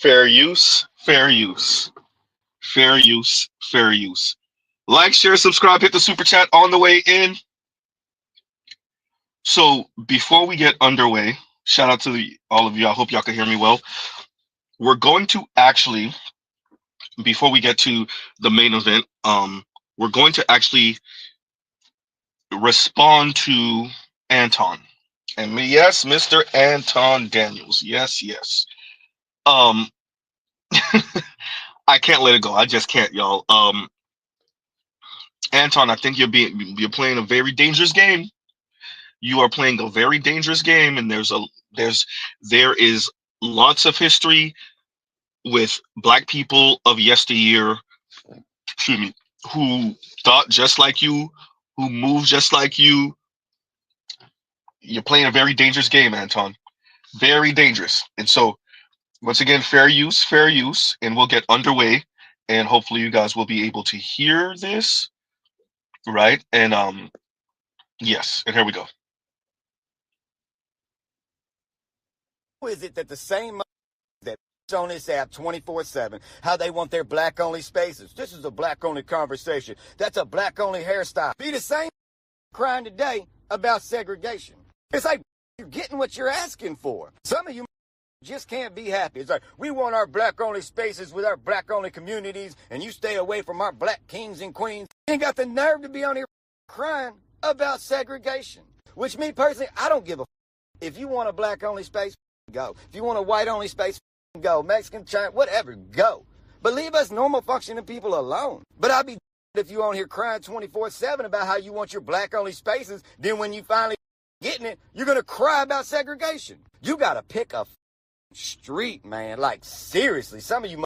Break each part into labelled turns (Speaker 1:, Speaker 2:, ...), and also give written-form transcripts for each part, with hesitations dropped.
Speaker 1: Fair use, fair use, fair use, fair use. Like, share, subscribe, hit the super chat on the way in. So before we get underway, shout out to all of you. I hope y'all can hear me well. We're going to actually, before we get to the main event, we're going to actually respond to Anton. And yes, Mr. Anton Daniels. Yes, yes. Um, I can't let it go. I just can't, y'all. Anton, I think you're playing a very dangerous game. You are playing a very dangerous game, and there is lots of history with black people of yesteryear, excuse me, who thought just like you, who moved just like you. You're playing a very dangerous game, Anton. Very dangerous. And so, once again, fair use, and we'll get underway. And hopefully, you guys will be able to hear this, right? And yes, and here we go.
Speaker 2: Who is it that the same that on this app 24/7, how they want their black-only spaces? This is a black-only conversation. That's a black-only hairstyle. Be the same crying today about segregation. It's like you're getting what you're asking for. Some of you just can't be happy. It's like, we want our black-only spaces with our black-only communities, and you stay away from our black kings and queens. You ain't got the nerve to be on here crying about segregation. Which, me personally, I don't give a if you want a black-only space, go. If you want a white-only space, go. Mexican, China, whatever, go. But leave us normal functioning people alone. But I'll be if you on here crying 24/7 about how you want your black-only spaces, then when you finally getting it, you're going to cry about segregation. You got to pick a street, man. Like, seriously, some of you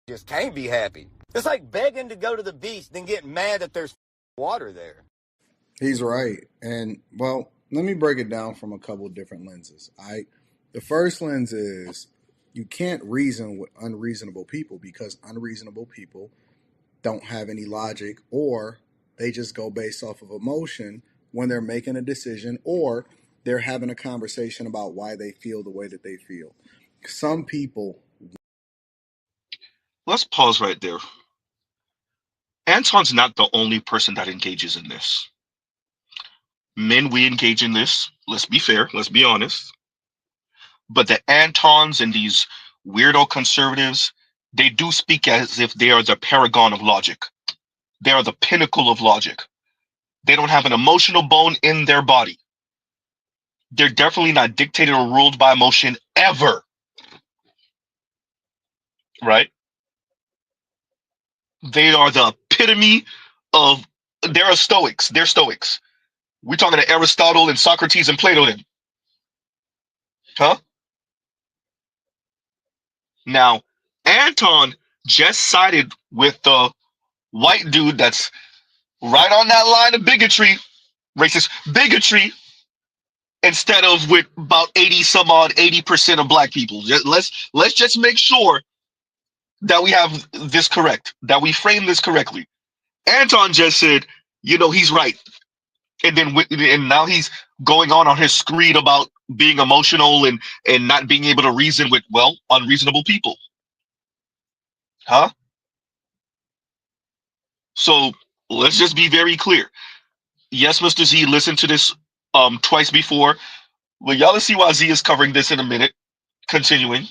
Speaker 2: just can't be happy. It's like begging to go to the beach, then getting mad that there's water there.
Speaker 3: He's right. And, well, let me break it down from a couple of different lenses. The first lens is you can't reason with unreasonable people because unreasonable people don't have any logic, or they just go based off of emotion when they're making a decision, or they're having a conversation about why they feel the way that they feel. Some people.
Speaker 1: Let's pause right there. Anton's not the only person that engages in this. Men, we engage in this. Let's be fair. Let's be honest. But the Antons and these weirdo conservatives, they do speak as if they are the paragon of logic. They are the pinnacle of logic. They don't have an emotional bone in their body. They're definitely not dictated or ruled by emotion ever. Right? They are the epitome of, they're Stoics. They're Stoics. We're talking to Aristotle and Socrates and Plato then. Huh? Now, Anton just sided with the white dude that's right on that line of bigotry, racist bigotry, instead of with about 80% of black people. Let's just make sure that we have this correct, that we frame this correctly. Anton just said, he's right. And now he's going on his screed about being emotional and not being able to reason with, unreasonable people. Huh? So let's just be very clear. Yes, Mr. Z, listened to this twice before. Well, y'all will see why Z is covering this in a minute. Continuing.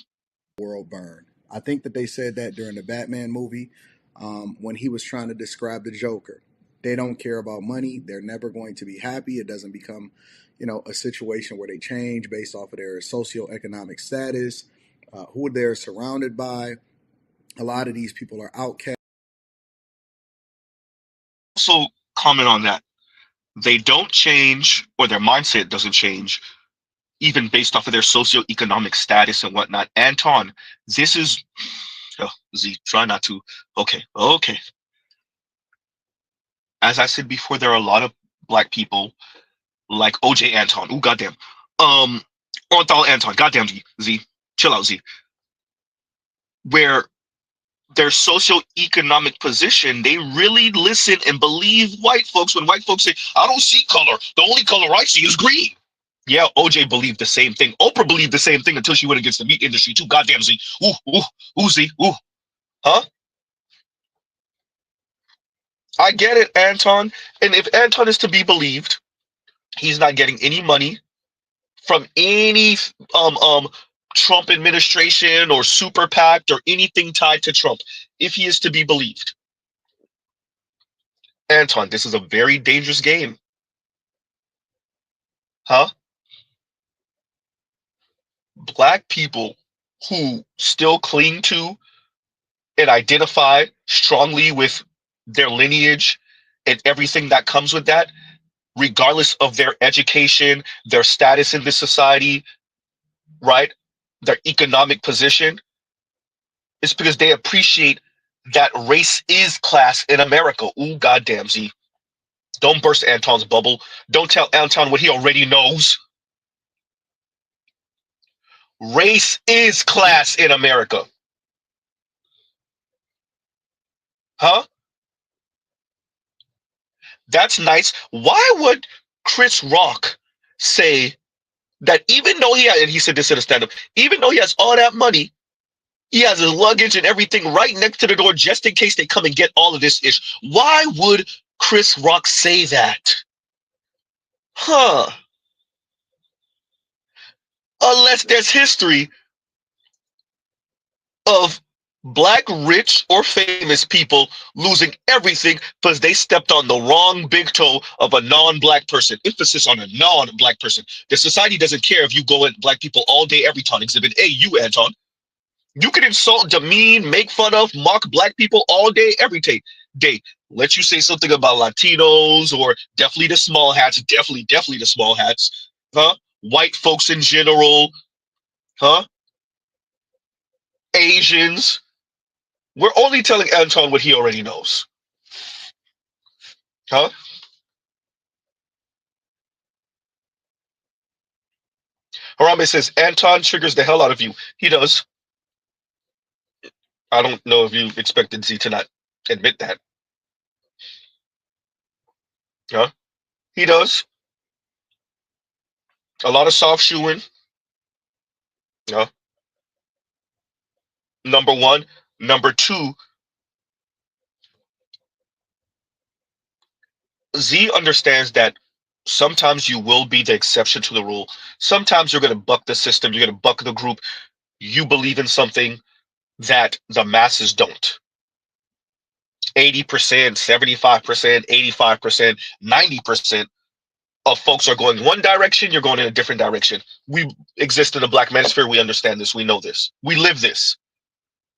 Speaker 3: World burn. I think that they said that during the Batman movie when he was trying to describe the Joker. They don't care about money. They're never going to be happy. It doesn't become, a situation where they change based off of their socioeconomic status, who they're surrounded by. A lot of these people are outcast.
Speaker 1: Also, comment on that. They don't change, or their mindset doesn't change, even based off of their socioeconomic status and whatnot. Anton, this is... Z, try not to. Okay. As I said before, there are a lot of black people like OJ Anton. Ooh, goddamn. Orthal Anton. Goddamn, Z. Chill out, Z. Where their socioeconomic position, they really listen and believe white folks when white folks say, I don't see color. The only color I see is green. Yeah, OJ believed the same thing. Oprah believed the same thing until she went against the meat industry too. Goddamn Z. Ooh, ooh, Z. Ooh. Huh? I get it, Anton. And if Anton is to be believed, he's not getting any money from any Trump administration or super PAC or anything tied to Trump. If he is to be believed. Anton, this is a very dangerous game. Huh? Black people who still cling to and identify strongly with their lineage and everything that comes with that, regardless of their education, their status in the society, right? Their economic position, is because they appreciate that race is class in America. Ooh, goddamn, Z. Don't burst Anton's bubble. Don't tell Anton what he already knows. Race is class in America. Huh? That's nice. Why would Chris Rock say that even though and he said this in a stand up, even though he has all that money, he has his luggage and everything right next to the door just in case they come and get all of this ish. Why would Chris Rock say that? Huh. Unless there's history of black rich or famous people losing everything because they stepped on the wrong big toe of a non-black person. Emphasis on a non-black person. The society doesn't care if you go at black people all day, every time. Exhibit A, you, Anton. You can insult, demean, make fun of, mock black people all day, every day. Let you say something about Latinos or definitely the small hats, definitely the small hats, huh? White folks in general, huh? Asians. We're only telling Anton what he already knows, huh? Harambe says Anton triggers the hell out of you. He does. I don't know if you expected Z to not admit that, huh? He does. A lot of soft shoeing, huh? Number one. Number two, Z understands that sometimes you will be the exception to the rule. Sometimes you're going to buck the system, you're going to buck the group. You believe in something that the masses don't. 80%, 75%, 85%, 90% of folks are going one direction, you're going in a different direction. We exist in the black manosphere, we understand this, we know this, we live this.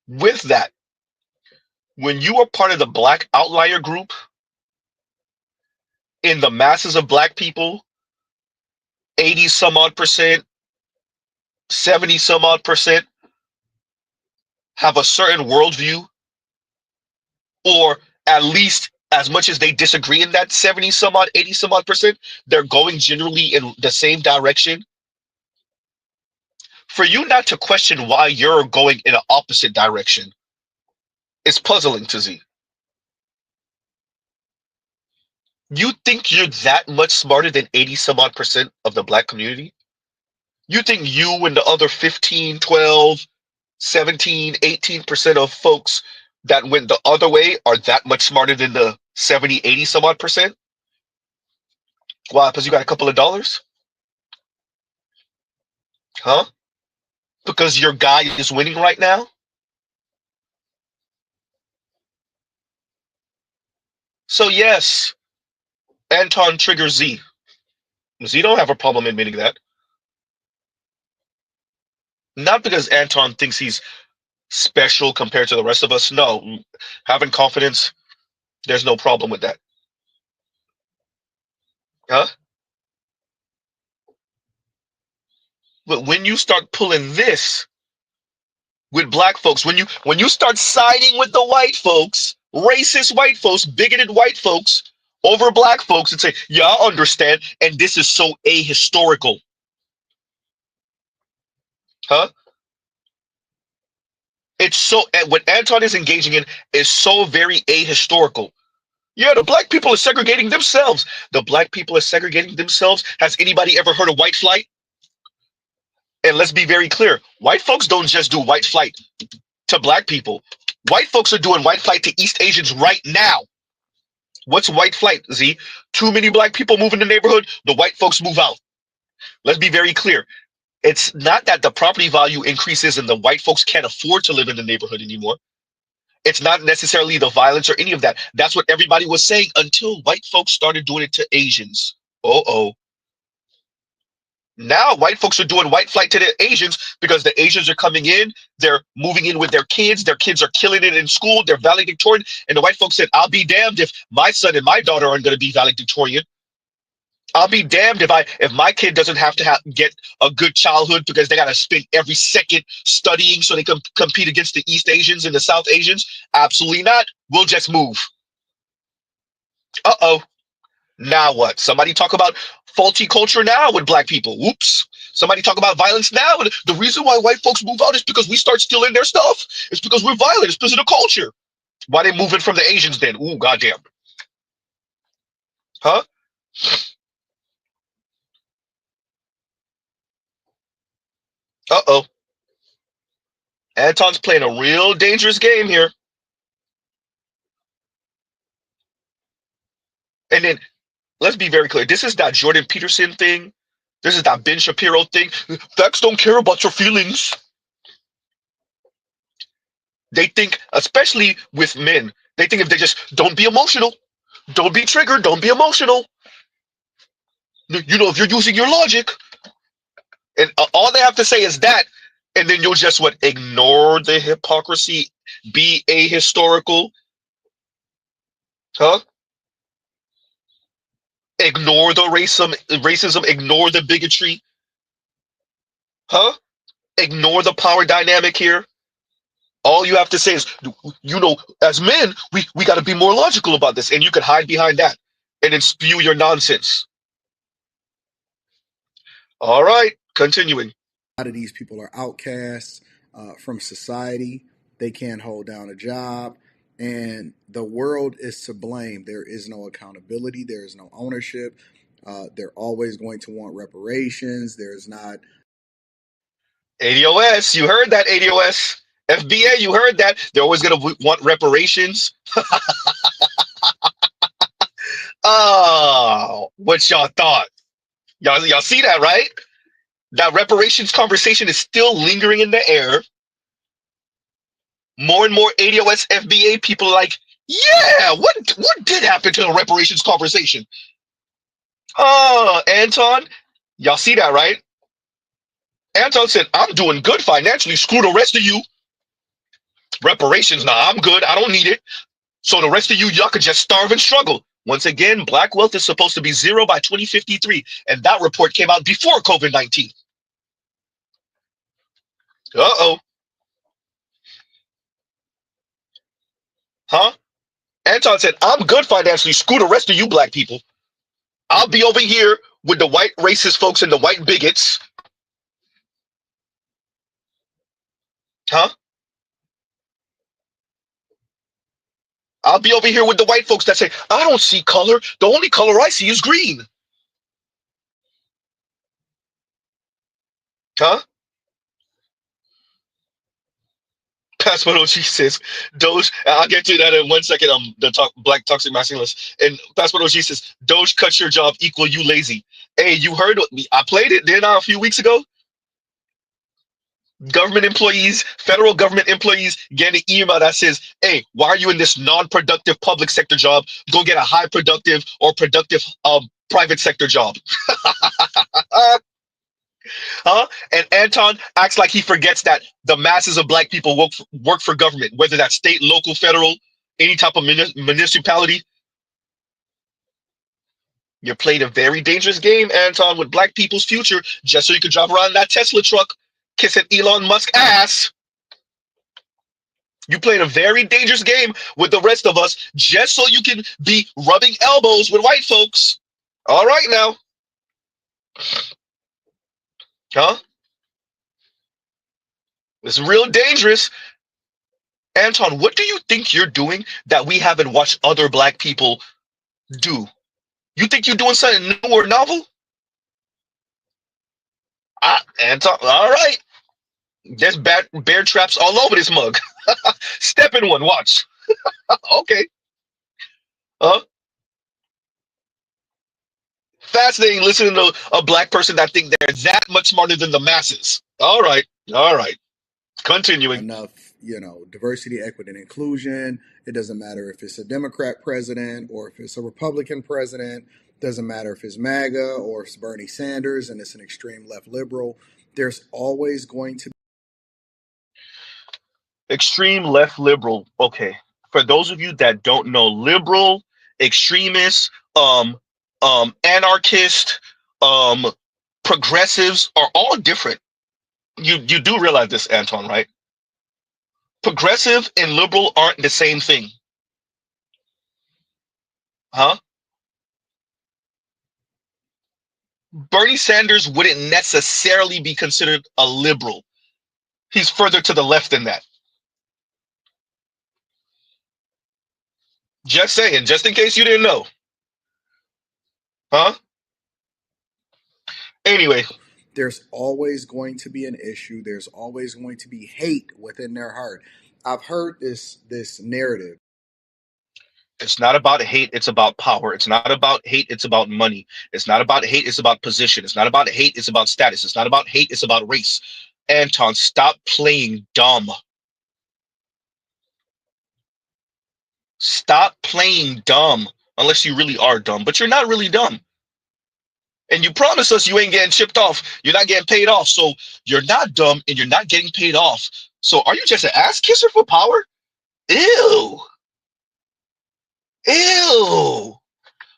Speaker 1: With that, when you are part of the black outlier group in the masses of black people, 80 some odd percent, 70 some odd percent have a certain worldview, or at least as much as they disagree in that 70 some odd, 80 some odd percent, they're going generally in the same direction. For you not to question why you're going in an opposite direction is puzzling to Z. You think you're that much smarter than 80 some odd percent of the black community? You think you and the other 15, 12, 17, 18% of folks that went the other way are that much smarter than the 70, 80 some odd percent? Why? Because you got a couple of dollars? Huh? Because your guy is winning right now? So yes, Anton triggers Z. Z don't have a problem admitting that. Not because Anton thinks he's special compared to the rest of us. No, having confidence, there's no problem with that. Huh? But when you start pulling this with black folks, when you start siding with the white folks, racist white folks, bigoted white folks over black folks and say, yeah, I understand, and this is so ahistorical. Huh? It's so, and what Anton is engaging in is so very ahistorical. Yeah, the black people are segregating themselves. The black people are segregating themselves. Has anybody ever heard of white flight? And let's be very clear, white folks don't just do white flight to black people. White folks are doing white flight to East Asians right now. What's white flight, Z? Too many black people move in the neighborhood, the white folks move out. Let's be very clear. It's not that the property value increases and the white folks can't afford to live in the neighborhood anymore. It's not necessarily the violence or any of that. That's what everybody was saying until white folks started doing it to Asians. Oh. Now white folks are doing white flight to the Asians because the Asians are coming in, they're moving in with their kids are killing it in school, they're valedictorian, and the white folks said, I'll be damned if my son and my daughter aren't going to be valedictorian. I'll be damned if my kid doesn't have to get a good childhood because they got to spend every second studying so they can compete against the East Asians and the South Asians. Absolutely not. We'll just move. Uh-oh. Now what? Somebody talk about faulty culture now with black people. Whoops. Somebody talk about violence now. And the reason why white folks move out is because we start stealing their stuff. It's because we're violent. It's because of the culture. Why they moving from the Asians then? Ooh, goddamn. Huh? Uh-oh. Anton's playing a real dangerous game here. And then let's be very clear. This is that Jordan Peterson thing. This is that Ben Shapiro thing. Facts don't care about your feelings. They think, especially with men, they think if they just don't be emotional, don't be triggered, don't be emotional. If you're using your logic, and all they have to say is that, and then you'll just what ignore the hypocrisy, be ahistorical, huh? Ignore the racism, ignore the bigotry, huh? Ignore the power dynamic here. All you have to say is, as men, we got to be more logical about this, and you can hide behind that, and then spew your nonsense. All right, continuing.
Speaker 3: A lot of these people are outcasts from society. They can't hold down a job, and the world is to blame. There is no accountability. There is no ownership. They're always going to want reparations. There's not.
Speaker 1: ADOS, you heard that, ADOS. FBA, you heard that. They're always going to want reparations. Oh, what y'all thought? Y'all see that, right? That reparations conversation is still lingering in the air. More and more ADOS FBA people are like, yeah, what did happen to the reparations conversation? Oh, Anton, y'all see that, right? Anton said, I'm doing good financially. Screw the rest of you. Reparations, nah, I'm good. I don't need it. So the rest of you, y'all could just starve and struggle. Once again, black wealth is supposed to be zero by 2053. And that report came out before COVID-19. Uh-oh. Huh? Anton said, I'm good financially. Screw the rest of you black people. I'll be over here with the white racist folks and the white bigots. Huh? I'll be over here with the white folks that say, I don't see color. The only color I see is green. Huh? Passport OG says, Doge, I'll get to that in 1 second. Black toxic masculinist. And Passport OG says, Doge cuts your job equal you lazy. Hey, you heard me. I played it, didn't I, a few weeks ago? Government employees, federal government employees get an email that says, hey, why are you in this non-productive public sector job? Go get a high productive or productive private sector job. Huh? And Anton acts like he forgets that the masses of black people work for government, whether that's state, local, federal, any type of municipality. You're playing a very dangerous game, Anton, with black people's future, just so you can drive around in that Tesla truck, kissing Elon Musk ass. You playing a very dangerous game with the rest of us, just so you can be rubbing elbows with white folks. All right now. Huh? It's real dangerous. Anton, what do you think you're doing that we haven't watched other black people do? You think you're doing something new or novel? Anton, all right. There's bear traps all over this mug. Step in one, watch. Okay. Uh, Fascinating listening to a black person that think they're that much smarter than the masses. All right. All right. Continuing.
Speaker 3: enough, diversity, equity, and inclusion. It doesn't matter if it's a Democrat president or if it's a Republican president. Doesn't matter if it's MAGA or if it's Bernie Sanders and it's an extreme left liberal. There's always going to
Speaker 1: Extreme left liberal. Okay. For those of you that don't know, liberal, extremists, anarchist, um, progressives are all different. You do realize this, Anton, right? Progressive and liberal aren't the same thing. Huh? Bernie Sanders wouldn't necessarily be considered a liberal. He's further to the left than that. Just saying, just in case you didn't know. Huh? Anyway,
Speaker 3: there's always going to be an issue. There's always going to be hate within their heart. I've heard this narrative.
Speaker 1: it's not about hate, it's about power. It's not about hate, it's about money. It's not about hate, it's about position. It's not about hate, it's about status. It's not about hate, it's about race. Anton, stop playing dumb. Stop playing dumb. Unless you really are dumb, but you're not really dumb. And you promise us you ain't getting chipped off. You're not getting paid off. So you're not dumb and you're not getting paid off. So are you just an ass kisser for power? Ew. Ew.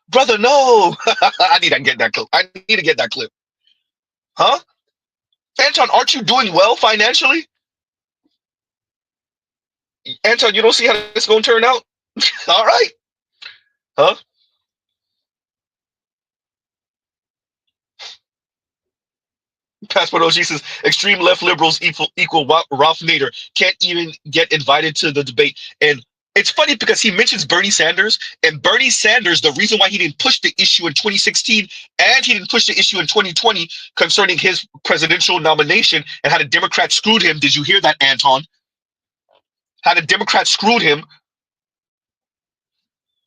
Speaker 1: Brother, no. I need to get that clip. I need to get that clip. Huh? Anton, aren't you doing well financially? Anton, you don't see how this is going to turn out? All right. Huh? Passport OG says extreme left liberals equal Ralph Nader can't even get invited to the debate. And it's funny because he mentions Bernie Sanders, and Bernie Sanders, the reason why he didn't push the issue in 2016 and he didn't push the issue in 2020 concerning his presidential nomination and how the Democrats screwed him. Did you hear that, Anton? How the Democrats screwed him.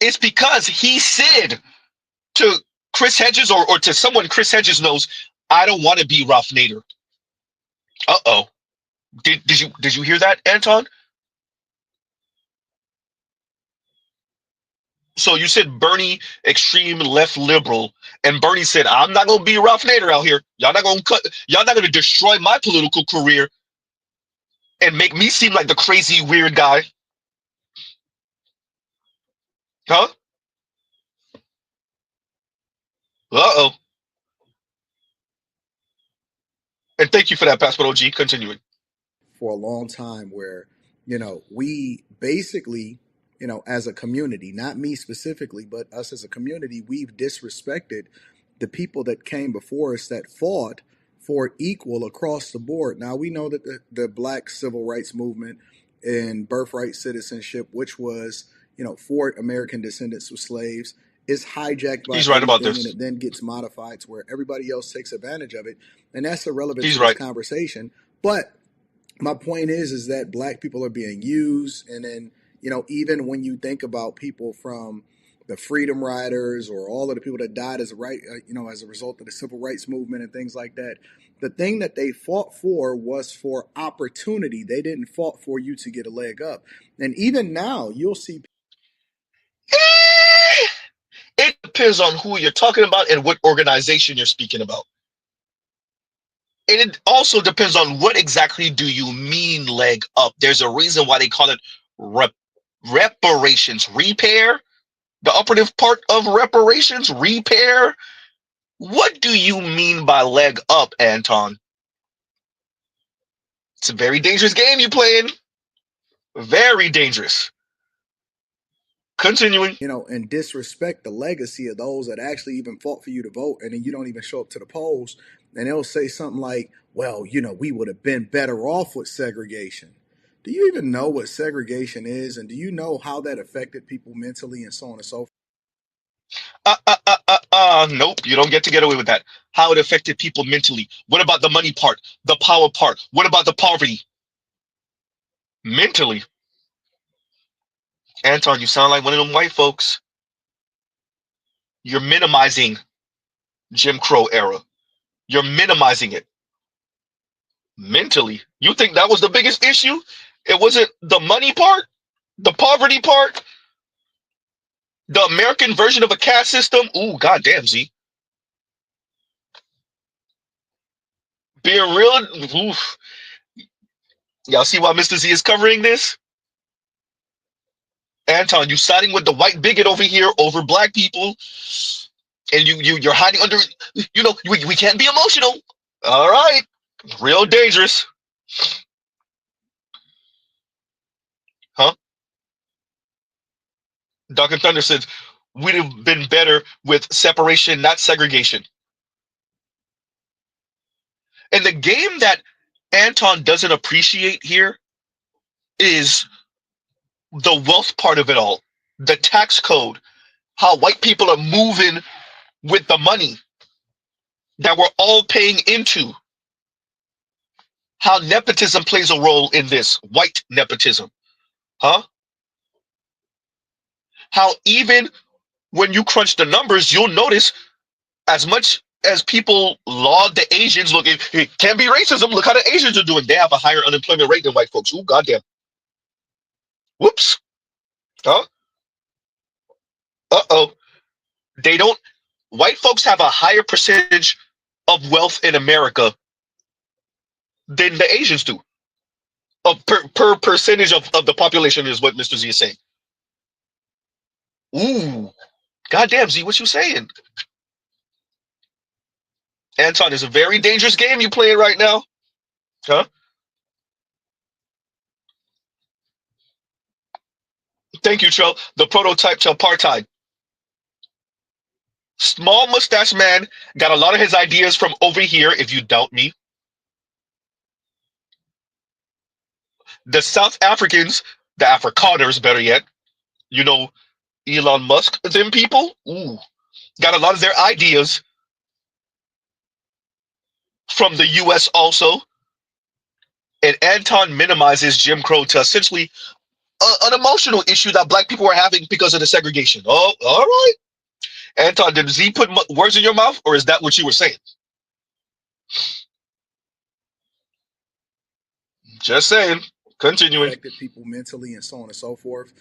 Speaker 1: It's because he said to Chris Hedges or to someone Chris Hedges knows, I don't want to be Ralph Nader. Uh-oh. Did you hear that, Anton? So you said Bernie extreme left liberal, and Bernie said, I'm not gonna be Ralph Nader out here. Y'all not gonna destroy my political career and make me seem like the crazy weird guy. Huh? Uh-oh. And thank you for that, Passport OG. Continuing.
Speaker 3: For a long time where, we basically, as a community, not me specifically, but us as a community, we've disrespected the people that came before us that fought for equal across the board. Now, we know that the black civil rights movement and birthright citizenship, which was, for American descendants of slaves, is hijacked by
Speaker 1: He's right about
Speaker 3: everything and
Speaker 1: this.
Speaker 3: it then gets modified to where everybody else takes advantage of it. And that's irrelevant
Speaker 1: He's
Speaker 3: to this
Speaker 1: right.
Speaker 3: conversation. But my point is that black people are being used, and then even when you think about people from the freedom riders or all of the people that died as as a result of the civil rights movement and things like that, the thing that they fought for was for opportunity. They didn't fought for you to get a leg up. And even now you'll see
Speaker 1: Eh, it depends on who you're talking about and what organization you're speaking about. And it also depends on what exactly do you mean leg up. There's a reason why they call it reparations. Repair, the operative part of reparations, repair. What do you mean by leg up, Anton? It's a very dangerous game you're playing. Very dangerous. Continuing.
Speaker 3: and disrespect the legacy of those that actually even fought for you to vote, and then you don't even show up to the polls, and they'll say something like, well, we would have been better off with segregation. Do you even know what segregation is, and do you know how that affected people mentally and so on and so forth?
Speaker 1: Nope, you don't get away with that. How it affected people mentally. What about the money part, the power part? What about the poverty? Mentally, Anton, you sound like one of them white folks. You're minimizing Jim Crow era. You're minimizing it mentally. You think that was the biggest issue? It wasn't the money part, the poverty part, the American version of a caste system. Ooh, goddamn, Z. Being real, oof. Y'all see why Mr. Z is covering this? Anton, you siding with the white bigot over here over black people, and you're hiding under. We can't be emotional. All right, real dangerous, huh? Duncan Thunder says we'd have been better with separation, not segregation. And the game that Anton doesn't appreciate here is the wealth part of it all, the tax code, how white people are moving with the money that we're all paying into, how nepotism plays a role in this, white nepotism, huh? How even when you crunch the numbers, you'll notice as much as people laud the Asians, look, it can't be racism. Look how the Asians are doing. They have a higher unemployment rate than white folks. Ooh, goddamn. Whoops. Huh? Uh-oh. They don't, white folks have a higher percentage of wealth in America than the Asians do. Per percentage of the population is what Mr. Z is saying. Ooh, goddamn, Z, what you saying? Anton, it's a very dangerous game you playing right now. Huh? Thank you, Tro. The prototype to apartheid. Small mustache man got a lot of his ideas from over here, if you doubt me. The South Africans, the Afrikaners, better yet, you know, Elon Musk, them people, ooh, got a lot of their ideas from the US also. And Anton minimizes Jim Crow to essentially an emotional issue that black people are having because of the segregation. Oh, all right. Anton, did Z put words in your mouth, or is that what you were saying? Just saying. Continuing.
Speaker 3: Affected people mentally and so on and so forth.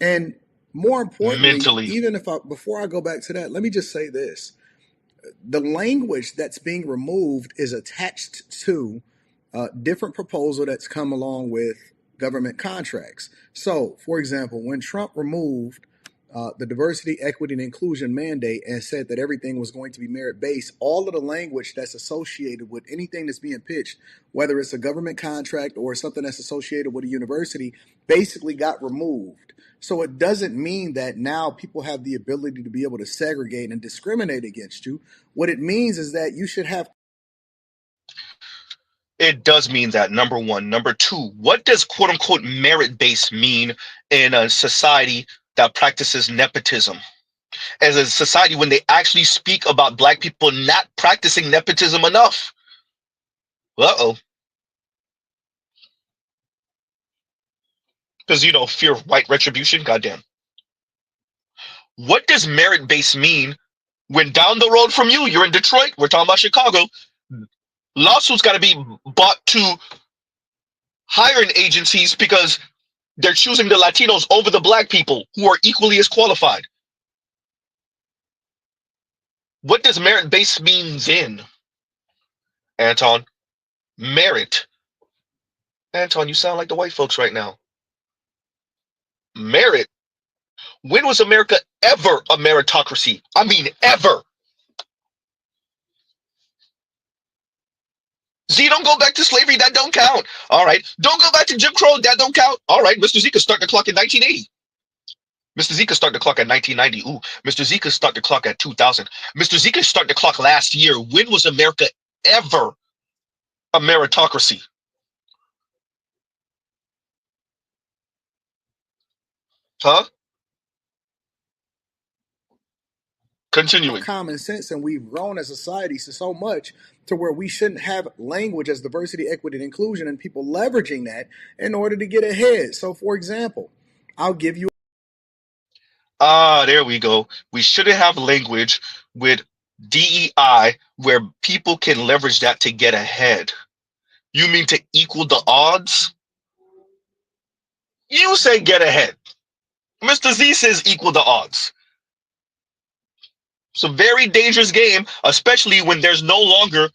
Speaker 3: And more importantly,
Speaker 1: Mentally.
Speaker 3: even if I before I go back to that, let me just say this. The language that's being removed is attached to a different proposal that's come along with government contracts. So, for example, when Trump removed the diversity, equity, and inclusion mandate and said that everything was going to be merit based, all of the language that's associated with anything that's being pitched, whether it's a government contract or something that's associated with a university, basically got removed. So it doesn't mean that now people have the ability to be able to segregate and discriminate against you. What it means is that you should have.
Speaker 1: It does mean that, number one. Number two, what does quote unquote merit based mean in a society that practices nepotism? As a society, when they actually speak about black people not practicing nepotism enough. Uh-oh. Because, fear of white retribution. Goddamn. What does merit based mean when down the road from you, you're in Detroit, we're talking about Chicago, lawsuits got to be bought to hiring agencies because they're choosing the Latinos over the black people who are equally as qualified? What does merit based mean then, Anton? Merit. Anton, you sound like the white folks right now. Merit. When was America ever a meritocracy? I mean, ever. Z, don't go back to slavery. That don't count. All right. Don't go back to Jim Crow. That don't count. All right. Mr. Z could start the clock in 1980. Mr. Z could start the clock at 1990. Ooh. Mr. Z could start the clock at 2000. Mr. Z could start the clock last year. When was America ever a meritocracy? Huh? Continuing.
Speaker 3: common sense, and we've grown as a society so much to where we shouldn't have language as diversity, equity, and inclusion, and people leveraging that in order to get ahead. So, for example, I'll give you
Speaker 1: Ah, there we go. We shouldn't have language with DEI where people can leverage that to get ahead. You mean to equal the odds? You say get ahead. Mr. Z says equal the odds. It's a very dangerous game, especially when there's no longer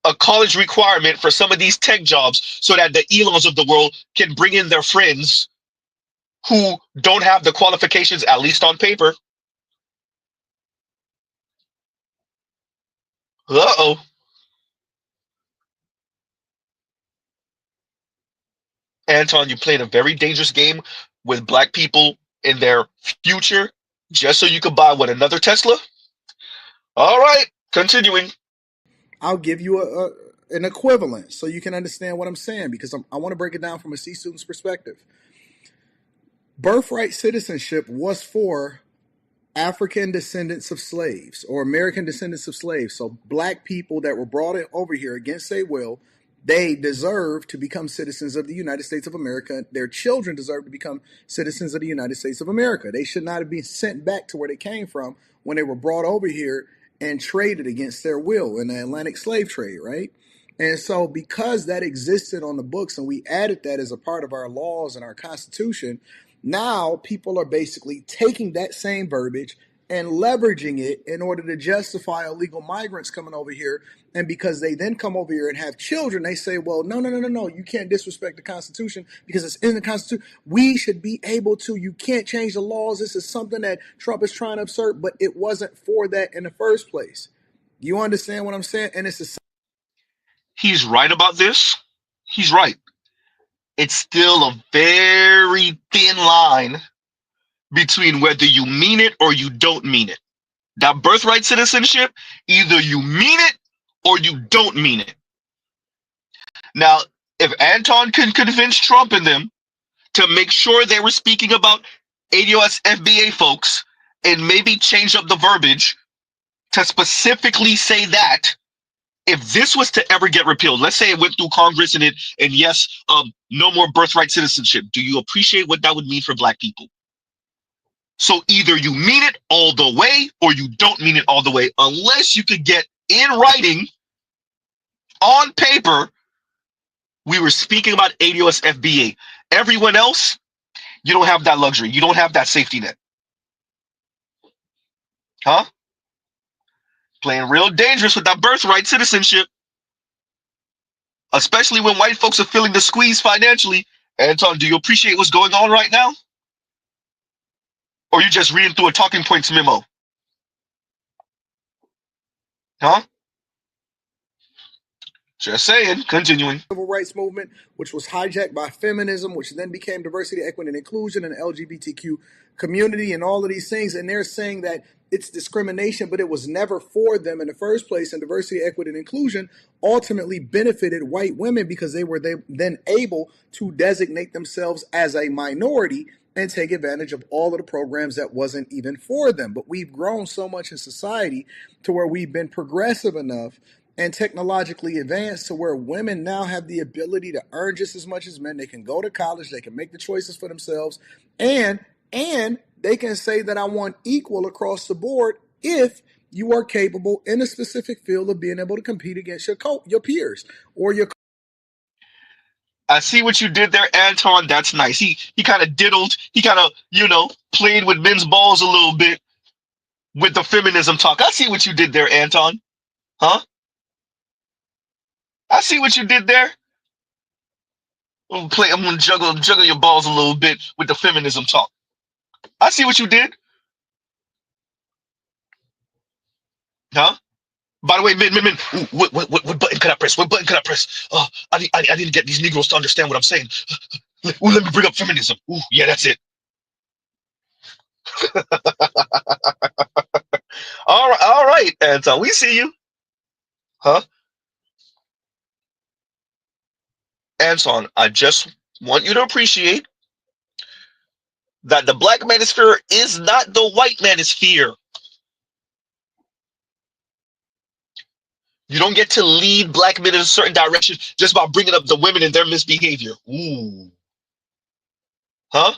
Speaker 1: a college requirement for some of these tech jobs so that the Elons of the world can bring in their friends who don't have the qualifications, at least on paper. Uh-oh. Anton, you played a very dangerous game with black people in their future just so you could buy what, another Tesla? All right, continuing.
Speaker 3: I'll give you an equivalent so you can understand what I'm saying because I want to break it down from a C student's perspective. Birthright citizenship was for African descendants of slaves or American descendants of slaves. So black people that were brought over here against their will, they deserve to become citizens of the United States of America. Their children deserve to become citizens of the United States of America. They should not have been sent back to where they came from when they were brought over here and traded against their will in the Atlantic slave trade, right? And so, because that existed on the books and we added that as a part of our laws and our Constitution, now people are basically taking that same verbiage and leveraging it in order to justify illegal migrants coming over here. And because they then come over here and have children, they say, well, no, no, no, no, no, you can't disrespect the Constitution because it's in the Constitution. We should be able to. You can't change the laws. This is something that Trump is trying to assert, but it wasn't for that in the first place. You understand what I'm saying? And it's the
Speaker 1: He's right about this. He's right. It's still a very thin line between whether you mean it or you don't mean it. That birthright citizenship, either you mean it or you don't mean it. Now, if Anton can convince Trump and them to make sure they were speaking about ADOS FBA folks and maybe change up the verbiage to specifically say that, if this was to ever get repealed, let's say it went through Congress and yes, no more birthright citizenship. Do you appreciate what that would mean for black people? So either you mean it all the way or you don't mean it all the way, unless you could get in writing on paper, we were speaking about ADOS FBA. Everyone else, you don't have that luxury. You don't have that safety net. Huh? Playing real dangerous with that birthright citizenship, especially when white folks are feeling the squeeze financially. Anton, do you appreciate what's going on right now? Or you just reading through a talking points memo? Huh? Just saying. Continuing.
Speaker 3: civil rights movement, which was hijacked by feminism, which then became diversity, equity, and inclusion, and the LGBTQ community, and all of these things. And they're saying that it's discrimination, but it was never for them in the first place. And diversity, equity, and inclusion ultimately benefited white women because they were then able to designate themselves as a minority and take advantage of all of the programs that wasn't even for them. But we've grown so much in society to where we've been progressive enough and technologically advanced to where women now have the ability to earn just as much as men. They can go to college, they can make the choices for themselves, and they can say that I want equal across the board if you are capable in a specific field of being able to compete against your peers or your.
Speaker 1: I see what you did there, Anton. That's nice. He kind of diddled. He kind of, played with men's balls a little bit with the feminism talk. I see what you did there, Anton. Huh? I see what you did there. I'm gonna juggle your balls a little bit with the feminism talk. I see what you did. Huh? By the way, men, ooh, what button can I press? What button can I press? I need to get these Negroes to understand what I'm saying. Ooh, let me bring up feminism. Ooh, yeah, that's it. All right, Anton, we see you. Huh? Anton, I just want you to appreciate that the black manosphere is not the white manosphere. You don't get to lead black men in a certain direction just by bringing up the women and their misbehavior. Ooh. Huh?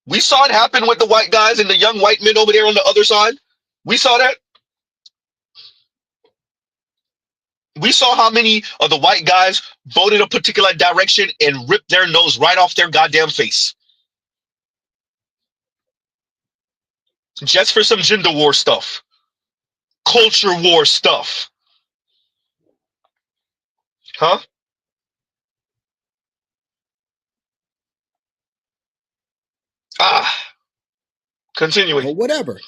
Speaker 1: We saw it happen with the white guys and the young white men over there on the other side. We saw that. We saw how many of the white guys voted a particular direction and ripped their nose right off their goddamn face. Just for some gender war stuff. Culture war stuff. Huh? Ah. Continuing.
Speaker 3: or whatever,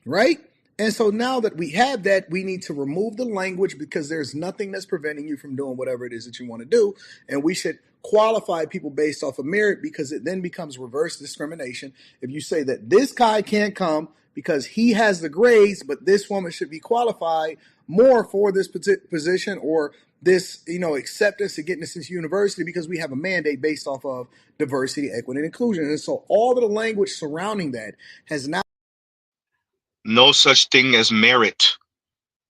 Speaker 3: right? And so now that we have that, we need to remove the language because there's nothing that's preventing you from doing whatever it is that you want to do. And we should qualify people based off of merit because it then becomes reverse discrimination. If you say that this guy can't come because he has the grades, but this woman should be qualified more for this position or this, acceptance to get into this university because we have a mandate based off of diversity, equity, and inclusion. And so all of the language surrounding that has now
Speaker 1: No such thing as merit.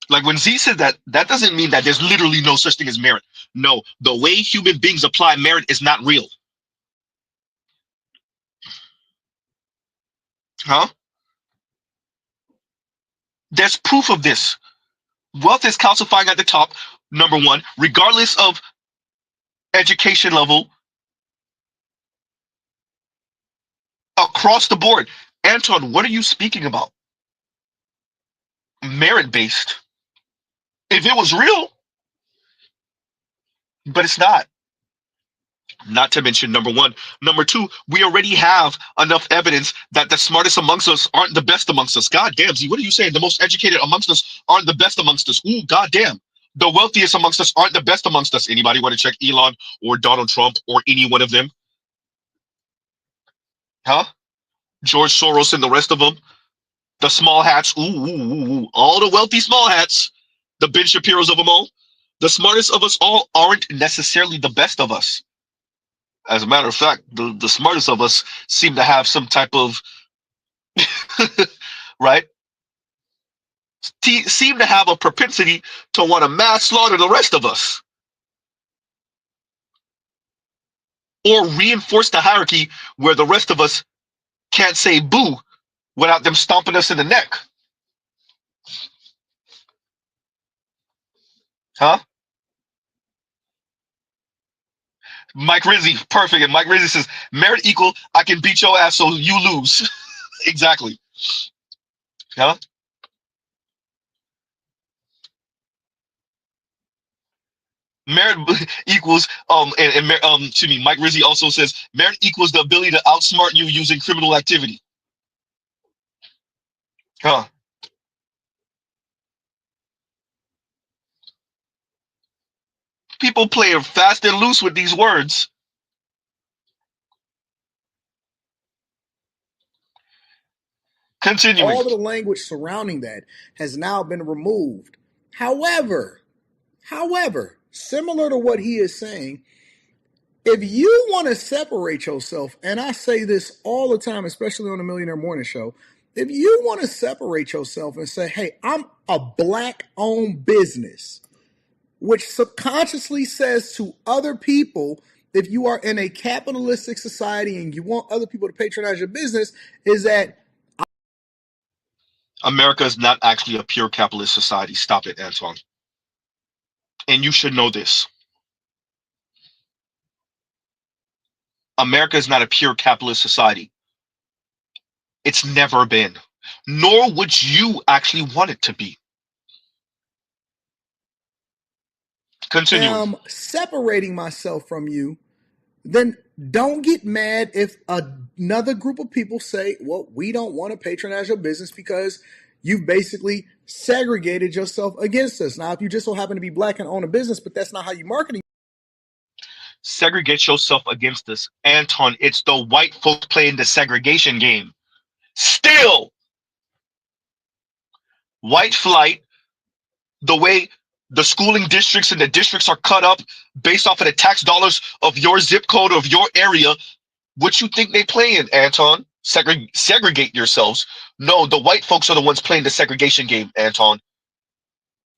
Speaker 1: Like when Z said that, that doesn't mean that there's literally no such thing as merit. No, the way human beings apply merit is not real. Huh? There's proof of this. Wealth is calcifying at the top, number one, regardless of education level, across the board. Anton, what are you speaking about? Merit based. If it was real, but it's not. Not to mention, number one. Number two, we already have enough evidence that the smartest amongst us aren't the best amongst us. God damn, Z, what are you saying? The most educated amongst us aren't the best amongst us. Ooh, god damn. The wealthiest amongst us aren't the best amongst us. Anybody want to check Elon or Donald Trump or any one of them? Huh? George Soros and the rest of them? The small hats. Ooh. All the wealthy small hats. The Ben Shapiro's of them all. The smartest of us all aren't necessarily the best of us. As a matter of fact, the smartest of us seem to have some type of right, seem to have a propensity to want to mass slaughter the rest of us or reinforce the hierarchy where the rest of us can't say boo without them stomping us in the neck. Huh? Mike Rizzi, perfect. And Mike Rizzi says, merit equal, I can beat your ass so you lose. Exactly. Huh? Merit equals to me, Mike Rizzi also says merit equals the ability to outsmart you using criminal activity. Huh? People play fast and loose with these words. Continuing.
Speaker 3: all of the language surrounding that has now been removed. However, similar to what he is saying, if you want to separate yourself, and I say this all the time, especially on the Millionaire Morning Show, if you want to separate yourself and say, hey, I'm a black owned business, which subconsciously says to other people, if you are in a capitalistic society and you want other people to patronize your business, is that
Speaker 1: America is not actually a pure capitalist society. Stop it, Anton. And you should know this. America is not a pure capitalist society. It's never been. Nor would you actually want it to be. Continuing.
Speaker 3: I'm separating myself from you, then don't get mad if another group of people say, well, we don't want to patronize your business because you've basically segregated yourself against us. Now, if you just so happen to be black and own a business, but that's not how you're marketing.
Speaker 1: Segregate yourself against us. Anton, it's the white folks playing the segregation game. Still, white flight, the way the schooling districts and the districts are cut up based off of the tax dollars of your zip code of your area, What you think they playing, Anton? Segregate yourselves. No, the white folks are the ones playing the segregation game, Anton.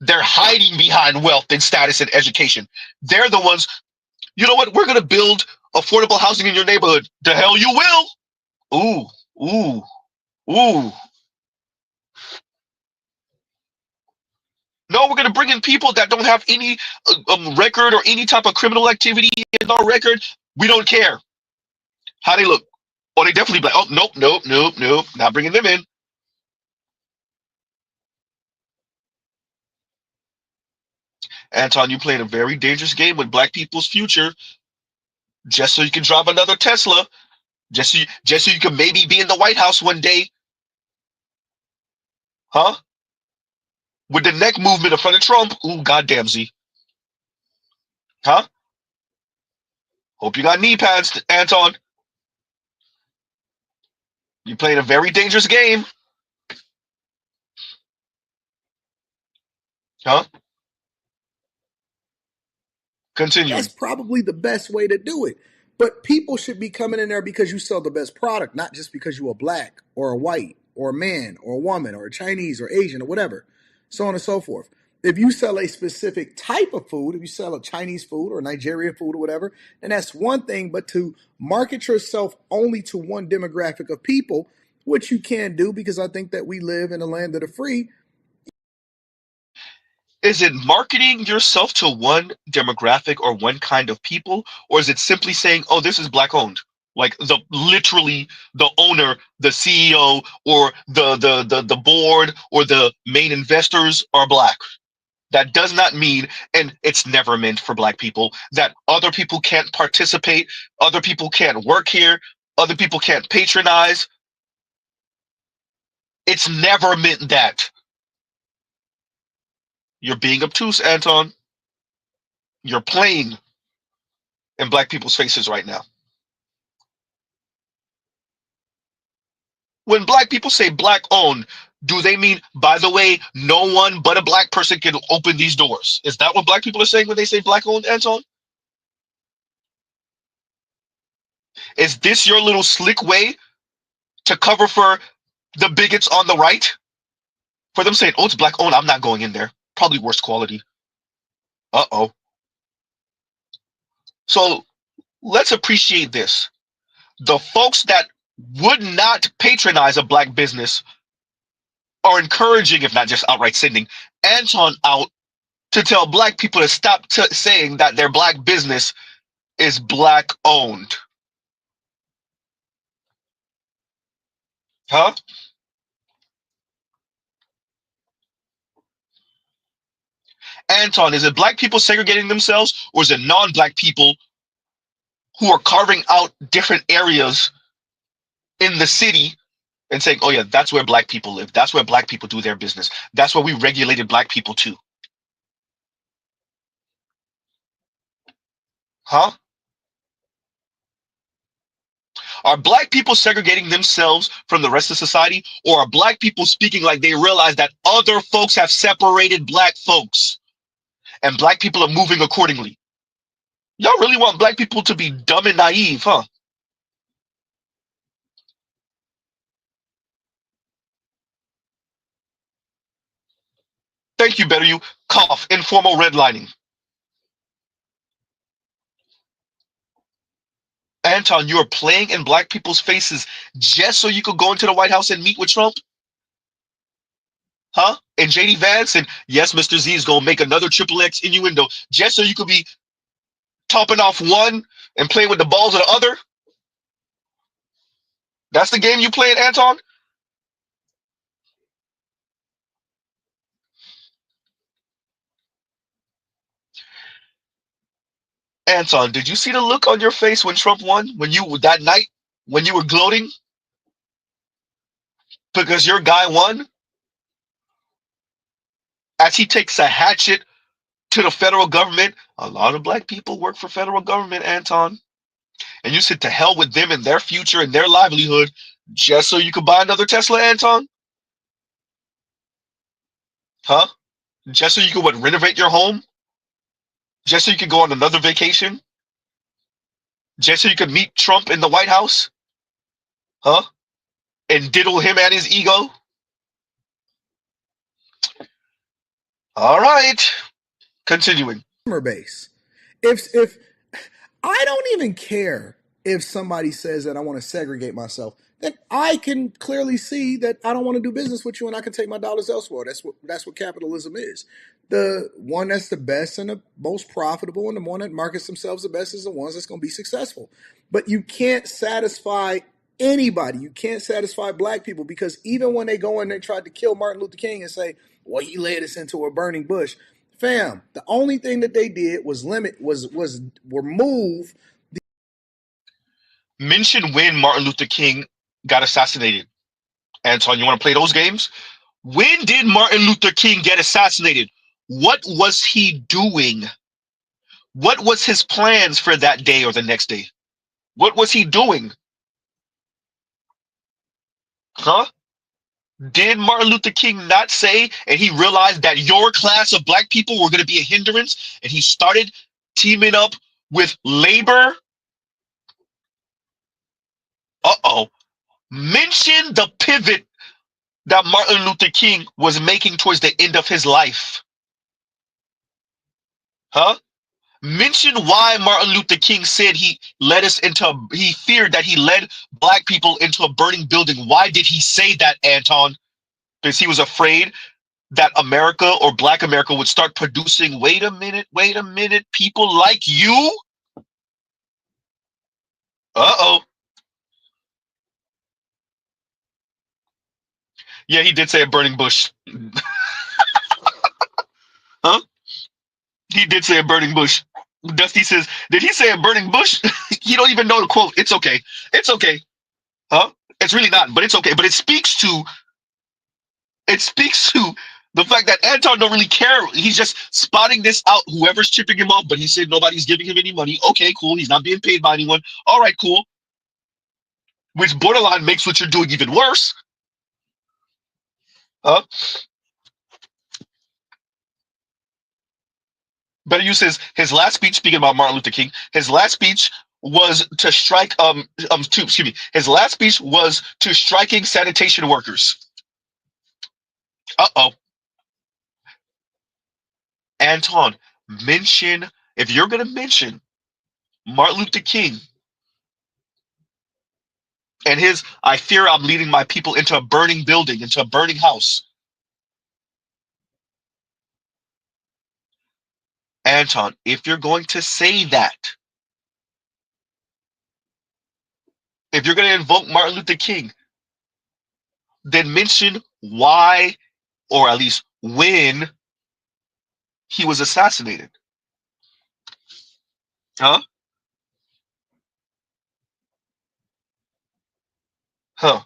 Speaker 1: They're hiding behind wealth and status and education. They're the ones, you know what? We're going to build affordable housing in your neighborhood. The hell you will. Ooh, ooh, ooh. No, we're going to bring in people that don't have any record or any type of criminal activity in our record. We don't care how they look. Oh, they definitely black. Oh, nope, nope, nope, nope. Not bringing them in. Anton, you playing a very dangerous game with black people's future just so you can drive another Tesla. Just so you can maybe be in the White House one day. Huh? With the neck movement in front of Trump. Ooh, goddamn Z. Huh? Hope you got knee pads, Anton. You're playing a very dangerous game. Huh?
Speaker 3: That's
Speaker 1: Continuing.
Speaker 3: probably the best way to do it. But people should be coming in there because you sell the best product, not just because you are black or a white or a man or a woman or a Chinese or Asian or whatever, so on and so forth. If you sell a specific type of food, if you sell a Chinese food or Nigerian food or whatever, then that's one thing. But to market yourself only to one demographic of people, which you can do because I think that we live in a land of the free.
Speaker 1: Is it marketing yourself to one demographic or one kind of people, or is it simply saying, "Oh, this is black owned"? Like the literally the owner, the CEO, or the board or the main investors are black. That does not mean, and it's never meant for black people, that other people can't participate, other people can't work here, other people can't patronize. It's never meant that. You're being obtuse, Anton. You're playing in black people's faces right now. When black people say black owned, do they mean, by the way, no one but a black person can open these doors? Is that what black people are saying when they say black owned, Anton? Is this your little slick way to cover for the bigots on the right? For them saying, "Oh, it's black owned, I'm not going in there. Probably worse quality." Uh-oh. So let's appreciate this. The folks that would not patronize a black business are encouraging, if not just outright sending, Anton out to tell black people to stop saying that their black business is black owned. Huh? Anton, is it black people segregating themselves, or is it non-black people who are carving out different areas in the city and saying, "Oh yeah, that's where black people live. That's where black people do their business. That's where we regulated black people too." Huh? Are black people segregating themselves from the rest of society, or are black people speaking like they realize that other folks have separated black folks and black people are moving accordingly? Y'all really want black people to be dumb and naive, huh? Thank you, better you. Cough, informal redlining. Anton, you're playing in black people's faces just so you could go into the White House and meet with Trump? Huh? And JD Vance, and yes, Mr. Z is gonna make another triple X innuendo just so you could be topping off one and playing with the balls of the other? That's the game you playing, Anton? Anton, did you see the look on your face when Trump won? When you that night when you were gloating because your guy won? As he takes a hatchet to the federal government. A lot of black people work for federal government, Anton. And you said to hell with them and their future and their livelihood just so you could buy another Tesla, Anton? Huh? Just so you could what, renovate your home? Just so you could go on another vacation? just so you could meet Trump in the White House? Huh? And diddle him and his ego? All right. Continuing.
Speaker 3: Base. If I don't even care if somebody says that I want to segregate myself, then I can clearly see that I don't want to do business with you and I can take my dollars elsewhere. That's what capitalism is. The one that's the best and the most profitable and the one that markets themselves the best is the ones that's going to be successful. But you can't satisfy anybody. You can't satisfy black people because even when they go and they tried to kill Martin Luther King and say, well, he led us into a burning bush. Fam, the only thing that they did was remove.
Speaker 1: Mention when Martin Luther King got assassinated. Anton, you want to play those games? When did Martin Luther King get assassinated? What was he doing? What was his plans for that day or the next day? What was he doing? Huh? Did Martin Luther King not say, and he realized that your class of black people were going to be a hindrance, and he started teaming up with labor? Uh-oh. Mention the pivot that Martin Luther King was making towards the end of his life. Huh? Mention why Martin Luther King said he feared that he led black people into a burning building. Why did he say that, Anton? Because he was afraid that America or Black America would start producing, wait a minute, people like you? Uh-oh. Yeah, he did say a burning bush. Huh? He did say a burning bush. Dusty says, did he say a burning bush? You don't even know the quote. It's okay. It's okay. Huh? It's really not, but it's okay. But it speaks to the fact that Anton don't really care. He's just spotting this out, whoever's chipping him off, but he said nobody's giving him any money. Okay, cool. He's not being paid by anyone. All right, cool. Which borderline makes what you're doing even worse. Huh? Better you says his last speech, speaking about Martin Luther King, his last speech was to strike his last speech was to striking sanitation workers. Uh-oh. Anton, if you're gonna mention Martin Luther King and his I fear I'm leading my people into a burning building, into a burning house. Anton, if you're going to say that, if you're going to invoke Martin Luther King, then mention why, or at least when, he was assassinated. Huh? Huh.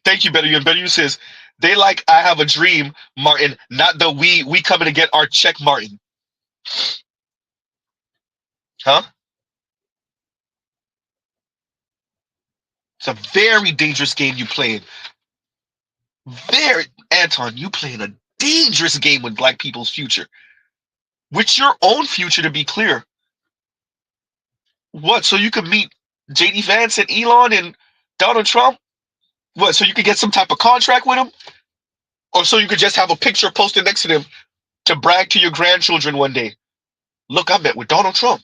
Speaker 1: Thank you, Better You. And Better You says, they like I have a dream, Martin, not the we coming to get our check, Martin. Huh? It's a very dangerous game you playing. Anton, you playing a dangerous game with black people's future. With your own future, to be clear. What? So you could meet JD Vance and Elon and Donald Trump? What? So you could get some type of contract with him? Or so you could just have a picture posted next to them to brag to your grandchildren one day. Look, I met with Donald Trump.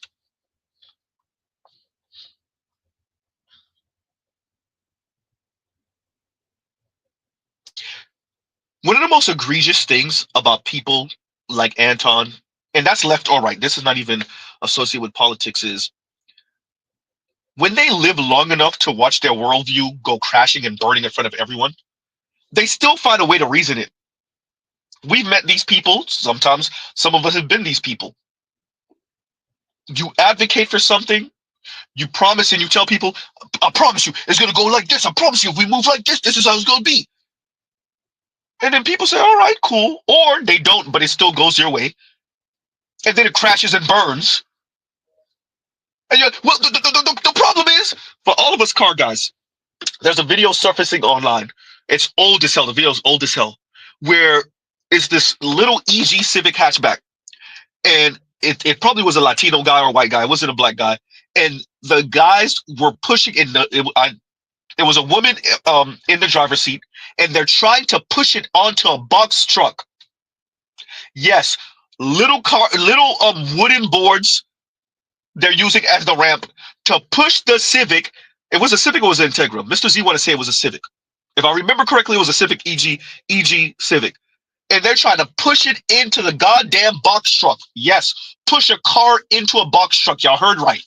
Speaker 1: One of the most egregious things about people like Anton, and that's left or right, this is not even associated with politics, is when they live long enough to watch their worldview go crashing and burning in front of everyone, they still find a way to reason it. We've met these people. Sometimes some of us have been these people. You advocate for something, you promise and you tell people, I promise you, it's going to go like this. I promise you, if we move like this is how it's going to be. And then people say, all right, cool. Or they don't, but it still goes your way. And then it crashes and burns. And well, the problem is, for all of us car guys, there's a video surfacing online. It's old as hell. The video's old as hell. Where it's this little EG Civic hatchback. And it probably was a Latino guy or a white guy. It wasn't a black guy. and the guys were pushing in it was a woman in the driver's seat, and they're trying to push it onto a box truck. Yes, little wooden boards they're using as the ramp to push the Civic. It was a Civic or was it Integra? Mr. Z want to say it was a Civic. If I remember correctly, it was a Civic EG Civic. And they're trying to push it into the goddamn box truck. Yes, push a car into a box truck. Y'all heard right.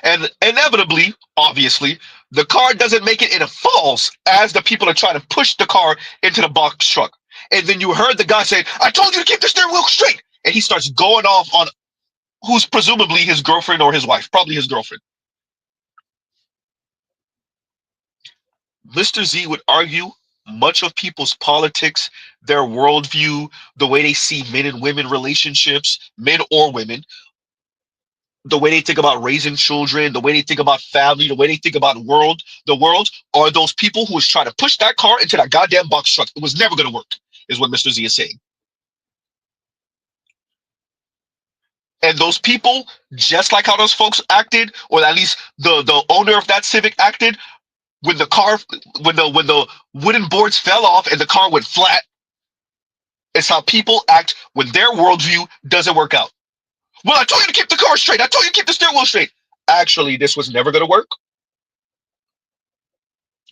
Speaker 1: And inevitably, obviously, the car doesn't make it and it falls as the people are trying to push the car into the box truck. And then you heard the guy say, I told you to keep the steering wheel straight. And he starts going off on who's presumably his girlfriend or his wife, probably his girlfriend. Mr. Z would argue much of people's politics, their worldview, the way they see men and women relationships, men or women, the way they think about raising children, the way they think about family, the way they think about the world, are those people who is trying to push that car into that goddamn box truck. It was never going to work, is what Mr. Z is saying. And those people, just like how those folks acted, or at least the owner of that Civic acted, when the wooden boards fell off and the car went flat, it's how people act when their worldview doesn't work out. Well, I told you to keep the car straight. I told you to keep the steering wheel straight. Actually, this was never going to work.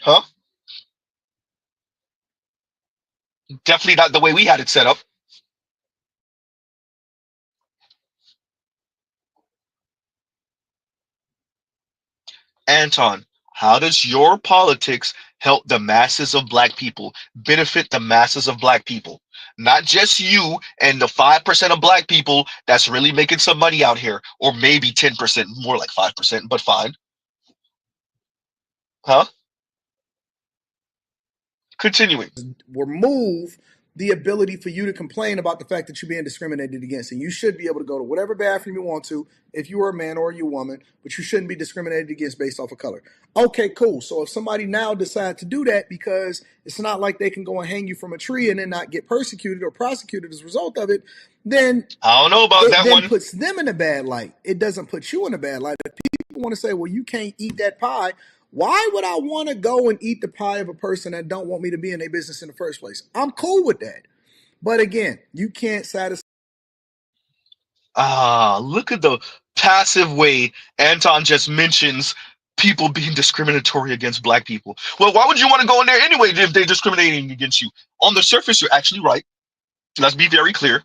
Speaker 1: Huh? Definitely not the way we had it set up. Anton, how does your politics help the masses of black people, benefit the masses of black people? Not just you and the 5% of black people that's really making some money out here, or maybe 10%, more like 5%, but fine. Huh? Continuing.
Speaker 3: Remove the ability for you to complain about the fact that you're being discriminated against. And you should be able to go to whatever bathroom you want to if you are a man or you're a woman, but you shouldn't be discriminated against based off of color. Okay, cool. So if somebody now decides to do that because it's not like they can go and hang you from a tree and then not get persecuted or prosecuted as a result of it, then
Speaker 1: I don't know about
Speaker 3: it
Speaker 1: that
Speaker 3: then
Speaker 1: one.
Speaker 3: puts them in a bad light. It doesn't put you in a bad light. If people want to say, well, you can't eat that pie, why would I want to go and eat the pie of a person that don't want me to be in their business in the first place? I'm cool with that. But again, you can't satisfy.
Speaker 1: Look at the passive way Anton just mentions people being discriminatory against black people. Well, why would you want to go in there anyway if they're discriminating against you? On the surface, you're actually right. Let's be very clear.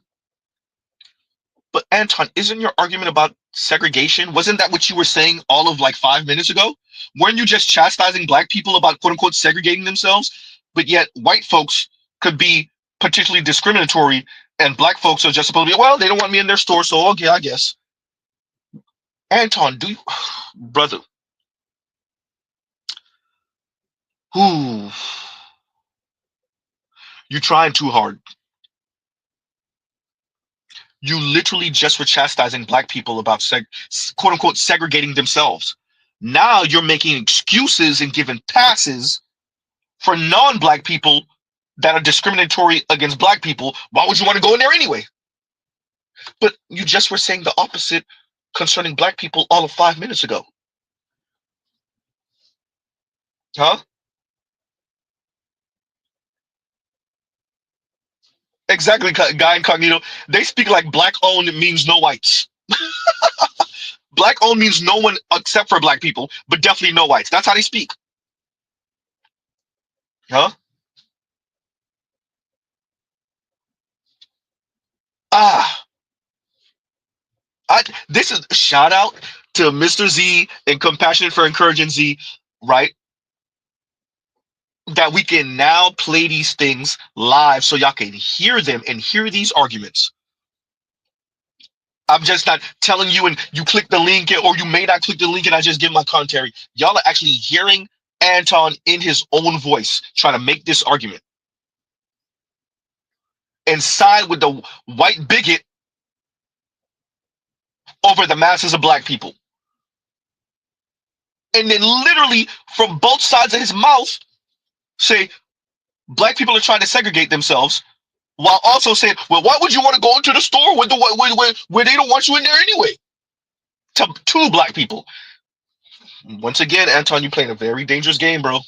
Speaker 1: But Anton, isn't your argument about segregation? Wasn't that what you were saying all of like 5 minutes ago? Weren't you just chastising black people about quote unquote segregating themselves? But yet white folks could be potentially discriminatory and black folks are just supposed to be, well, they don't want me in their store, so okay, I guess. Anton, do you, brother, who, you're trying too hard. You literally just were chastising black people about quote unquote segregating themselves. Now you're making excuses and giving passes for non-black people that are discriminatory against black people. Why would you want to go in there anyway? But you just were saying the opposite concerning black people all of 5 minutes ago. Huh? Exactly, Guy Incognito. They speak like black owned means no whites. Black owned means no one except for black people, but definitely no whites. That's how they speak. Huh? Ah, this is shout out to Mr. Z and Compassionate for Encouraging Z, right? That we can now play these things live so y'all can hear them and hear these arguments. I'm just not telling you and you click the link or you may not click the link and I just give my commentary. Y'all are actually hearing Anton in his own voice trying to make this argument and side with the white bigot over the masses of black people. And then literally from both sides of his mouth say black people are trying to segregate themselves while also saying, well, why would you want to go into the store where they don't want you in there anyway? to black people. Once again, Anton, you playing a very dangerous game, bro.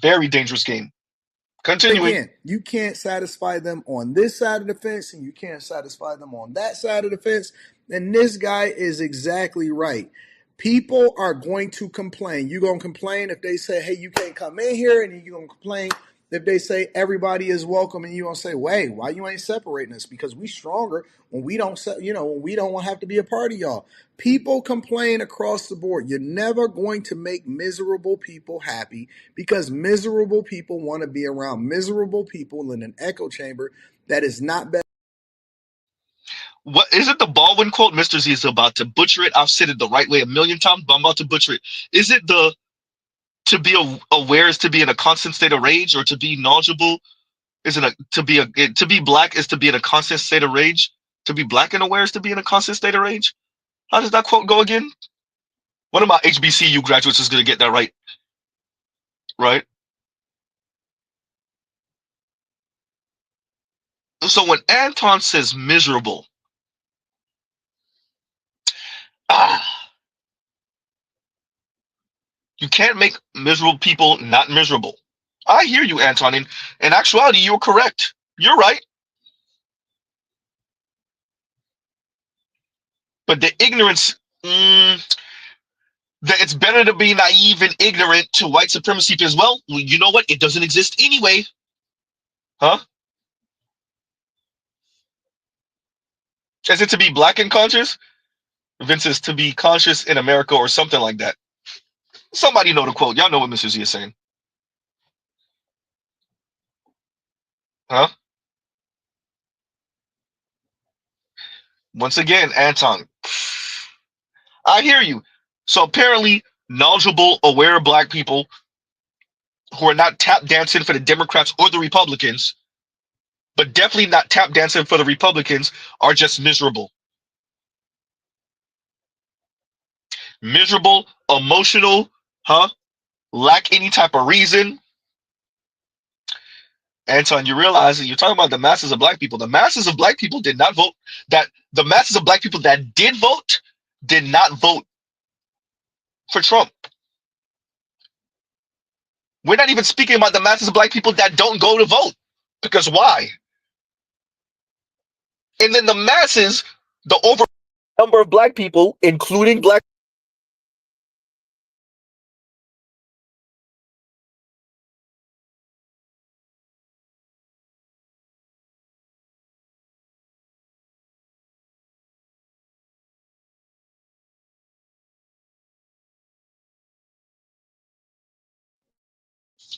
Speaker 1: Very dangerous game. Continuing.
Speaker 3: Again, you can't satisfy them on this side of the fence and you can't satisfy them on that side of the fence. And this guy is exactly right. People are going to complain. You're going to complain if they say, hey, you can't come in here, and you're going to complain if they say everybody is welcome, and you're going to say, wait, why you ain't separating us? Because we stronger when we don't, when we don't have to be a part of y'all. People complain across the board. You're never going to make miserable people happy because miserable people want to be around miserable people in an echo chamber that is not better.
Speaker 1: What is it? The Baldwin quote? Mr. Z is about to butcher it. I've said it the right way a million times, but I'm about to butcher it. Is it the to be aware is to be in a constant state of rage, or to be knowledgeable is it to be black is to be in a constant state of rage? To be black and aware is to be in a constant state of rage? How does that quote go again? One of my HBCU graduates is going to get that right. Right? So when Anton says miserable, you can't make miserable people not miserable. I hear you, Anton. In actuality, you're correct. You're right. But the ignorance, that it's better to be naive and ignorant to white supremacy as well. You know what? It doesn't exist anyway. Huh? Is it to be black and conscious? Vince is to be conscious in America or something like that. Somebody know the quote. Y'all know what Mr. Z is saying. Huh? Once again, Anton, I hear you. So apparently, knowledgeable, aware black people who are not tap dancing for the Democrats or the Republicans, but definitely not tap dancing for the Republicans, are just miserable. Miserable, emotional, huh? Lack any type of reason. Anton, you realize that you're talking about the masses of black people. The masses of black people did not vote. That the masses of black people that did vote did not vote for Trump. We're not even speaking about the masses of black people that don't go to vote. Because why? And then the masses, the over number of black people, including black.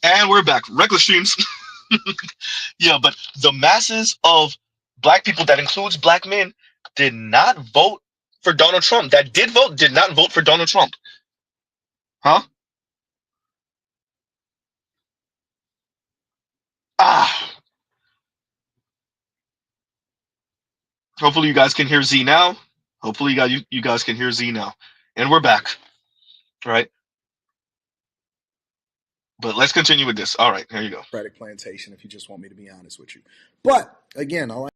Speaker 1: And we're back. Reckless streams. Yeah, but the masses of black people, that includes black men, did not vote for Donald Trump. That did vote, did not vote for Donald Trump. Huh? Ah. Hopefully you guys can hear Z now. Hopefully you guys can hear Z now. And we're back. Right? But let's continue with this. All right, here you go.
Speaker 3: Plantation, if you just want me to be honest with you. But again,
Speaker 1: The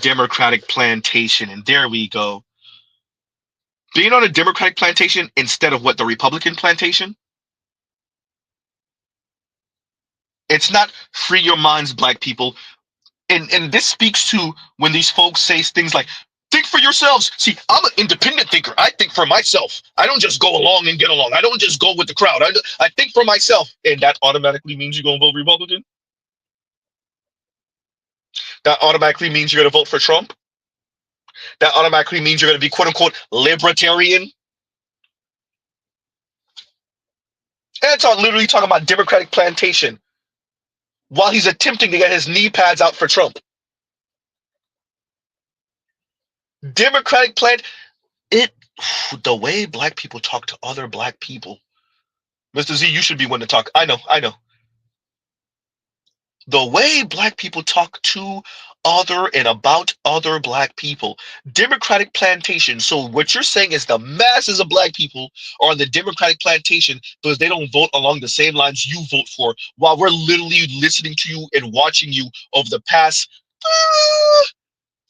Speaker 1: Democratic plantation. And there we go. Being on a Democratic plantation instead of what, the Republican plantation? It's not free your minds, black people. And this speaks to when these folks say things like, think for yourselves. See, I'm an independent thinker. I think for myself. I don't just go along and get along. I don't just go with the crowd. I think for myself. And that automatically means you're going to vote Republican? That automatically means you're going to vote for Trump? That automatically means you're going to be quote unquote libertarian? Anton literally talking about Democratic plantation while he's attempting to get his knee pads out for Trump. Democratic plant, it, the way black people talk to other black people. Mr. Z, you should be one to talk. I know. The way black people talk to other and about other black people. Democratic plantation. So what you're saying is the masses of black people are on the Democratic plantation because they don't vote along the same lines you vote for, while we're literally listening to you and watching you over the past,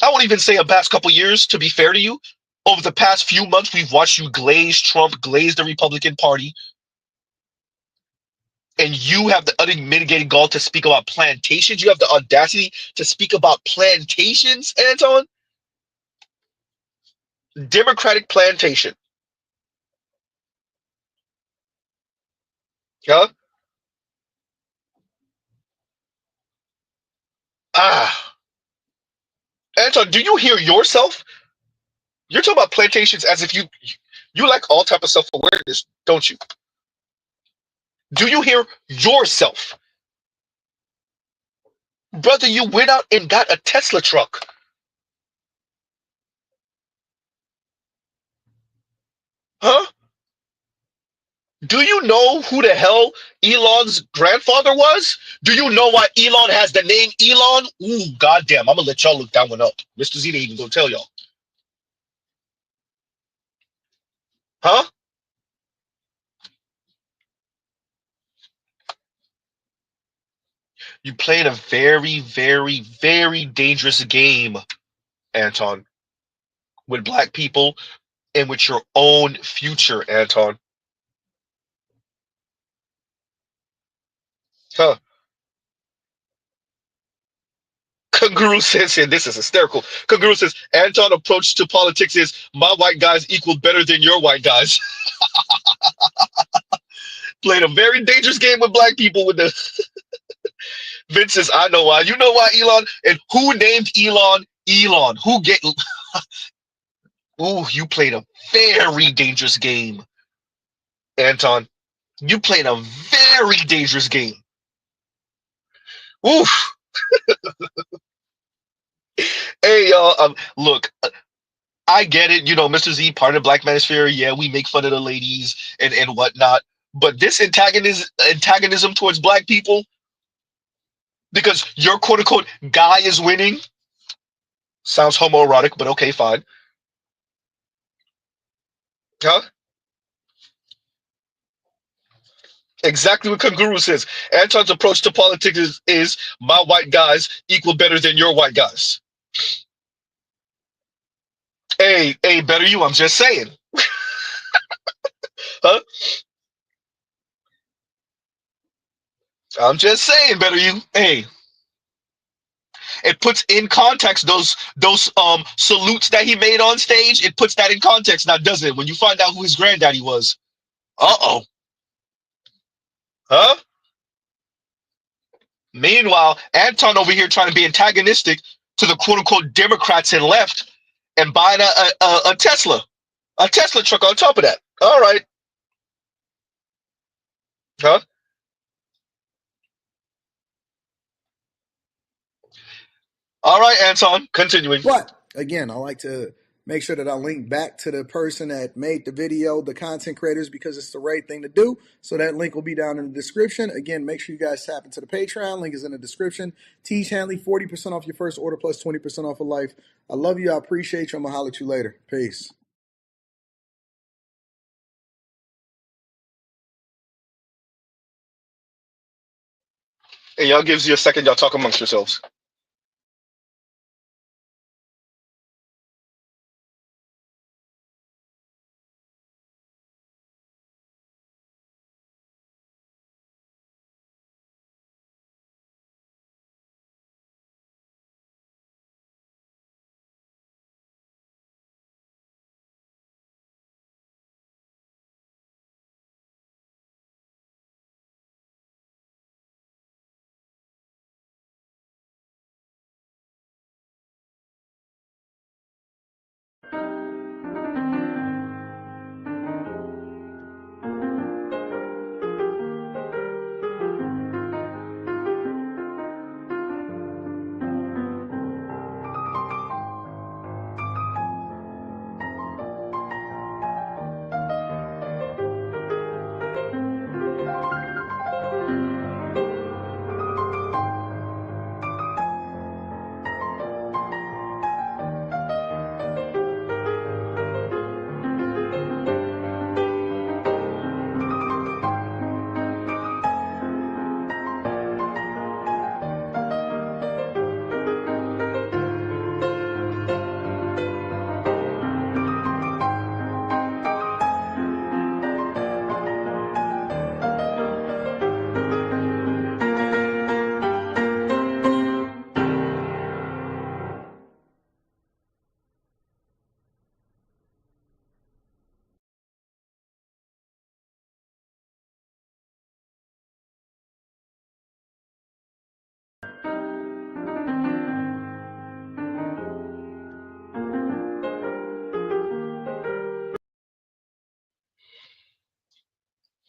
Speaker 1: I won't even say a past couple years, to be fair to you, Over the past few months, we've watched you glaze Trump, glaze the Republican Party, and you have the unmitigated gall to speak about plantations. You have the audacity to speak about plantations, Anton. Democratic plantation. Huh? Ah. Anton, do you hear yourself? You're talking about plantations as if you like all type of self-awareness, don't you? Do you hear yourself? Brother, you went out and got a Tesla truck. Huh? Do you know who the hell Elon's grandfather was? Do you know why Elon has the name Elon? Ooh, goddamn. I'm gonna let y'all look that one up. Mr. Z ain't even gonna tell y'all. Huh? You played a very, very, very dangerous game, Anton, with black people and with your own future, Anton. Huh. Kangaroo says, and this is hysterical. Kangaroo says, Anton approach to politics is my white guys equal better than your white guys. Played a very dangerous game with black people with the Vince says, I know why. You know why, Elon? And who named Elon Elon? Who get Ooh, you played a very dangerous game, Anton. You played a very dangerous game. Oof. Hey y'all, look, I get it, Mr. Z, part of Black Manosphere, yeah, we make fun of the ladies and whatnot. But this antagonism towards black people, because your quote unquote guy is winning, sounds homoerotic, but okay, fine. Huh? Exactly what Kangaroo says. Anton's approach to politics is my white guys equal better than your white guys. Hey, better you, I'm just saying. Huh? I'm just saying, better you. Hey, it puts in context those salutes that he made on stage. It puts that in context now, doesn't it? When you find out who his granddaddy was. Uh-oh. Huh? Meanwhile, Anton over here trying to be antagonistic to the quote unquote Democrats and left and buying a Tesla. A Tesla truck on top of that. All right. Huh? All right, Anton. Continuing.
Speaker 3: But again, I like to make sure that I link back to the person that made the video, the content creators, because it's the right thing to do. So that link will be down in the description. Again, make sure you guys tap into the Patreon. Link is in the description. Teach Hanley, 40% off your first order plus 20% off of life. I love you. I appreciate you. I'm going to holler at you later. Peace.
Speaker 1: Hey, y'all gives you a second. Y'all talk amongst yourselves.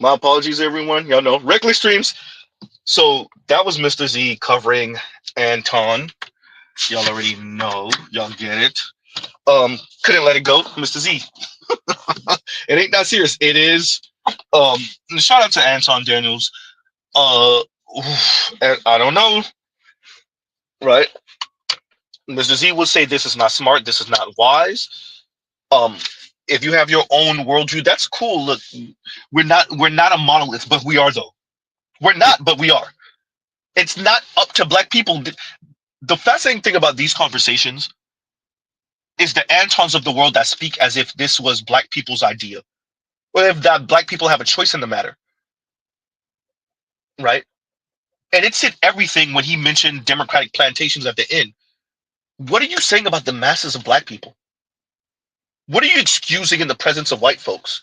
Speaker 1: My apologies, everyone. Y'all know reckless streams. So that was Mr. Z covering Anton. Y'all already know. Y'all get it. Couldn't let it go, Mr. Z. It ain't that serious. It is. Um, Shout out to Anton Daniels. Uh, I don't know, right? Mr. Z would say this is not smart. This is not wise. Um, if you have your own worldview, that's cool. Look, we're not a monolith, but we are though. We're not, but we are. It's not up to black people. The fascinating thing about these conversations is the Antons of the world that speak as if this was black people's idea, or if that black people have a choice in the matter, right? And it said everything when he mentioned democratic plantations at the end. What are you saying about the masses of black people? What are you excusing in the presence of white folks?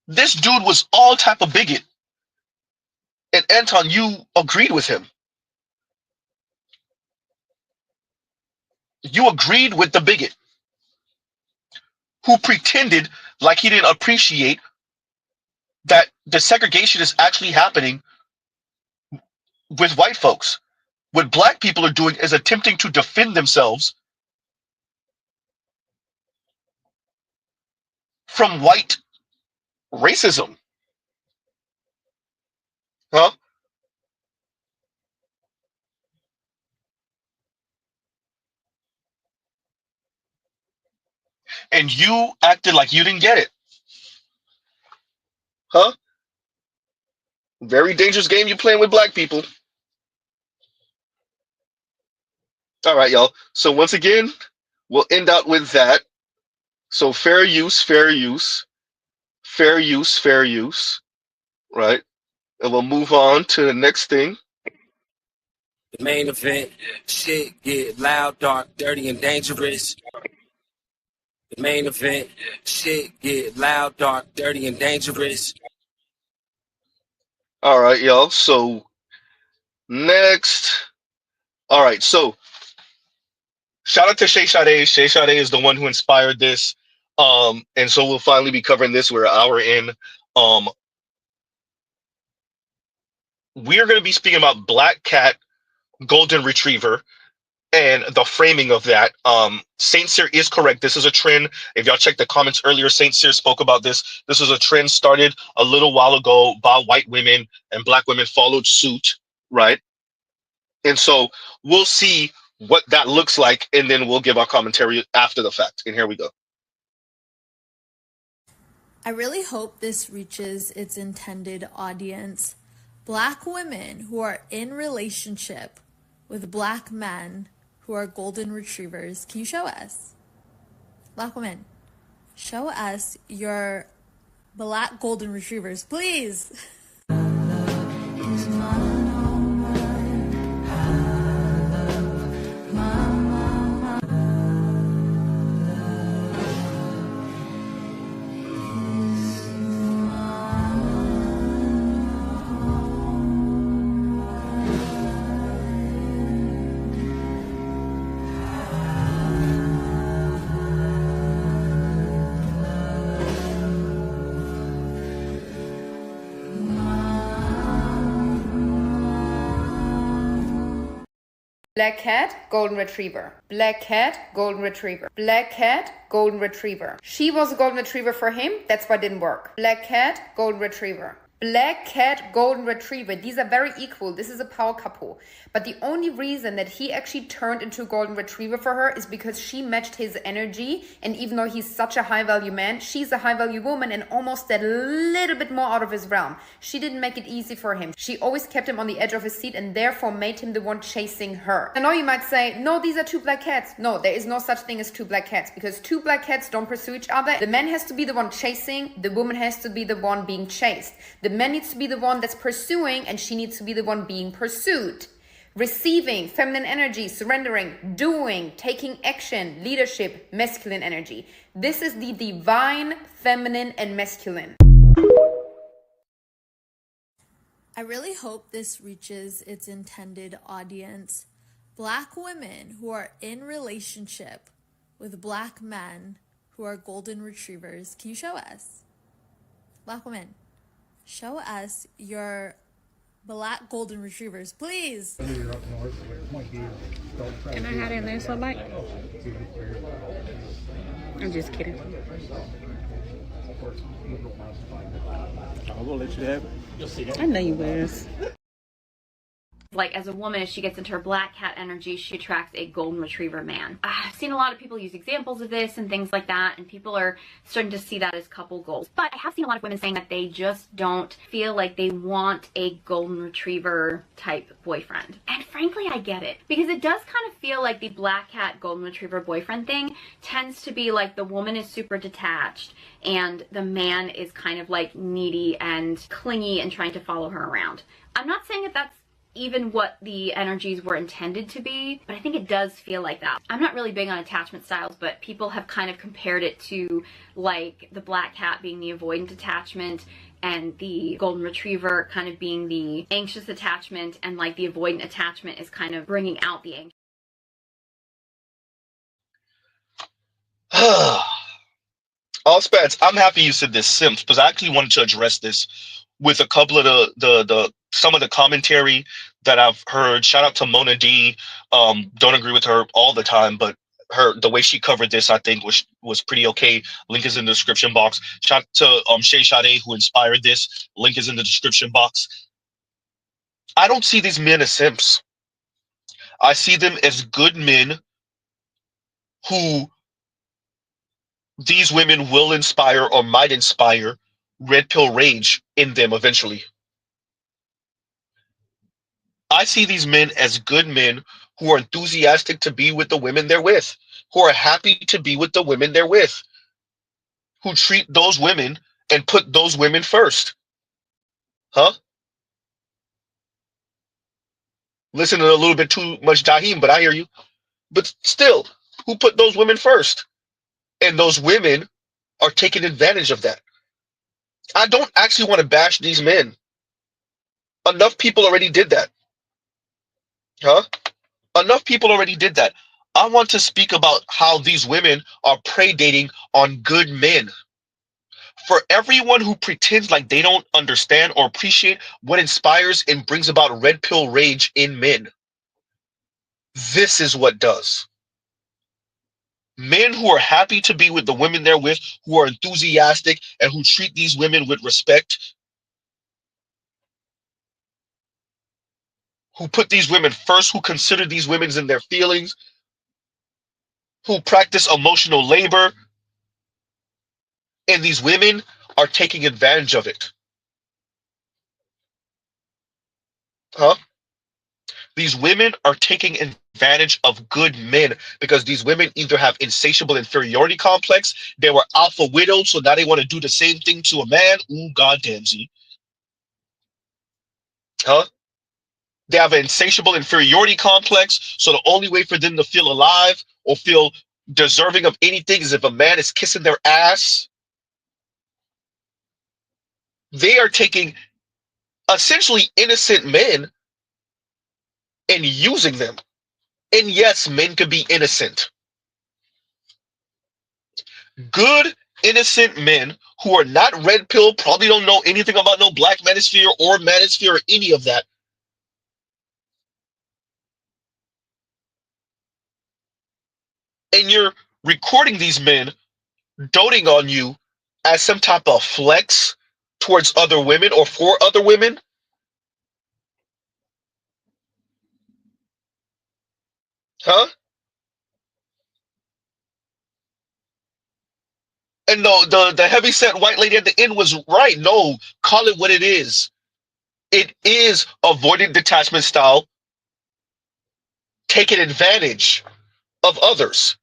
Speaker 1: This dude was all type of bigot, and Anton, you agreed with him. You agreed with the bigot who pretended like he didn't appreciate that the segregation is actually happening with white folks. What black people are doing is attempting to defend themselves from white racism. Huh? And you acted like you didn't get it. Huh? Very dangerous game you playing with black people. All right, y'all. So once again, we'll end out with that. So fair use, fair use, fair use, fair use, right? And we'll move on to the next thing.
Speaker 4: The main event, shit get loud, dark, dirty, and dangerous. The main event, shit get loud, dark, dirty, and dangerous.
Speaker 1: All right, y'all. So next. All right. So shout out to Shay Sade. Shay Sade is the one who inspired this. And so we'll finally be covering this. We're an hour in. Um, we are going to be speaking about Black Cat, Golden Retriever, and the framing of that. Saint Cyr is correct. This is a trend. If y'all check the comments earlier, Saint Cyr spoke about this. This is a trend started a little while ago by white women, and black women followed suit, right? And so we'll see what that looks like, and then we'll give our commentary after the fact. And here we go.
Speaker 5: I really hope this reaches its intended audience. Black women who are in relationship with black men who are golden retrievers. Can you show us? Black women, show us your black golden retrievers, please.
Speaker 6: Black cat, golden retriever. Black cat, golden retriever. Black cat, golden retriever. She was a golden retriever for him. That's why it didn't work. Black cat, golden retriever. Black cat, golden retriever. These are very equal. This is a power couple. But the only reason that he actually turned into a golden retriever for her is because she matched his energy. And even though he's such a high value man, she's a high value woman and almost that little bit more out of his realm. She didn't make it easy for him. She always kept him on the edge of his seat and therefore made him the one chasing her. I know you might say, no, these are two black cats. No, there is no such thing as two black cats because two black cats don't pursue each other. The man has to be the one chasing. The woman has to be the one being chased. The man needs to be the one that's pursuing and she needs to be the one being pursued. Receiving, feminine energy, surrendering, doing, taking action, leadership, masculine energy. This is the divine, feminine, and masculine.
Speaker 5: I really hope this reaches its intended audience. Black women who are in relationship with black men who are golden retrievers. Can you show us? Black women, Show us your black golden retrievers, please.
Speaker 7: Can I have that last one bite? I'm just kidding.
Speaker 8: I'm gonna let you have it.
Speaker 7: I know you was.
Speaker 9: Like, as a woman, as she gets into her black cat energy, she attracts a golden retriever man. I've seen a lot of people use examples of this and things like that, and people are starting to see that as couple goals. But I have seen a lot of women saying that they just don't feel like they want a golden retriever type boyfriend. And frankly, I get it, because it does kind of feel like the black cat golden retriever boyfriend thing tends to be like the woman is super detached and the man is kind of like needy and clingy and trying to follow her around. I'm not saying that that's even what the energies were intended to be, but I think it does feel like that. I'm not really big on attachment styles, but people have kind of compared it to like the black cat being the avoidant attachment and the golden retriever kind of being the anxious attachment, and like the avoidant attachment is kind of bringing out the anxious.
Speaker 1: Allspats, I'm happy you said this simps, because I actually wanted to address this with a couple of the some of the commentary that I've heard. Shout out to Mona D. Don't agree with her all the time, but the way she covered this, I think was pretty okay. Link is in the description box. Shout out to Shay Sade, who inspired this. Link is in the description box. I don't see these men as simps. I see them as good men who these women will inspire or might inspire red pill rage in them eventually. I see these men as good men who are enthusiastic to be with the women they're with, who are happy to be with the women they're with, who treat those women and put those women first. Huh? Listen to a little bit too much Daheem, but I hear you. But still, who put those women first? And those women are taking advantage of that. I don't actually want to bash these men. Enough people already did that. Huh? Enough people already did that. I want to speak about how these women are predating on good men. For everyone who pretends like they don't understand or appreciate what inspires and brings about red pill rage in men, this is what does. Men who are happy to be with the women they're with, who are enthusiastic and who treat these women with respect, who put these women first, who consider these women in their feelings, who practice emotional labor, and these women are taking advantage of it. Huh? These women are taking advantage of good men because these women either have insatiable inferiority complex, they were alpha widows, so now they want to do the same thing to a man. Ooh, goddamn, Z. Huh? They have an insatiable inferiority complex, so the only way for them to feel alive or feel deserving of anything is if a man is kissing their ass. They are taking essentially innocent men and using them. And yes, men could be innocent. Good, innocent men who are not red pill, probably don't know anything about no black manosphere or manosphere or any of that. And you're recording these men doting on you as some type of flex towards other women or for other women. Huh? And the heavyset white lady at the end was right. No, call it what it is. It is avoidant detachment style taking advantage of others.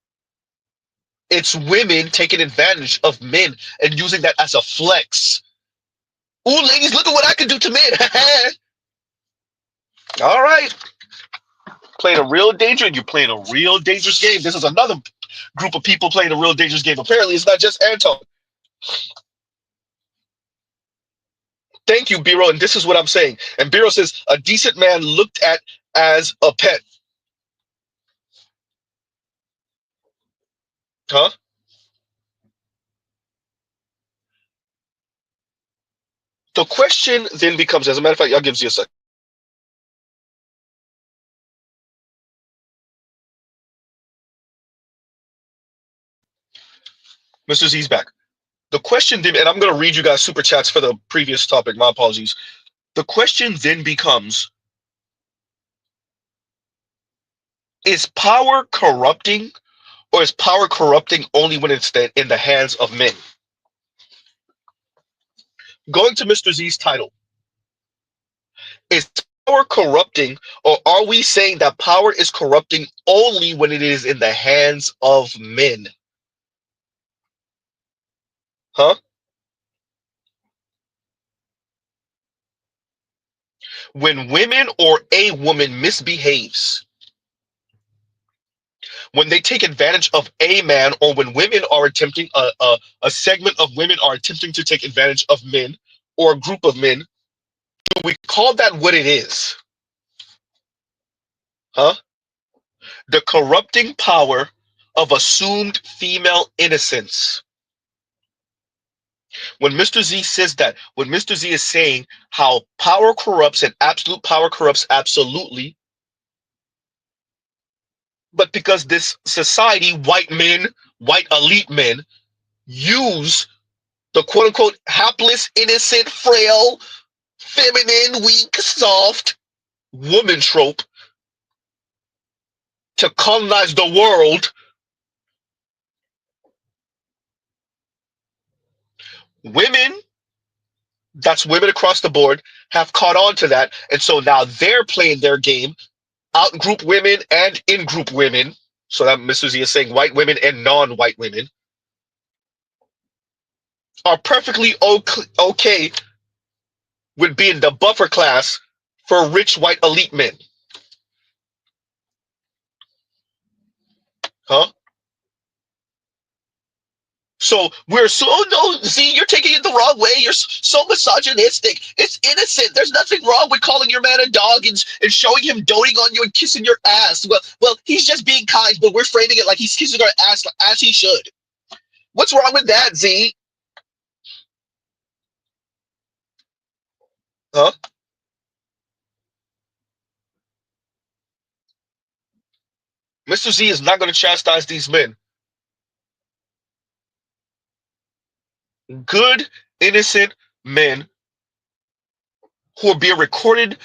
Speaker 1: It's women taking advantage of men and using that as a flex. Ooh, ladies, look at what I can do to men. All right. Playing a real danger, and you're playing a real dangerous game. This is another group of people playing a real dangerous game. Apparently, it's not just Anton. Thank you, Biro. And this is what I'm saying. And Biro says, a decent man looked at as a pet. Huh? The question then becomes, as a matter of fact, I'll give you a second. Mr. Z's back. The question then, and I'm going to read you guys super chats for the previous topic. My apologies. The question then becomes, is power corrupting, or is power corrupting only when it's in the hands of men? Going to Mr. Z's title, is power corrupting, or are we saying that power is corrupting only when it is in the hands of men? Huh? When women or a woman misbehaves, when they take advantage of a man, or when women are attempting, a segment of women are attempting to take advantage of men or a group of men, do we call that what it is? Huh? The corrupting power of assumed female innocence. When Mr. Z says that, when Mr. Z is saying how power corrupts and absolute power corrupts absolutely, but because this society, white men, white elite men, use the quote unquote hapless, innocent, frail, feminine, weak, soft woman trope to colonize the world, women, that's women across the board, have caught on to that. And so now they're playing their game, out group women and in group women. So that Mr. Z is saying white women and non-white women are perfectly okay with being the buffer class for rich white elite men. Huh? So we're so, no, Z, you're taking it the wrong way. You're so misogynistic. It's innocent. There's nothing wrong with calling your man a dog and showing him doting on you and kissing your ass. Well, he's just being kind, but we're framing it like he's kissing our ass as he should. What's wrong with that, Z? Huh? Mr. Z is not going to chastise these men. Good, innocent men who are being recorded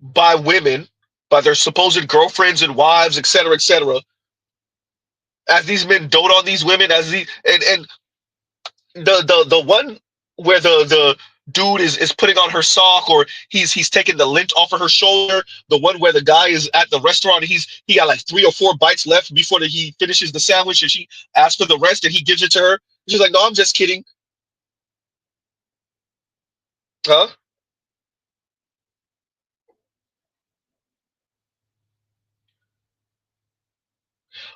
Speaker 1: by women, by their supposed girlfriends and wives, etc., as these men dote on these women, as the and the one where the dude is putting on her sock, or he's taking the lint off of her shoulder, the one where the guy is at the restaurant, he got like 3 or 4 bites left before he finishes the sandwich, and she asks for the rest and he gives it to her. She's like, no, I'm just kidding. Huh?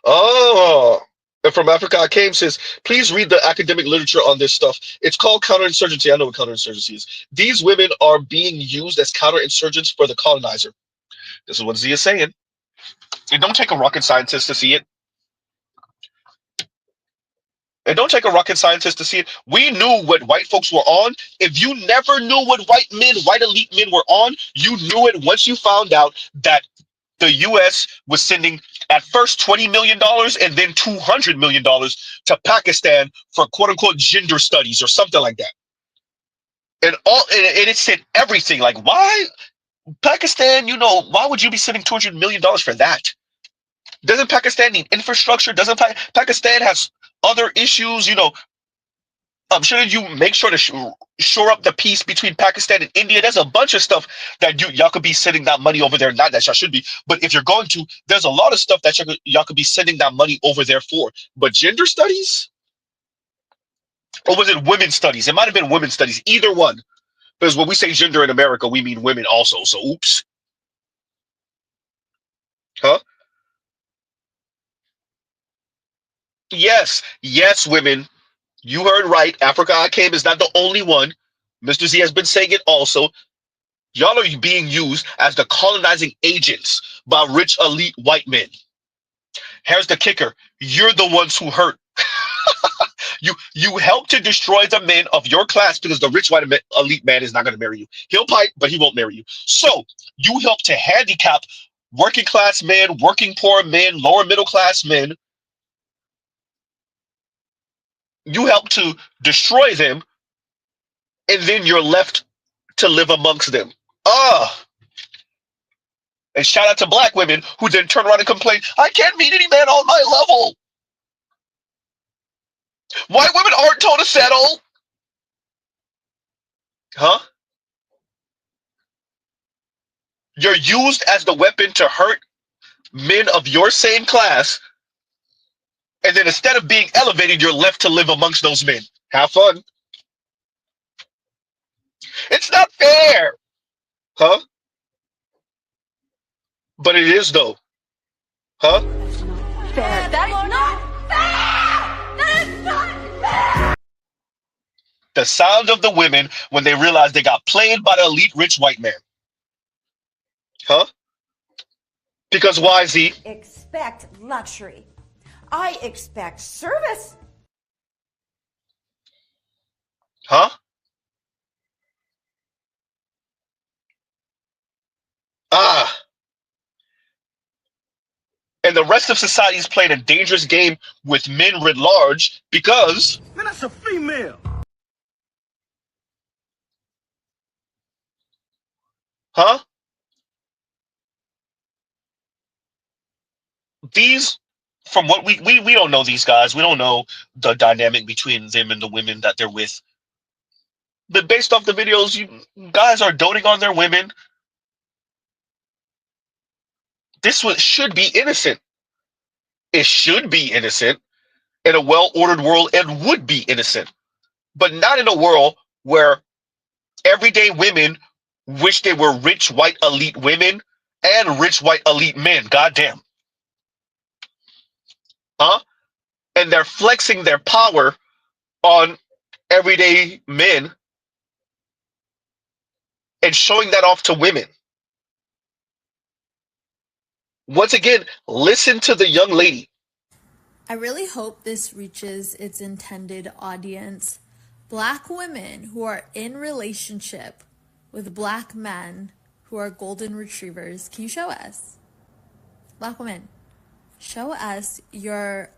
Speaker 1: Oh, and from Africa I came says, please read the academic literature on this stuff. It's called counterinsurgency. I know what counterinsurgency is. These women are being used as counterinsurgents for the colonizer. This is what Z is saying. It don't take a rocket scientist to see it. It don't take a rocket scientist to see it. We knew what white folks were on. If you never knew what white men, white elite men were on, you knew it once you found out that the U.S. was sending at first $20 million and then $200 million to Pakistan for quote unquote gender studies or something like that. And it said everything. Like, why Pakistan? Why would you be sending $200 million for that? Doesn't Pakistan need infrastructure? Doesn't Pakistan has other issues? Shouldn't you make sure to shore up the peace between Pakistan and India? There's a bunch of stuff that y'all could be sending that money over there. Not that y'all should be, but if you're going to, there's a lot of stuff that y'all could be sending that money over there for. But gender studies? Or was it women's studies? It might have been women's studies. Either one. Because when we say gender in America, we mean women also. So oops. Huh? Yes, women. You heard right. Africa I Came is not the only one. Mr. Z has been saying it also. Y'all are being used as the colonizing agents by rich elite white men. Here's the kicker. You're the ones who hurt. You help to destroy the men of your class because the rich white elite man is not going to marry you. He'll pipe, but he won't marry you. So you help to handicap working class men, working poor men, lower middle class men. You help to destroy them, and then you're left to live amongst them. Ah. And shout out to black women who then turn around and complain, I can't meet any man on my level. White women aren't told to settle. Huh? You're used as the weapon to hurt men of your same class, and then instead of being elevated, you're left to live amongst those men. Have fun. It's not fair. Huh? But it is, though. Huh?
Speaker 10: Fair. That's not fair! That is not fair!
Speaker 1: The sound of the women when they realize they got played by the elite rich white man. Huh? Because why, Z?
Speaker 10: Expect luxury. I expect service.
Speaker 1: Huh? Ah. And the rest of society is playing a dangerous game with men writ large because...
Speaker 8: Man, that's a female.
Speaker 1: Huh? These, from what we don't know these guys. We don't know the dynamic between them and the women that they're with. But based off the videos, you guys are doting on their women. This should be innocent. It should be innocent in a well-ordered world and would be innocent. But not in a world where everyday women wish they were rich white elite women and rich white elite men. Goddamn. Huh? And they're flexing their power on everyday men and showing that off to women. Once again, listen to the young lady.
Speaker 5: I really hope this reaches its intended audience. Black women who are in relationship with black men who are golden retrievers. Can you show us? Black women, show us your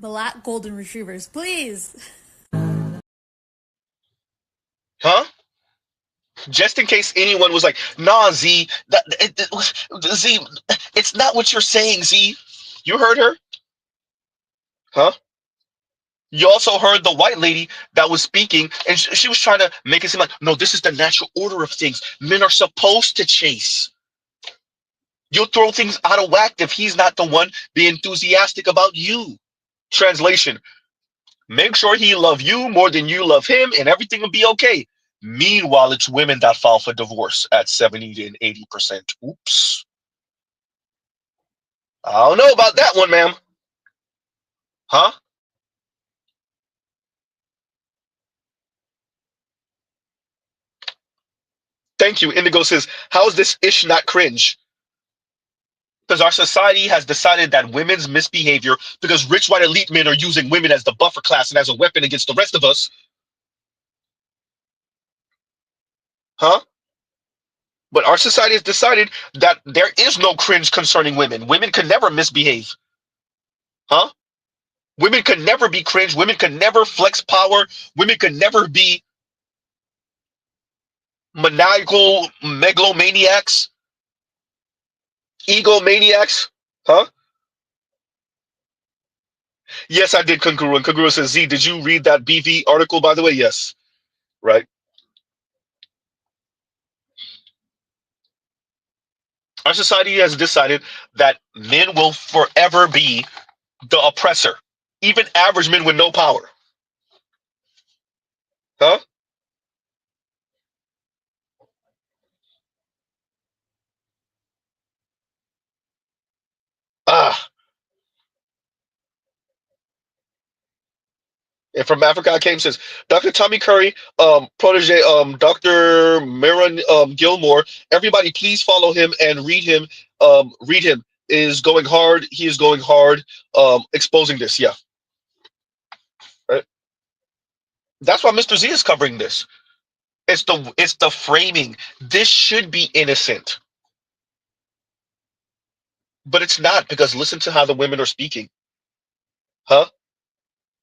Speaker 5: black golden retrievers, please.
Speaker 1: Huh? Just in case anyone was like, nah, Z, Z, it's not what you're saying, Z. You heard her? Huh? You also heard the white lady that was speaking, and she was trying to make it seem like, no, this is the natural order of things. Men are supposed to chase. You'll throw things out of whack if he's not the one being enthusiastic about you. Translation, make sure he love you more than you love him, and everything will be okay. Meanwhile, it's women that file for divorce at 70 to 80%. Oops. I don't know about that one, ma'am. Huh? Thank you. Indigo says, how is this ish not cringe? Because our society has decided that women's misbehavior, because rich white elite men are using women as the buffer class and as a weapon against the rest of us. Huh? But our society has decided that there is no cringe concerning women. Women can never misbehave. Huh? Women can never be cringe. Women can never flex power. Women can never be maniacal megalomaniacs, egomaniacs. Huh? Yes, I did, Kanguru. And Kanguru says, Z, did you read that BV article, by the way? Yes. Right. Our society has decided that men will forever be the oppressor, even average men with no power. Huh? Ah. And from Africa came says, Dr. Tommy Curry, protege, Dr. Maron Gilmore, everybody please follow him and read him. Read him is going hard. He is going hard, exposing this. Yeah. That's why Mr. Z is covering this. It's the framing. This should be innocent, but it's not because listen to how the women are speaking. Huh?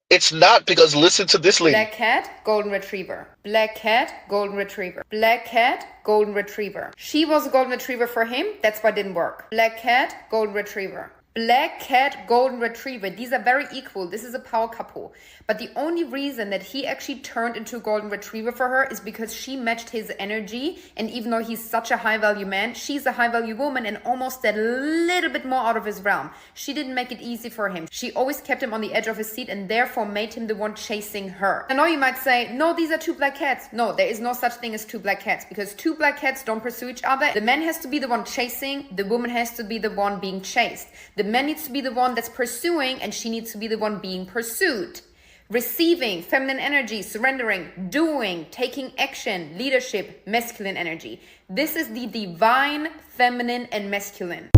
Speaker 1: It's not because listen to this lady.
Speaker 6: Black cat, golden retriever. Black cat, golden retriever. Black cat, golden retriever. She was a golden retriever for him. That's why it didn't work. Black cat, golden retriever. Black cat, golden retriever. These are very equal. This is a power couple. But the only reason that he actually turned into a golden retriever for her is because she matched his energy. And even though he's such a high value man, she's a high value woman and almost that little bit more out of his realm. She didn't make it easy for him. She always kept him on the edge of his seat and therefore made him the one chasing her. I know you might say, no, these are two black cats. No, there is no such thing as two black cats because two black cats don't pursue each other. The man has to be the one chasing. The woman has to be the one being chased. The man needs to be the one that's pursuing and she needs to be the one being pursued. Receiving, feminine energy, surrendering, doing, taking action, leadership, masculine energy. This is the divine, feminine, and masculine.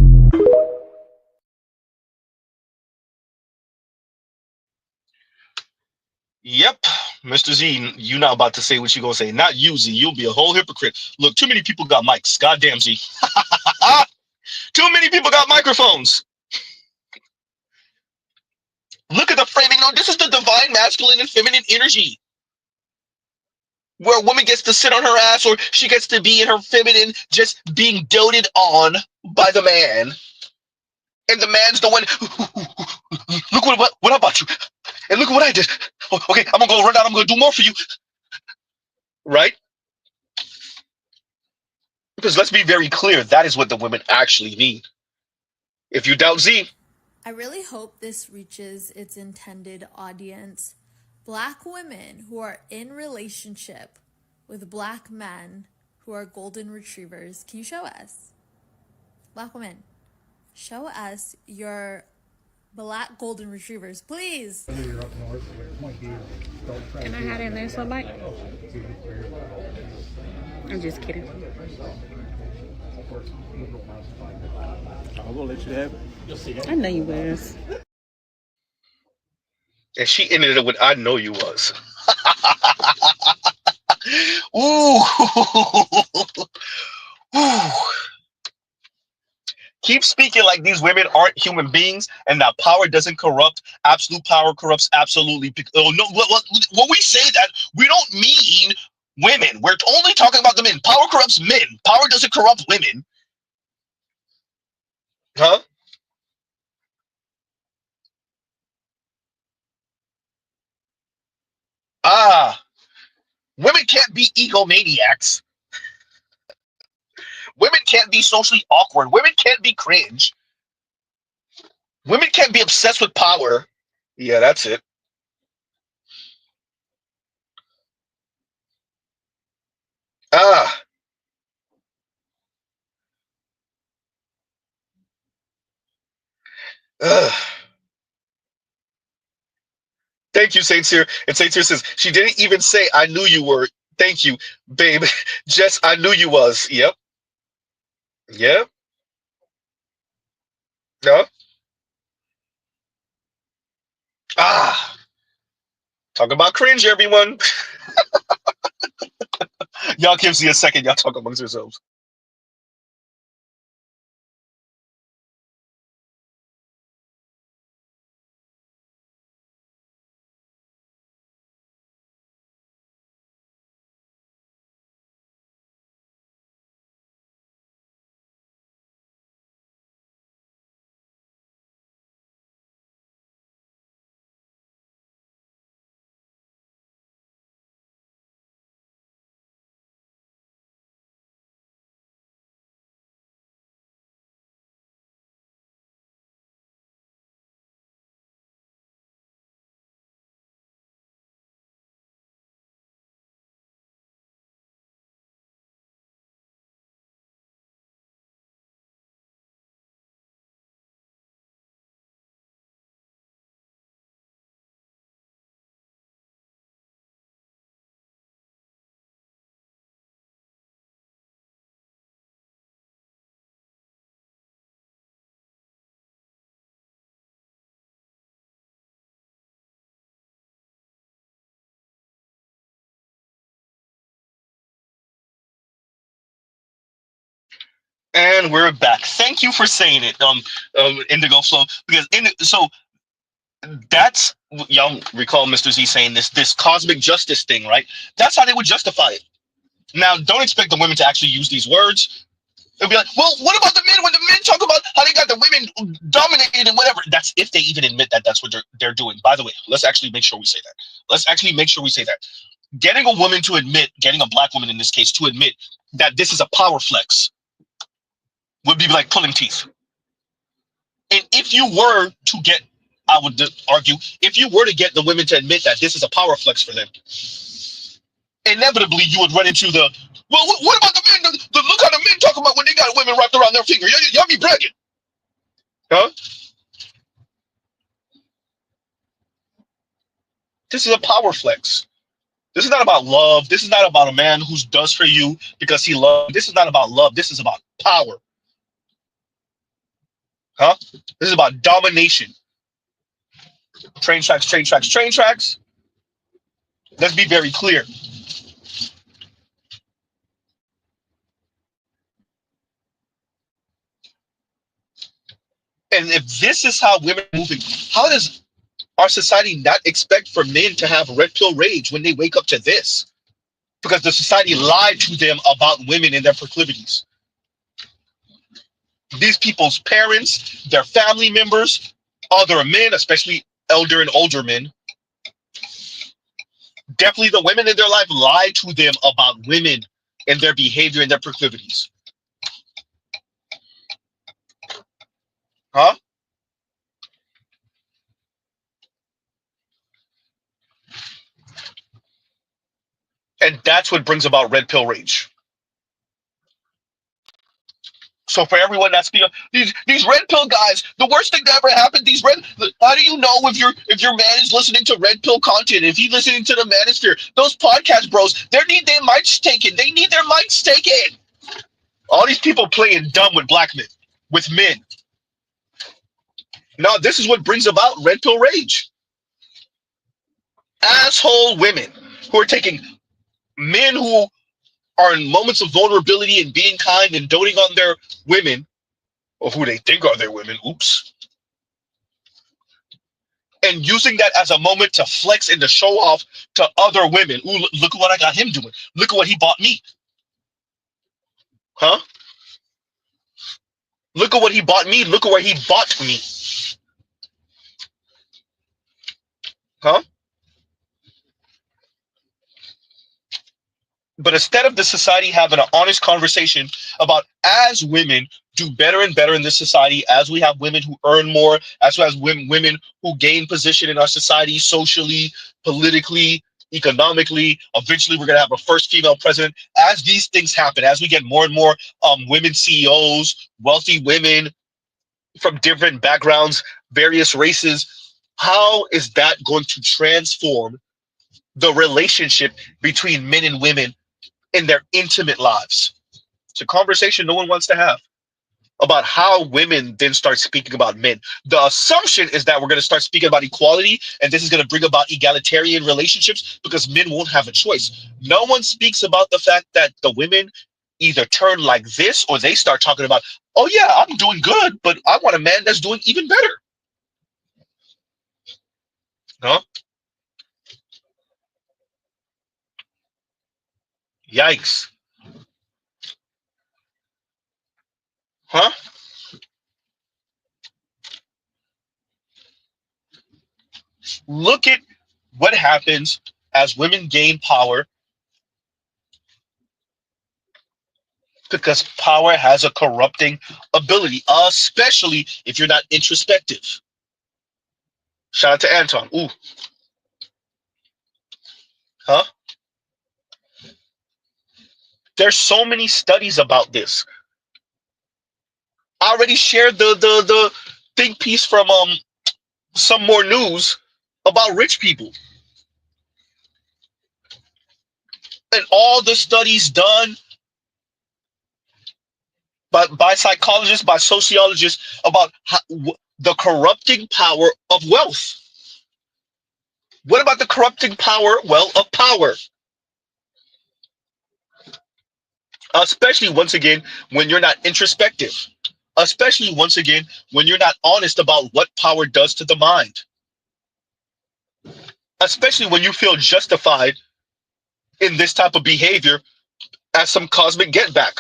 Speaker 1: Yep, Mr. Z, you not about to say what you gonna say. Not you, Z. You'll be a whole hypocrite. Look, too many people got mics. Goddamn, Z. Too many people got microphones. Look at the framing. No, this is the divine masculine and feminine energy. Where a woman gets to sit on her ass or she gets to be in her feminine, just being doted on by the man. And the man's the one, look what about you? And look what I did. Okay, I'm gonna go run out, I'm gonna do more for you. Right? Because let's be very clear, that is what the women actually need. If you doubt Z,
Speaker 5: I really hope this reaches its intended audience. Black women who are in relationship with black men who are golden retrievers. Can you show us? Black women, show us your black golden retrievers, please.
Speaker 7: Can I have that last one bite? I'm just kidding.
Speaker 8: I'm gonna let you have it.
Speaker 7: I know you was.
Speaker 1: and she ended it with, I know you was. Ooh. Ooh. Keep speaking like these women aren't human beings and that power doesn't corrupt. Absolute power corrupts absolutely. Oh, no, when we say that, we don't mean women. We're only talking about the men. Power corrupts men. Power doesn't corrupt women. Huh? Ah, women can't be egomaniacs. Women can't be socially awkward. Women can't be cringe. Women can't be obsessed with power. Yeah, that's it. Ah, ugh. Thank you, Saint Cyr. And Saint Cyr says, she didn't even say, I knew you were. Thank you, babe. Jess, I knew you was. Yep. Yep. No. Ah. Talk about cringe, everyone. Y'all give me a second. Y'all talk amongst yourselves. And we're back. Thank you for saying it, Indigo Flow, because that's y'all recall Mr. Z saying this cosmic justice thing, right? That's how they would justify it. Now, don't expect the women to actually use these words. They'll be like, well, what about the men when the men talk about how they got the women dominated and whatever? That's if they even admit that that's what they're doing. By the way, let's actually make sure we say that. Let's actually make sure we say that. Getting a woman to admit, getting a black woman in this case to admit that this is a power flex would be like pulling teeth. And if you were to get, I would argue, if you were to get the women to admit that this is a power flex for them, inevitably you would run into the, well, what about the men? The look how the men talk about when they got women wrapped around their finger. Y'all be bragging. Huh? This is a power flex. This is not about love. This is not about a man who does for you because he loves. This is not about love. This is about power. Huh? This is about domination. Train tracks, train tracks, train tracks. Let's be very clear. And if this is how women are moving, how does our society not expect for men to have red pill rage when they wake up to this? Because the society lied to them about women and their proclivities. These people's parents, their family members, other men, especially elder and older men, definitely the women in their life lied to them about women and their behavior and their proclivities. Huh? And that's what brings about red pill rage. So for everyone that's these red pill guys, the worst thing that ever happened. How do you know if your man is listening to red pill content? If he's listening to the manosphere, those podcast bros, they need their mics taken. They need their mics taken. All these people playing dumb with black men, with men. Now this is what brings about red pill rage. Asshole women who are taking men who are in moments of vulnerability and being kind and doting on their women, or who they think are their women, oops, and using that as a moment to flex and to show off to other women. Ooh, look at what I got him doing. Look at what he bought me. Huh? Look at what he bought me. Look at where he bought me. Huh? But instead of the society having an honest conversation about, as women do better and better in this society, as we have women who earn more, as well as women who gain position in our society, socially, politically, economically, eventually we're going to have a first female president. As these things happen, as we get more and more women CEOs, wealthy women from different backgrounds, various races, how is that going to transform the relationship between men and women in their intimate lives? It's a conversation no one wants to have about how women then start speaking about men. The assumption is that we're going to start speaking about equality, and this is going to bring about egalitarian relationships because men won't have a choice. No one speaks about the fact that the women either turn like this or they start talking about, oh yeah, I'm doing good, but I want a man that's doing even better. Huh? Yikes. Huh? Look at what happens as women gain power, because power has a corrupting ability, especially if you're not introspective. Shout out to Anton. Ooh. Huh? There's so many studies about this. I already shared the think piece from some more news about rich people. And all the studies done by psychologists, by sociologists about the corrupting power of wealth. What about the corrupting power, well, of power? Especially once again when you're not introspective. Especially once again when you're not honest about what power does to the mind. Especially when you feel justified in this type of behavior as some cosmic get back.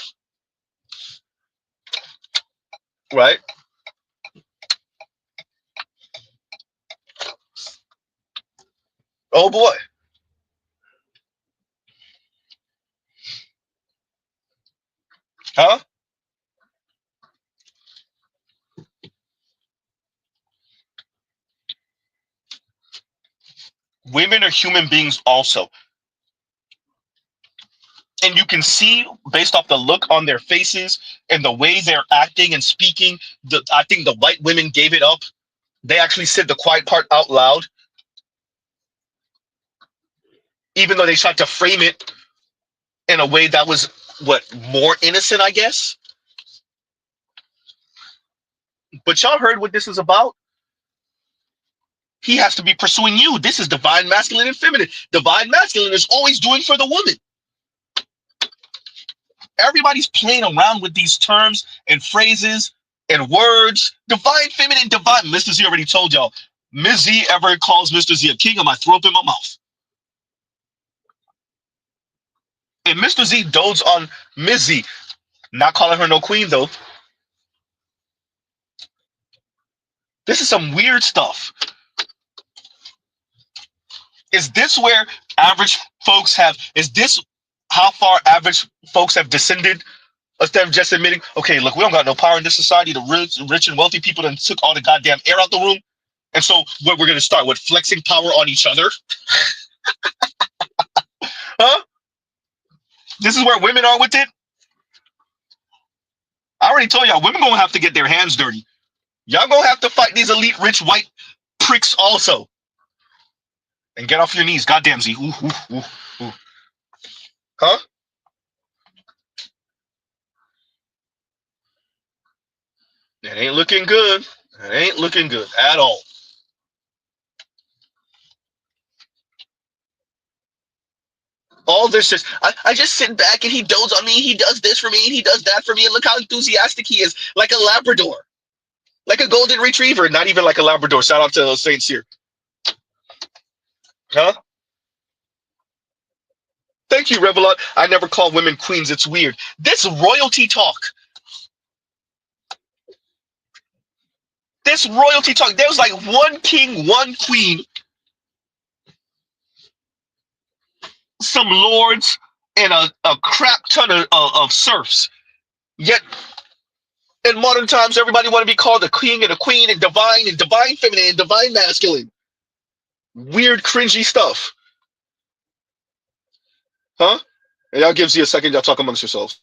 Speaker 1: Right? Oh boy. Huh? Women are human beings also. And you can see based off the look on their faces and the way they're acting and speaking, I think the white women gave it up. They actually said the quiet part out loud, even though they tried to frame it in a way that was what more innocent, I guess. But y'all heard what this is about. He has to be pursuing you. This is divine masculine and feminine. Divine masculine is always doing for the woman. Everybody's playing around with these terms and phrases and words. Divine feminine, divine. Mr. Z already told y'all. Ms. Z ever calls Mr. Z a king, I might throw up in my mouth. And Mr. Z dotes on Ms. Z. Not calling her no queen, though. This is some weird stuff. Is this where average folks have, is this how far average folks have descended? Instead of just admitting, okay, look, we don't got no power in this society. The rich and wealthy people done took all the goddamn air out the room. And so what we're going to start with flexing power on each other. Huh? This is where women are with it. I already told y'all, women going to have to get their hands dirty. Y'all going to have to fight these elite, rich, white pricks also. And get off your knees. Goddamn, Z. Ooh, ooh, ooh, ooh. Huh? It ain't looking good. It ain't looking good at all. All this is, I just sit back and he dotes on me. He does this for me and he does that for me. And look how enthusiastic he is. Like a Labrador. Like a golden retriever. Not even like a Labrador. Shout out to those saints here. Huh? Thank you, Revelot. I never call women queens. It's weird. This royalty talk. This royalty talk. There was like one king, one queen, some lords, and a crap ton of serfs. Yet in modern times, everybody want to be called a king and a queen and divine feminine and divine masculine. Weird, cringy stuff. Huh? And y'all gives you a second. Y'all talk amongst yourselves.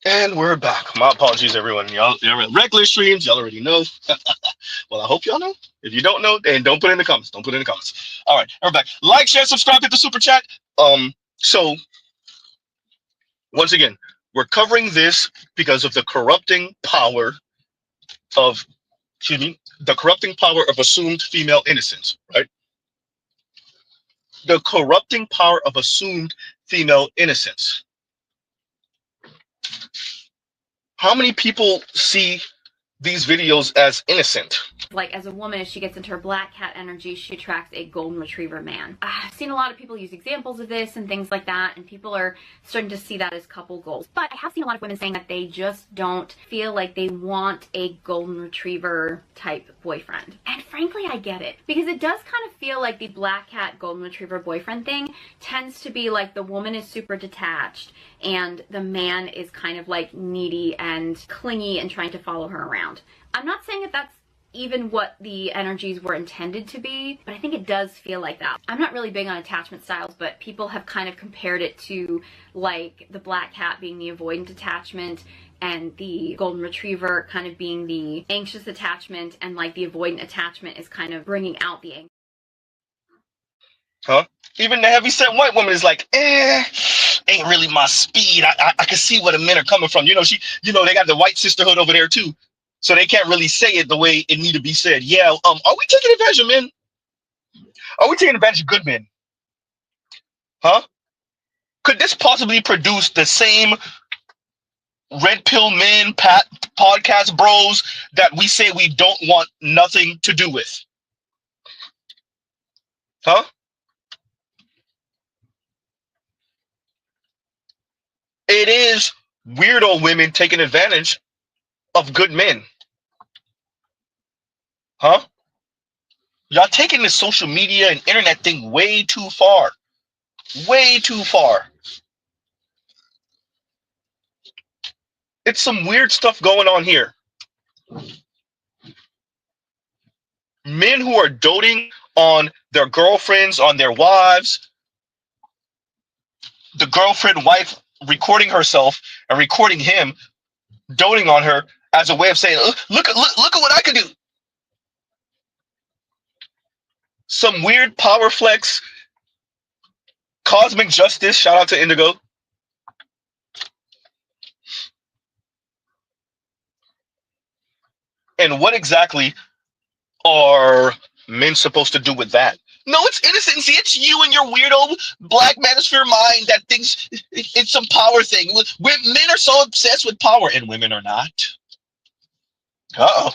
Speaker 1: And we're back. My apologies, everyone. Y'all are regular streams. Y'all already know. Well, I hope y'all know. If you don't know, then don't put it in the comments. Don't put it in the comments. All right, we're back. Like, share, subscribe, hit the super chat. So once again, we're covering this because of the corrupting power of, excuse me, the corrupting power of assumed female innocence, right? The corrupting power of assumed female innocence. How many people see these videos as innocent?
Speaker 9: Like, as a woman, if she gets into her black cat energy, she attracts a golden retriever man. I've seen a lot of people use examples of this and things like that, and people are starting to see that as couple goals. But I have seen a lot of women saying that they just don't feel like they want a golden retriever type boyfriend. And frankly, I get it, because it does kind of feel like the black cat golden retriever boyfriend thing tends to be like the woman is super detached and the man is kind of like needy and clingy and trying to follow her around. I'm not saying that that's even what the energies were intended to be, but I think it does feel like that. I'm not really big on attachment styles, but people have kind of compared it to like the black cat being the avoidant attachment and the golden retriever kind of being the anxious attachment, and like the avoidant attachment is kind of bringing out the anger.
Speaker 1: Huh? Even the heavyset white woman is like, ain't really my speed. I can see where the men are coming from. They got the white sisterhood over there too. So they can't really say it the way it need to be said. Yeah, are we taking advantage of men? Are we taking advantage of good men? Huh? Could this possibly produce the same red pill men, podcast bros that we say we don't want nothing to do with? Huh? It is weirdo women taking advantage of good men. Huh? Y'all taking this social media and internet thing way too far. Way too far. It's some weird stuff going on here. Men who are doting on their girlfriends, on their wives, the girlfriend, wife recording herself and recording him, doting on her as a way of saying, look at what I can do. Some weird power flex, cosmic justice, shout out to Indigo. And what exactly are men supposed to do with that? No, it's innocence. It's you and your weirdo black manosphere mind that thinks it's some power thing. Men are so obsessed with power, and women are not. Uh-oh.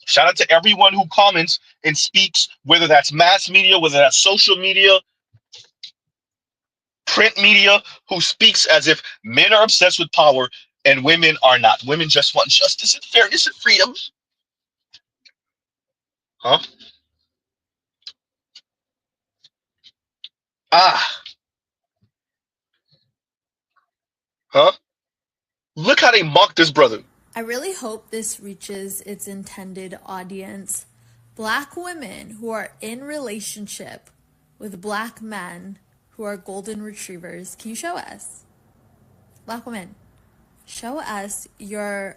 Speaker 1: Shout out to everyone who comments and speaks, whether that's mass media, whether that's social media, print media, who speaks as if men are obsessed with power and women are not. Women just want justice and fairness and freedom. Huh? Ah. Huh? Look how they mock this brother.
Speaker 5: I really hope this reaches its intended audience. Black women who are in relationship with black men who are golden retrievers. Can you show us? Black women, show us your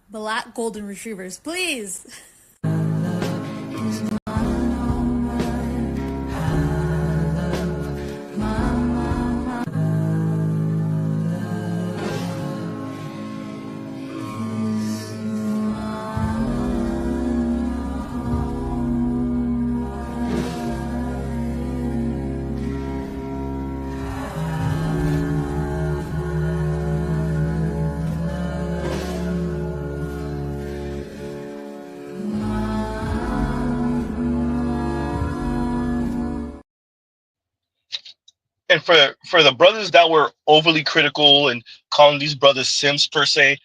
Speaker 5: black golden retrievers, please.
Speaker 1: And for the brothers that were overly critical and calling these brothers simps per se,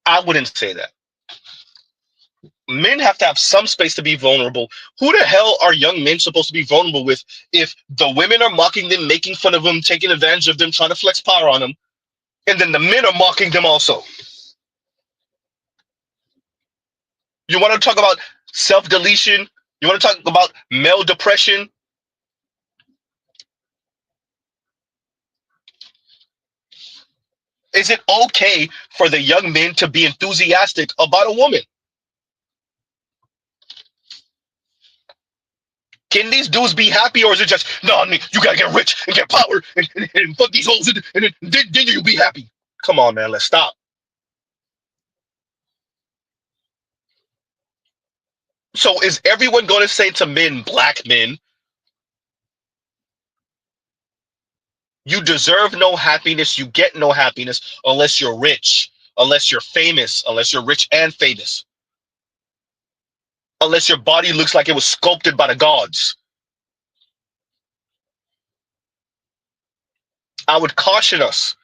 Speaker 1: I wouldn't say that. Men have to have some space to be vulnerable. Who the hell are young men supposed to be vulnerable with if the women are mocking them, making fun of them, taking advantage of them, trying to flex power on them, and then the men are mocking them also? You want to talk about self-deletion? You want to talk about male depression? Is it okay for the young men to be enthusiastic about a woman? Can these dudes be happy, or is it just no? I mean, you gotta get rich and get power and fuck these hoes, and then you'll be happy. Come on, man, let's stop. So is everyone going to say to men, black men, you deserve no happiness, you get no happiness unless you're rich, unless you're famous, unless you're rich and famous, unless your body looks like it was sculpted by the gods? I would caution us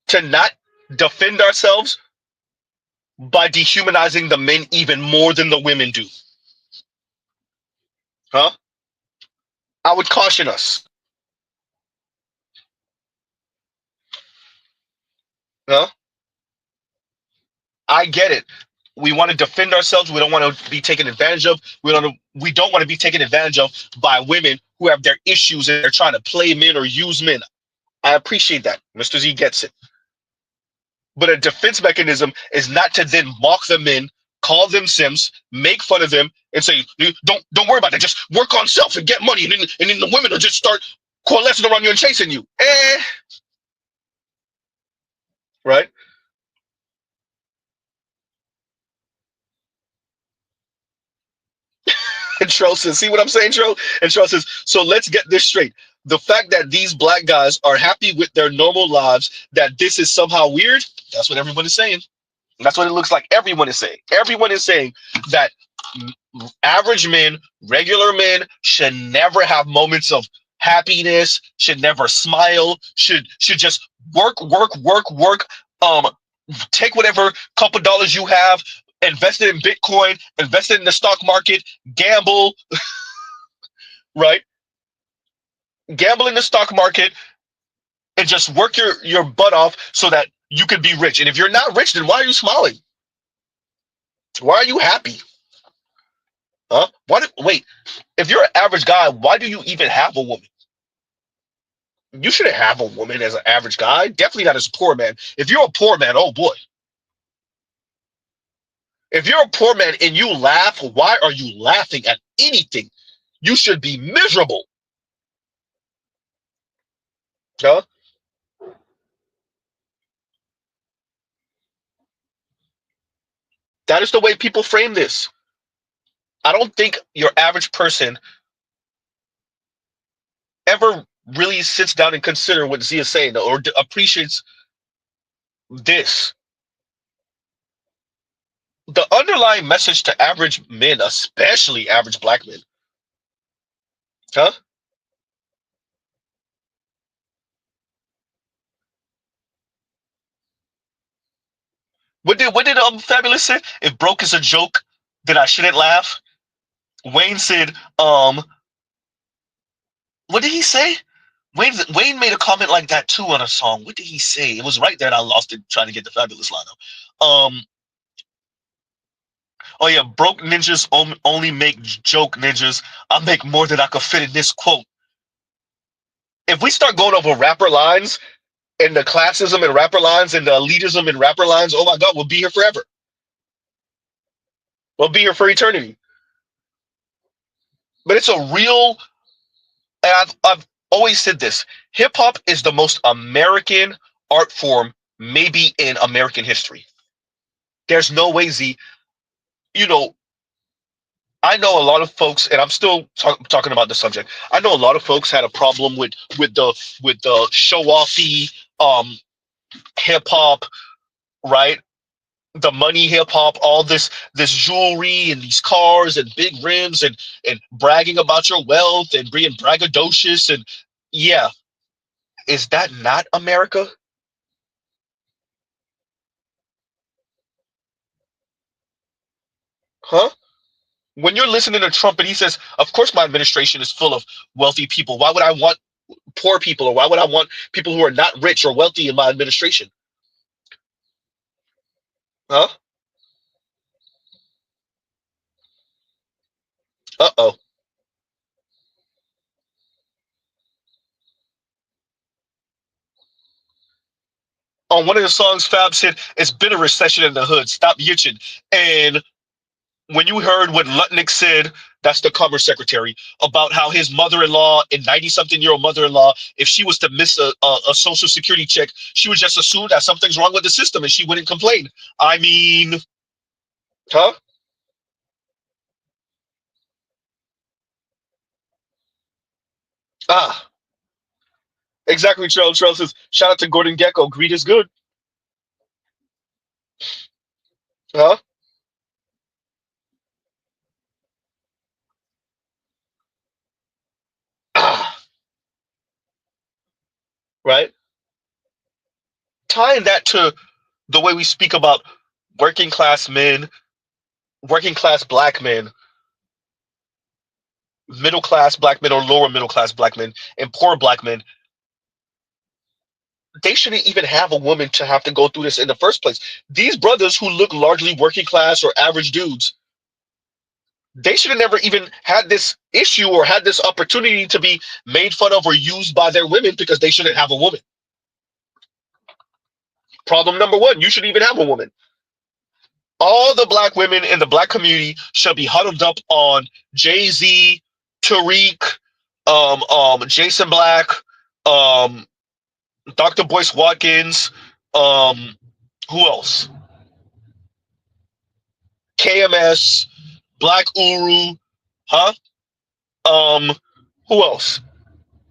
Speaker 1: to not defend ourselves by dehumanizing the men even more than the women do. Huh? I would caution us. Huh? I get it. We want to defend ourselves. We don't want to be taken advantage of. We don't want to be taken advantage of by women who have their issues and they're trying to play men or use men. I appreciate that. Mr. Z gets it. But a defense mechanism is not to then mock the men, call them simps, make fun of them, and say, don't worry about that. Just work on self and get money, and then the women will just start coalescing around you and chasing you. Right? And Tro says, see what I'm saying, Tro? And Tro says, so let's get this straight. The fact that these black guys are happy with their normal lives, that this is somehow weird, that's what everyone is saying. That's what it looks like everyone is saying. Everyone is saying that average men, regular men, should never have moments of happiness, should never smile, should just work. Take whatever couple dollars you have, invest it in Bitcoin, invest it in the stock market, gamble, right? Gamble in the stock market and just work your butt off so that you can be rich. And if you're not rich, then why are you smiling? Why are you happy? Huh? Wait, if you're an average guy, why do you even have a woman? You shouldn't have a woman as an average guy. Definitely not as a poor man. If you're a poor man, oh boy. If you're a poor man and you laugh, why are you laughing at anything? You should be miserable. Huh? That is the way people frame this. I don't think your average person ever really sits down and consider what Z is saying or appreciates this. The underlying message to average men, especially average black men, huh? What did Fabulous say? If broke is a joke, then I shouldn't laugh. Wayne said, what did he say? Wayne made a comment like that too on a song. What did he say? It was right there, and I lost it trying to get the Fabulous line up. Oh yeah, broke ninjas only make joke ninjas. I make more than I could fit in this quote. If we start going over rapper lines and the classism in rapper lines and the elitism in rapper lines, oh my God, we'll be here forever. We'll be here for eternity. But it's a real, and I've always said this: hip hop is the most American art form maybe in American history. There's no way, Z. You know, I know a lot of folks, and I'm still talking about the subject. I know a lot of folks had a problem with the show offy hip hop, right? The money hip hop, all this jewelry and these cars and big rims and bragging about your wealth and being braggadocious and yeah, is that not America? Huh? When you're listening to Trump and he says, "Of course, my administration is full of wealthy people. Why would I want poor people, or why would I want people who are not rich or wealthy in my administration?" Huh? Uh-oh. On one of the songs, Fab said, "It's been a recession in the hood. Stop yitching." And when you heard what Lutnick said, that's the Commerce Secretary, about how his mother-in-law, and 90-something-year-old mother-in-law, if she was to miss a Social Security check, she would just assume that something's wrong with the system and she wouldn't complain. I mean, huh? Ah, exactly, Charles. Charles says, shout out to Gordon Gecko. Greed is good. Huh? Ah, right? Tying that to the way we speak about working class men, working class black men, middle class black men or lower middle class black men, and poor black men, they shouldn't even have a woman to have to go through this in the first place. These brothers who look largely working class or average dudes, they should have never even had this issue or had this opportunity to be made fun of or used by their women because they shouldn't have a woman. Problem number one, you shouldn't even have a woman. All the black women in the black community should be huddled up on Jay-Z, Tariq, Jason Black, um, Dr. Boyce Watkins, um, who else? KMS, Black Uru, huh? Um, who else?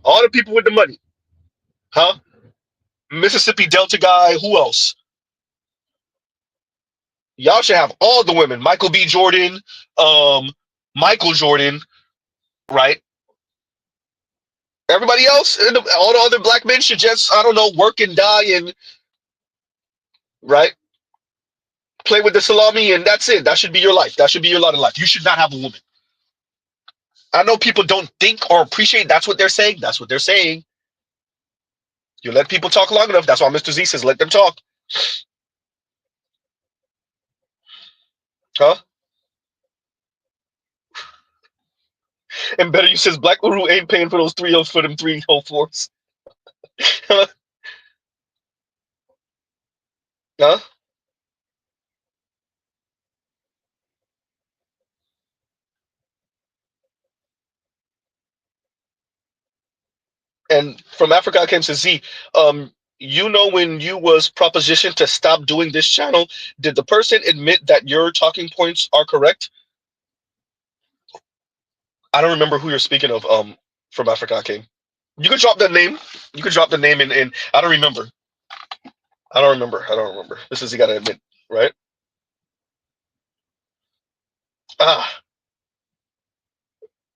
Speaker 1: All the people with the money, huh? Mississippi Delta guy, who else? Y'all should have all the women. Michael B. Jordan, um, Michael Jordan, right? Everybody else, and all the other black men should just, I don't know, work and die and, right? Play with the salami and that's it. That should be your life. That should be your lot of life. You should not have a woman. I know people don't think or appreciate that's what they're saying. That's what they're saying. You let people talk long enough. That's why Mr. Z says, let them talk. Huh? And better you says Black Uru ain't paying for those 3 for them 304s. Huh? Huh? And from Africa I came to Z. You know, when you was propositioned to stop doing this channel, did the person admit that your talking points are correct? I don't remember who you're speaking of. From Africa I came. You could drop the name. You could drop the name in. I don't remember. I don't remember. I don't remember. This is you gotta admit, right? Ah,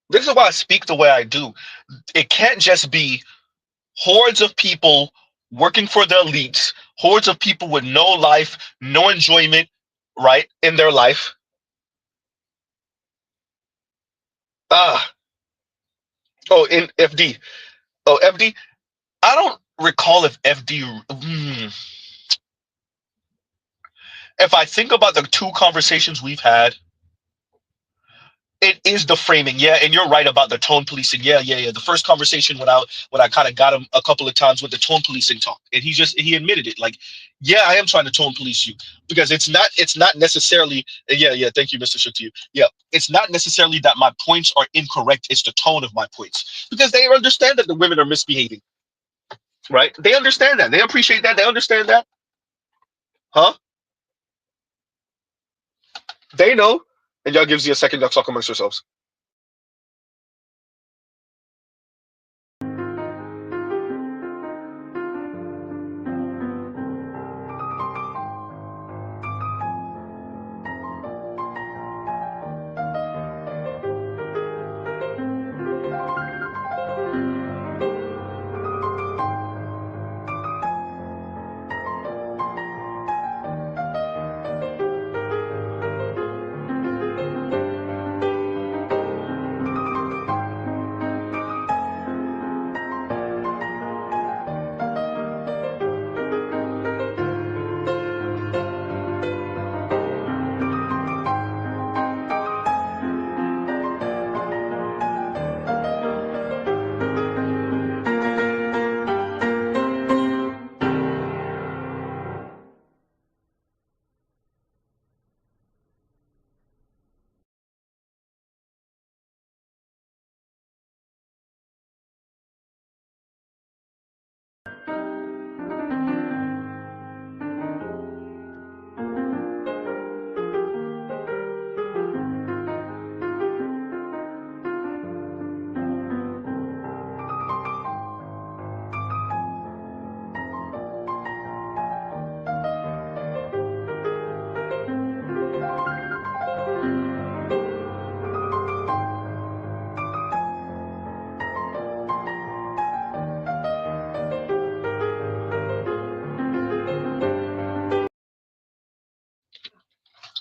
Speaker 1: this is why I speak the way I do. It can't just be hordes of people working for the elites, hordes of people with no life, no enjoyment, right, in their life. Ah, oh, in FD. Oh, FD. I don't recall if FD. If I think about the two conversations we've had, it is the framing, yeah, and you're right about the tone policing. Yeah, yeah, yeah. The first conversation when I kind of got him a couple of times with the tone policing talk, and he admitted it. Like, yeah, I am trying to tone police you because it's not necessarily. Yeah, yeah. Thank you, Mr. Shakti. Yeah, it's not necessarily that my points are incorrect. It's the tone of my points because they understand that the women are misbehaving, right? They understand that. They appreciate that. They understand that, huh? They know. And y'all gives you a second to talk amongst yourselves.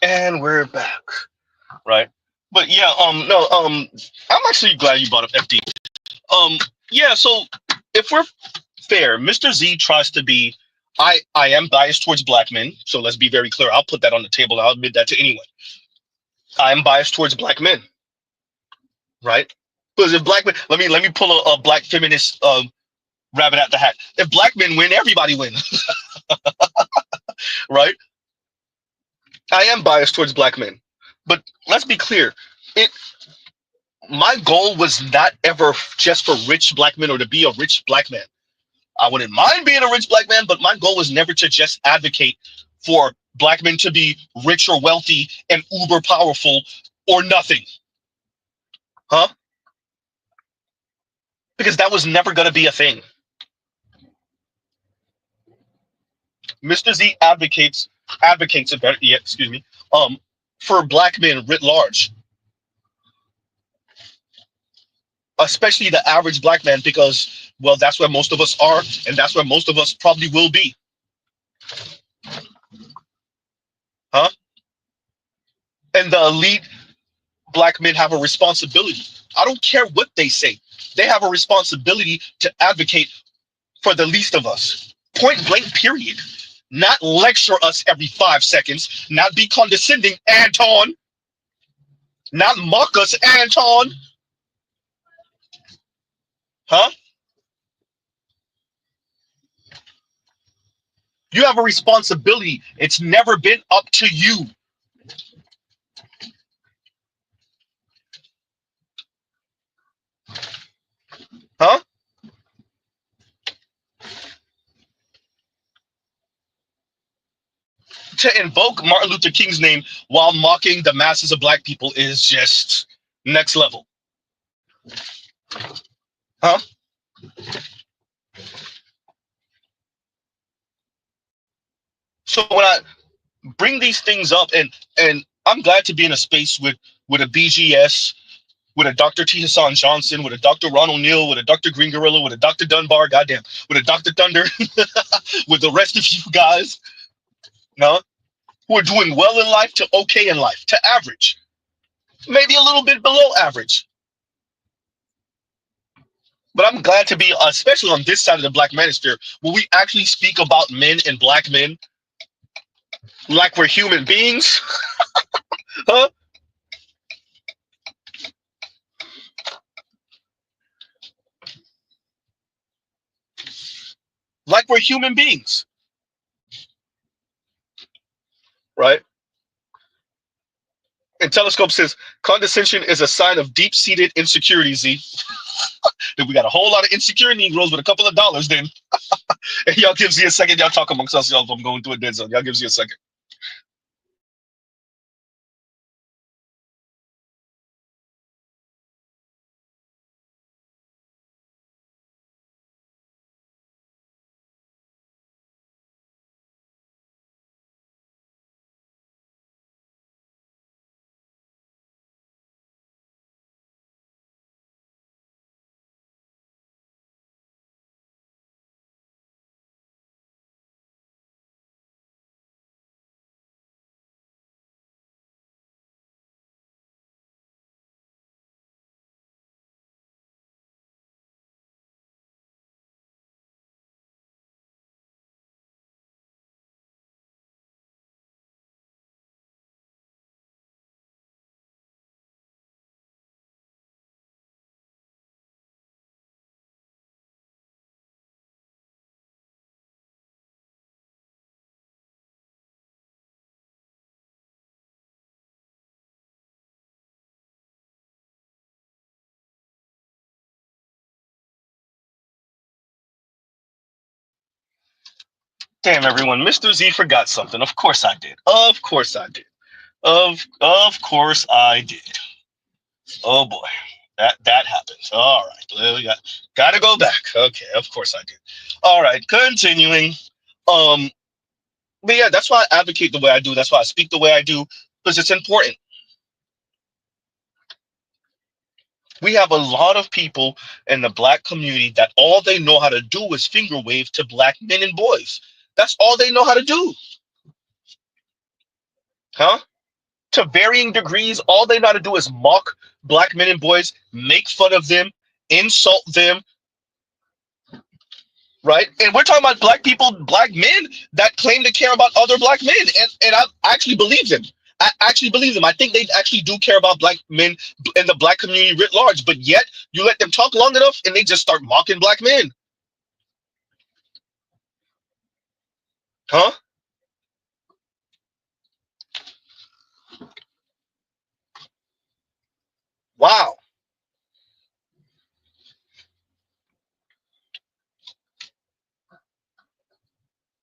Speaker 1: And we're back, right? But yeah, no, I'm actually glad you brought up FD. Um, yeah, so if we're fair, Mr. Z tries to be. I am biased towards black men, so let's be very clear. I'll put that on the table. I'll admit that to anyone. I am biased towards black men, right? Because if black men, let me pull a black feminist rabbit out the hat. If black men win, everybody wins, right? I am biased towards black men, but let's be clear. It My goal was not ever just for rich black men or to be a rich black man. I wouldn't mind being a rich black man, but my goal was never to just advocate for black men to be rich or wealthy and uber powerful or nothing. Huh? Because that was never going to be a thing. Mr. Z advocates yeah, excuse me, for black men writ large, especially the average black man, because well, that's where most of us are, and that's where most of us probably will be. Huh? And the elite black men have a responsibility. I don't care what they say. They have a responsibility to advocate for the least of us. Point blank, period. Not lecture us every 5 seconds, not be condescending, Anton, not mock us, Anton. Huh? You have a responsibility. It's never been up to you. Huh? To invoke Martin Luther King's name while mocking the masses of black people is just next level. Huh? So when I bring these things up, and I'm glad to be in a space with a BGS, with a Dr. T. Hassan Johnson, with a Dr. Ron O'Neill, with a Dr. Green Gorilla, with a Dr. Dunbar, goddamn, with a Dr. Thunder, with the rest of you guys, no, who are doing well in life to okay in life, to average, maybe a little bit below average. But I'm glad to be, especially on this side of the black manosphere, where we actually speak about men and black men like we're human beings. Huh? Like we're human beings, right? And Telescope says condescension is a sign of deep-seated insecurity, Z. Then we got a whole lot of insecure Negroes with a couple of dollars then. And y'all gives you a second. Y'all talk amongst yourselves. I'm going through a dead zone. Y'all gives you a second. Damn, everyone. Mr. Z forgot something. Of course I did. Of course I did. Of course I did. Oh boy. That happens. All right. Well, we gotta go back. Okay, of course I did. All right, continuing. Um, but yeah, that's why I advocate the way I do. That's why I speak the way I do, because it's important. We have a lot of people in the black community that all they know how to do is finger wave to black men and boys. That's all they know how to do. Huh? to varying degrees. All they know how to do is mock black men and boys, make fun of them, insult them, right? And we're talking about black people, black men that claim to care about other black men, and I actually believe them. I actually believe them. I think they actually do care about black men and the black community writ large, but yet you let them talk long enough and they just start mocking black men. Huh? Wow.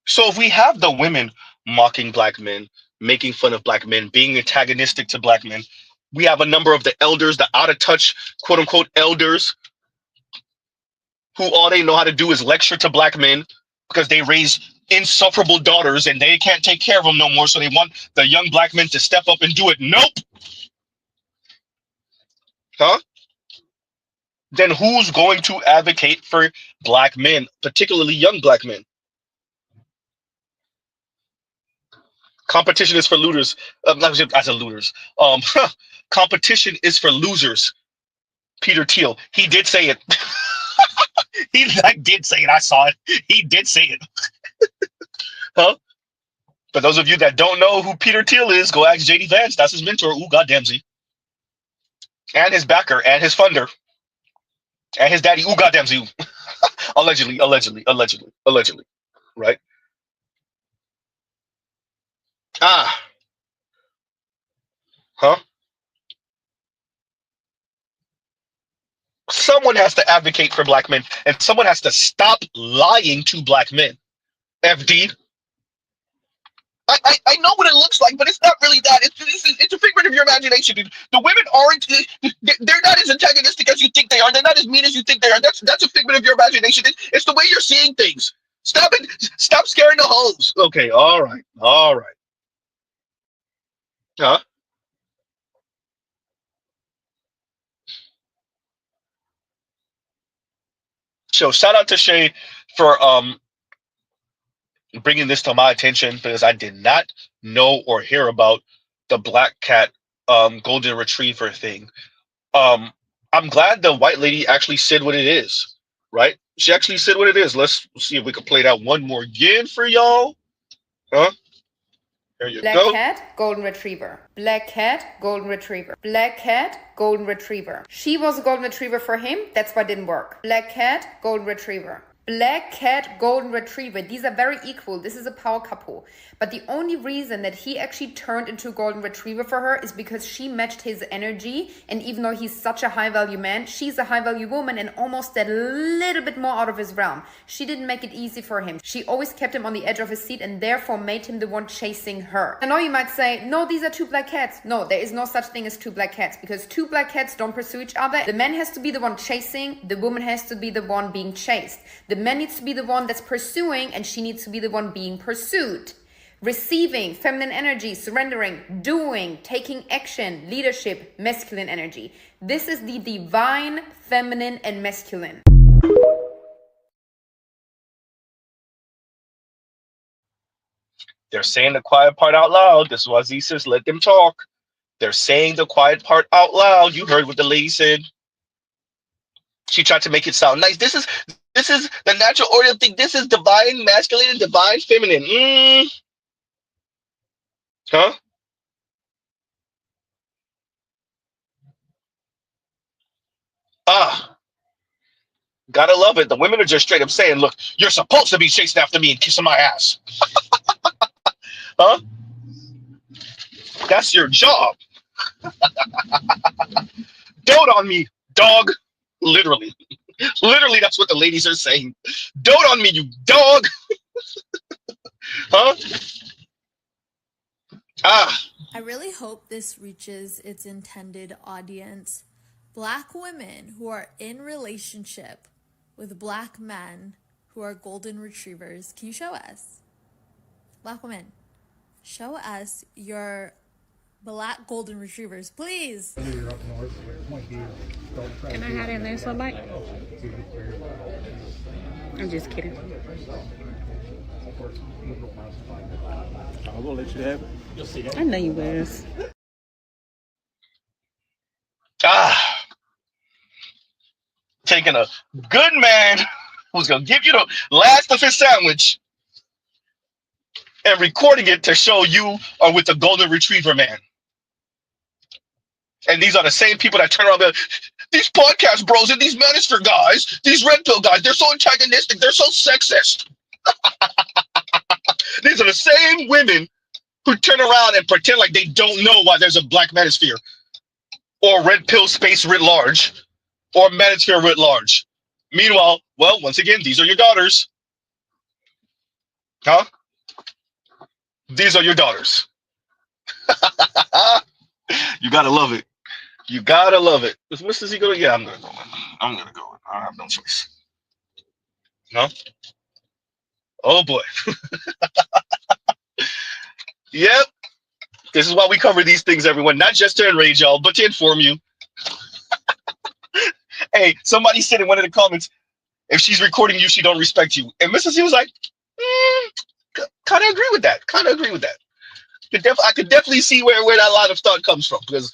Speaker 1: So if we have the women mocking black men, making fun of black men, being antagonistic to black men, we have a number of the elders, the out of touch, quote unquote elders, who all they know how to do is lecture to black men because they raise insufferable daughters and they can't take care of them no more. So they want the young black men to step up and do it. Nope. Huh? Then who's going to advocate for black men, particularly young black men? Competition is for looters. I said looters. Competition is for losers. Peter Thiel. He did say it. Did say it. I saw it. He did say it. Huh? For those of you that don't know who Peter Thiel is, go ask JD Vance. That's his mentor. Ooh, goddamn Z. And his backer, and his funder, and his daddy. Ooh, goddamn Z. Allegedly. Right? Ah. Huh? Someone has to advocate for black men, and someone has to stop lying to black men. FD. I know what it looks like, but it's not really that. It's a figment of your imagination, dude. The women aren't. They're not as antagonistic as you think they are. They're not as mean as you think they are. That's a figment of your imagination. It's the way you're seeing things. Stop it. Stop scaring the hoes. Okay. All right. Huh? So shout out to Shay for bringing this to my attention because I did not know or hear about the black cat golden retriever thing. I'm glad the white lady actually said what it is, right? She actually said what it is. Let's see if we can play that one more again for y'all. Huh? There you
Speaker 6: Black
Speaker 1: go.
Speaker 6: cat, golden retriever. Black cat, golden retriever. Black cat, golden retriever. She was a golden retriever for him. That's why it didn't work. Black cat, golden retriever. Black cat, golden retriever. These are very equal. This is a power couple. But the only reason that he actually turned into a golden retriever for her is because she matched his energy. And even though he's such a high value man, she's a high value woman and almost that little bit more out of his realm. She didn't make it easy for him. She always kept him on the edge of his seat and therefore made him the one chasing her. I know you might say, no, these are two black cats. No, there is no such thing as two black cats because two black cats don't pursue each other. The man has to be the one chasing. The woman has to be the one being chased. The man needs to be the one that's pursuing and she needs to be the one being pursued. Receiving, feminine energy, surrendering, doing, taking action, leadership, masculine energy. This is the divine, feminine, and masculine.
Speaker 1: They're saying the quiet part out loud. This is why Z says, let them talk. They're saying the quiet part out loud. You heard what the lady said. She tried to make it sound nice. This is the natural order thing. This is divine masculine and divine feminine. Huh? Gotta love it. The women are just straight up saying, look, you're supposed to be chasing after me and kissing my ass. Huh? That's your job. Dote on me, dog. Literally. Literally, that's what the ladies are saying. Dote on me, you dog. Huh?
Speaker 5: I really hope this reaches its intended audience. Black women who are in relationship with black men who are golden retrievers. Can you show us? Black women, show us your black golden retrievers, please.
Speaker 7: Can I have that last one back? I'm just kidding.
Speaker 8: I will let you have it.
Speaker 7: I know you will.
Speaker 1: taking a good man who's gonna give you the last of his sandwich and recording it to show you are with the golden retriever man. And these are the same people that turn around and these podcast bros and these minister guys, these red pill guys, they're so antagonistic, they're so sexist. These are the same women who turn around and pretend like they don't know why there's a black manosphere or red pill space writ large or manosphere writ large. Meanwhile, well, once again, these are your daughters. Huh? These are your daughters. You gotta love it. You gotta love it. Is Mr. Z going? Yeah, I'm gonna go in. I'm gonna go in. I have no choice. No? Oh boy. Yep. This is why we cover these things, everyone. Not just to enrage y'all, but to inform you. Hey, somebody said in one of the comments, if she's recording you, she don't respect you. And Mrs. Z was like, kind of agree with that. Kind of agree with that. I could definitely see where that line of thought comes from. Because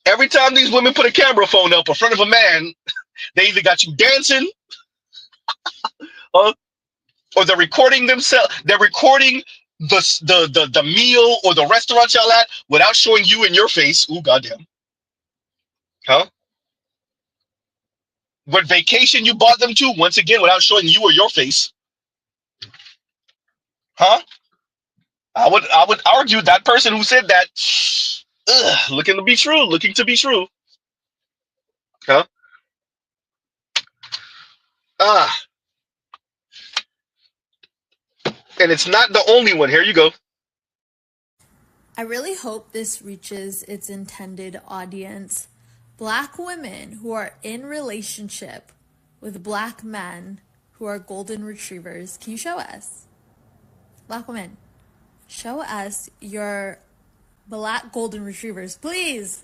Speaker 1: every time these women put a camera phone up in front of a man, they either got you dancing, or they're recording themselves. They're recording the meal or the restaurant y'all at without showing you in your face. Ooh, goddamn. Huh? What vacation you bought them to, once again, without showing you or your face. Huh? I would argue that person who said that, looking to be true. Huh? And it's not the only one. Here you go.
Speaker 5: I really hope this reaches its intended audience. Black women who are in relationship with black men who are golden retrievers. Can you show us? Black women, show us your black golden retrievers, please.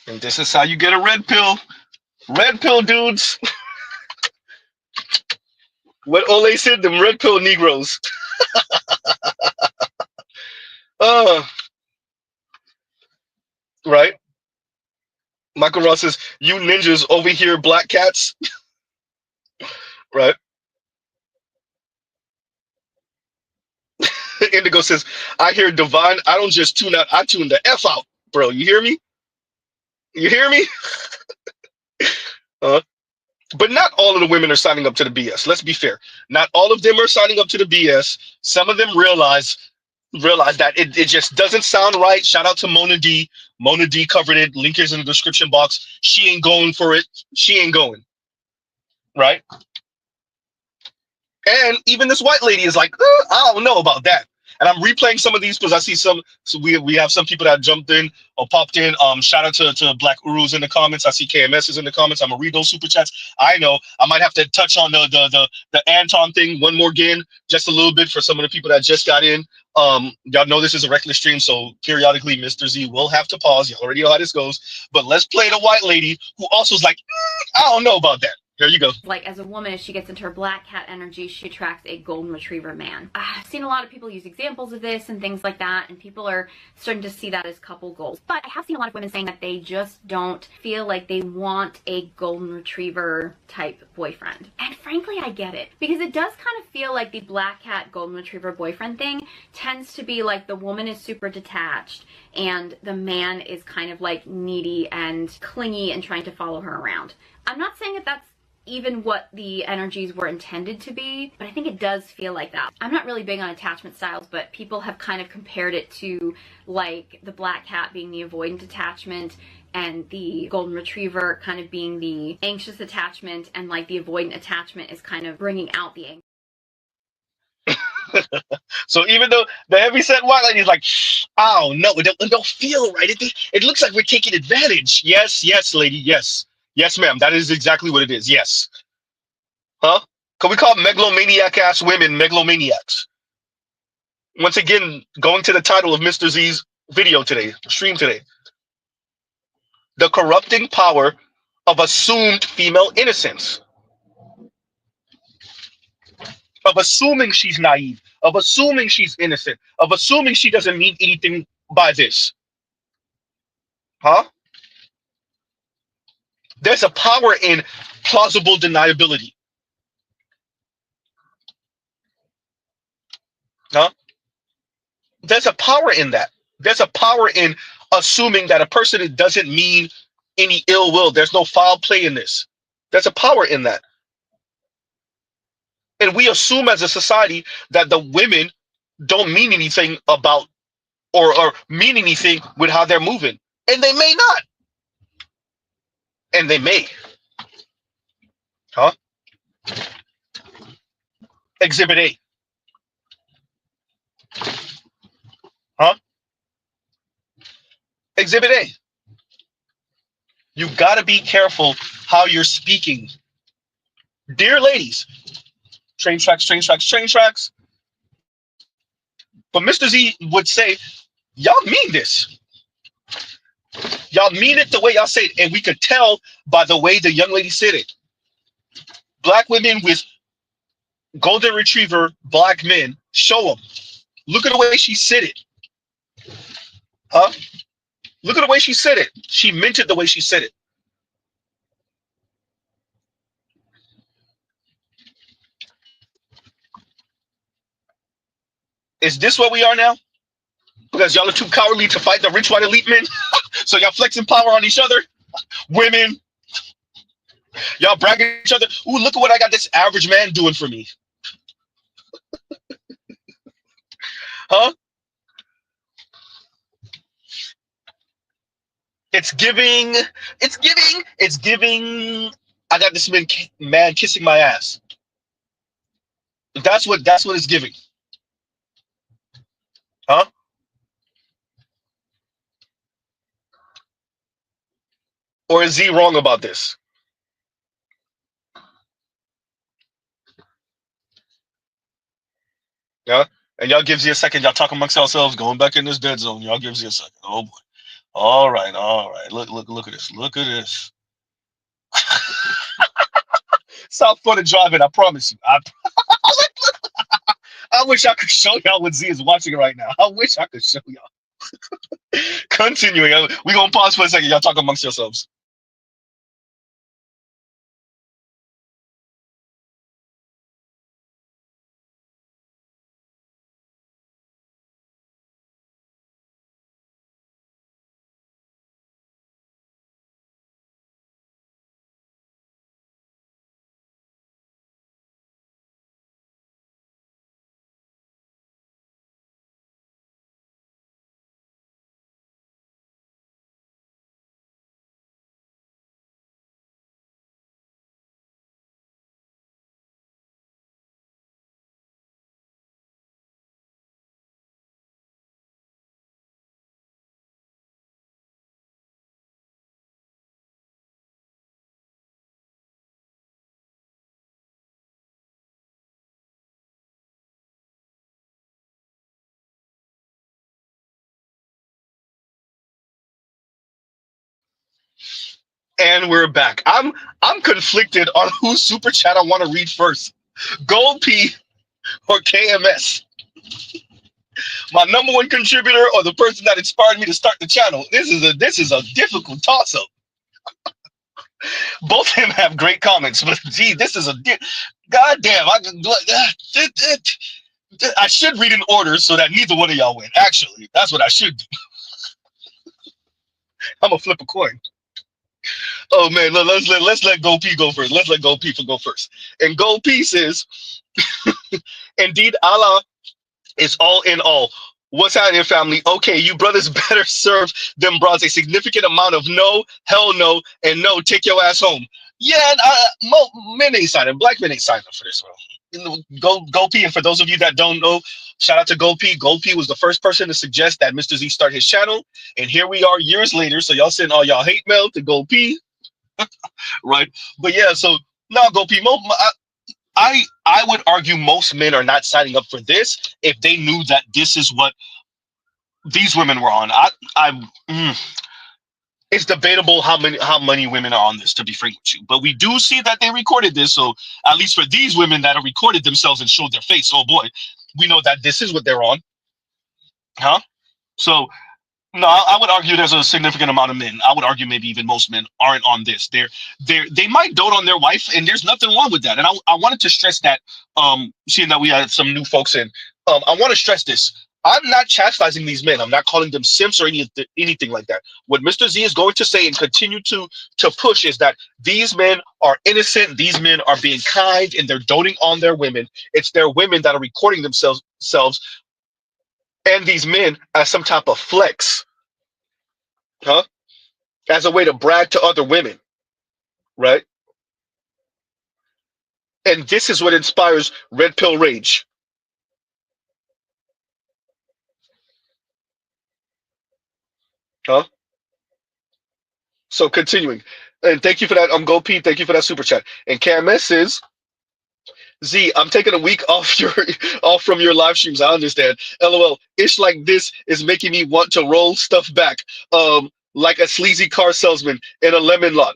Speaker 1: And this is how you get a red pill. Red pill dudes. What Ole said, them red pill Negroes. Right? Michael Ross says, you ninjas over here, black cats. Right? Indigo says, I hear divine. I don't just tune out. I tune the F out, bro. You hear me? You hear me? But not all of the women are signing up to the BS. Let's be fair. Not all of them are signing up to the BS. Some of them realize that it just doesn't sound right. Shout out to Mona D. Mona D covered it. Link is in the description box. She ain't going for it. She ain't going. Right? And even this white lady is like, I don't know about that. And I'm replaying some of these because I see some. So we have some people that jumped in or popped in. Shout out to Black Urus in the comments. I see KMS is in the comments. I'm gonna read those super chats. I know I might have to touch on the Anton thing one more again, just a little bit for some of the people that just got in. Y'all know this is a reckless stream, so periodically Mr. Z will have to pause. You already know how this goes. But let's play the white lady who also is like, I don't know about that. Here you go.
Speaker 9: Like, as a woman, as she gets into her black cat energy, she attracts a golden retriever man. I've seen a lot of people use examples of this and things like that, and people are starting to see that as couple goals. But I have seen a lot of women saying that they just don't feel like they want a golden retriever type boyfriend. And frankly, I get it. Because it does kind of feel like the black cat golden retriever boyfriend thing tends to be like the woman is super detached and the man is kind of like needy and clingy and trying to follow her around. I'm not saying that that's even what the energies were intended to be, but I think it does feel like that. I'm not really big on attachment styles, but people have kind of compared it to like the black cat being the avoidant attachment and the golden retriever kind of being the anxious attachment, and like the avoidant attachment is kind of bringing out the
Speaker 1: So even though the heavyset white lady is like, oh no, it don't feel right. It looks like we're taking advantage. Yes, yes, lady, yes. Yes, ma'am. That is exactly what it is. Yes. Huh? Can we call megalomaniac ass women megalomaniacs? Once again, going to the title of Mr. Z's video today, stream today. The corrupting power of assumed female innocence. Of assuming she's naive, of assuming she's innocent, of assuming she doesn't mean anything by this. Huh? There's a power in plausible deniability. Huh? There's a power in that. There's a power in assuming that a person doesn't mean any ill will. There's no foul play in this. There's a power in that. And we assume as a society that the women don't mean anything about or mean anything with how they're moving. And they may not. And they may. Huh? Exhibit A. Huh? Exhibit A. You gotta be careful how you're speaking. Dear ladies, train tracks, train tracks, train tracks. But Mr. Z would say, y'all mean this. Y'all mean it the way y'all say it. And we could tell by the way the young lady said it. Black women with golden retriever, black men, show them. Look at the way she said it. Huh? Look at the way she said it. She meant it the way she said it. Is this what we are now? Because y'all are too cowardly to fight the rich white elite men? So y'all flexing power on each other? Women. Y'all bragging each other. Ooh, look at what I got this average man doing for me. Huh? It's giving, I got this man kissing my ass. That's what it's giving. Huh? Or is he wrong about this? Yeah? And y'all gives you a second. Y'all talk amongst yourselves, going back in this dead zone. Y'all gives you a second. Oh boy. All right, all right. Look at this. Look at this. South Florida driving, I promise you. I wish I could show y'all what Z is watching right now. I wish I could show y'all. Continuing. We're going to pause for a second. Y'all talk amongst yourselves. And we're back. I'm conflicted on whose super chat I want to read first. Gold P or KMS? My number one contributor or the person that inspired me to start the channel? This is a difficult toss-up. Both of them have great comments, but gee, this is goddamn. I should read in order so that neither one of y'all win. Actually, that's what I should do. I'm gonna flip a coin. Oh man, let's let Gold P go first. Let's let Gold P go first. And Gold P says, indeed, Allah is all in all. What's happening, family? Okay, you brothers better serve them bros a significant amount of no, hell no, and no, take your ass home. Yeah, and, men ain't signing. Black men ain't signing up for this, bro. Go P. And for those of you that don't know, shout out to Go P. Go P was the first person to suggest that Mr. Z start his channel, and here we are years later. So y'all send all y'all hate mail to Go P, right? But yeah, so now Go P. I would argue most men are not signing up for this if they knew that this is what these women were on. It's debatable how many women are on this, to be frank with you. But we do see that they recorded this, so at least for these women that have recorded themselves and showed their face, oh boy, we know that this is what they're on, huh? So no, I would argue there's a significant amount of men. I would argue maybe even most men aren't on this. They might dote on their wife, and there's nothing wrong with that. And I wanted to stress that, seeing that we had some new folks in, I want to stress this. I'm not chastising these men. I'm not calling them simps or anything like that. What Mr. Z is going to say and continue to push is that these men are innocent. These men are being kind, and they're doting on their women. It's their women that are recording themselves and these men as some type of flex, huh? As a way to brag to other women, right? And this is what inspires red pill rage, huh? So continuing, and thank you for that. Go Pete. Thank you for that super chat. And KMS says, Z, I'm taking a week off off from your live streams. I understand. LOL. Ish like this is making me want to roll stuff back, like a sleazy car salesman in a lemon lot.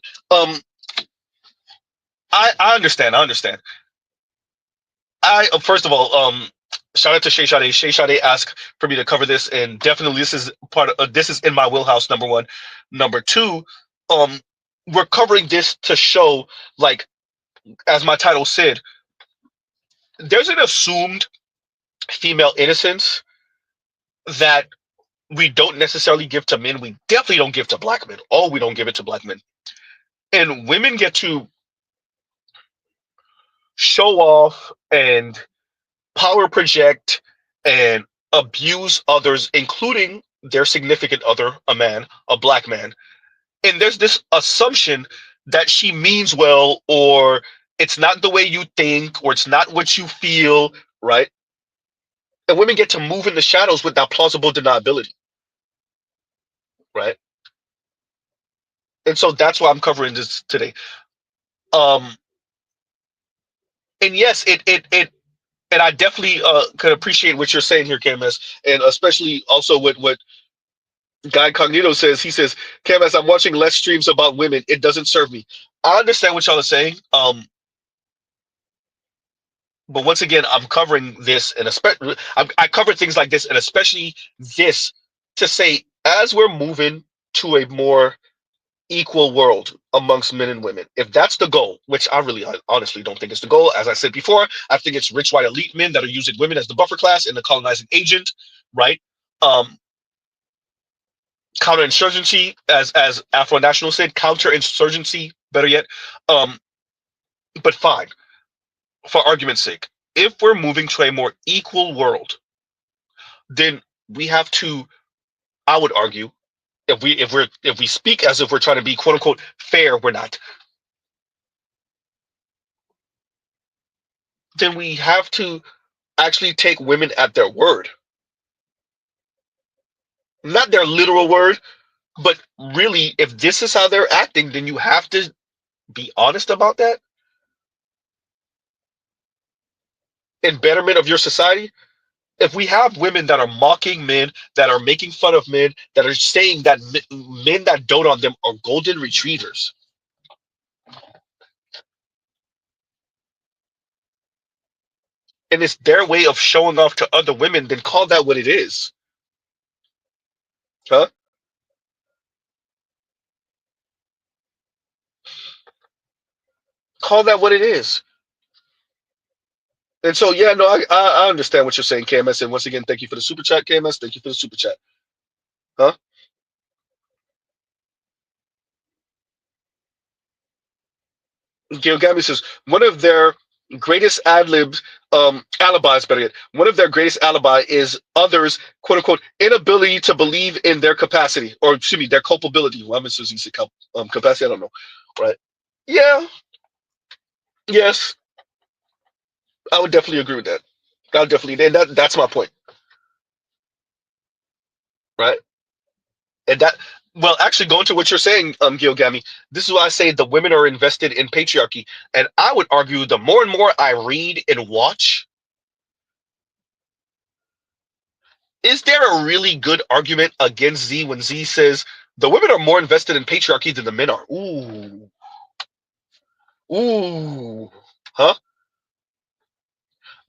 Speaker 1: I understand. I understand. First of all, shout out to Shay Sade. Shay Sade asked for me to cover this, and definitely this is part of this is in my wheelhouse. Number one, number two, we're covering this to show, like, as my title said, there's an assumed female innocence that we don't necessarily give to men. We definitely don't give to black men. Oh, we don't give it to black men, and women get to show off and power project and abuse others, including their significant other, a man, a black man. And there's this assumption that she means well, or it's not the way you think, or it's not what you feel, right? And women get to move in the shadows with that plausible deniability, right? And so that's why I'm covering this today. Um, and yes, and I definitely could appreciate what you're saying here, KMS, and especially also what Guy Cognito says. He says, KMS, I'm watching less streams about women. It doesn't serve me. I understand what y'all are saying. But once again, I'm covering this, and especially I cover things like this, and especially this, to say, as we're moving to a more equal world amongst men and women, if that's the goal, which I honestly don't think it's the goal. As I said before, I think it's rich white elite men that are using women as the buffer class and the colonizing agent, right? Counterinsurgency, as Afro National said, counterinsurgency, better yet. But fine, for argument's sake, if we're moving to a more equal world, then we have to, I would argue, if we speak as if we're trying to be quote unquote fair, we're not. Then we have to actually take women at their word. Not their literal word, but really, if this is how they're acting, then you have to be honest about that in betterment of your society. If we have women that are mocking men, that are making fun of men, that are saying that men that dote on them are golden retrievers, and it's their way of showing off to other women, then call that what it is. Huh? Call that what it is. And so, yeah, no, I understand what you're saying, KMS. And once again, thank you for the super chat, KMS. Thank you for the super chat. Huh? Gilgami says one of their greatest alibis, better yet, one of their greatest alibi is others, quote unquote, inability to believe in their capacity, or excuse me, their culpability. Well, I'm assuming he said capacity. I don't know, right? Yeah, yes, I would definitely agree with that. I would definitely, and that's my point, right? And that, well, actually, going to what you're saying, Gilgami, this is why I say the women are invested in patriarchy, and I would argue the more and more I read and watch, is there a really good argument against Z when Z says the women are more invested in patriarchy than the men are? Ooh, ooh, huh?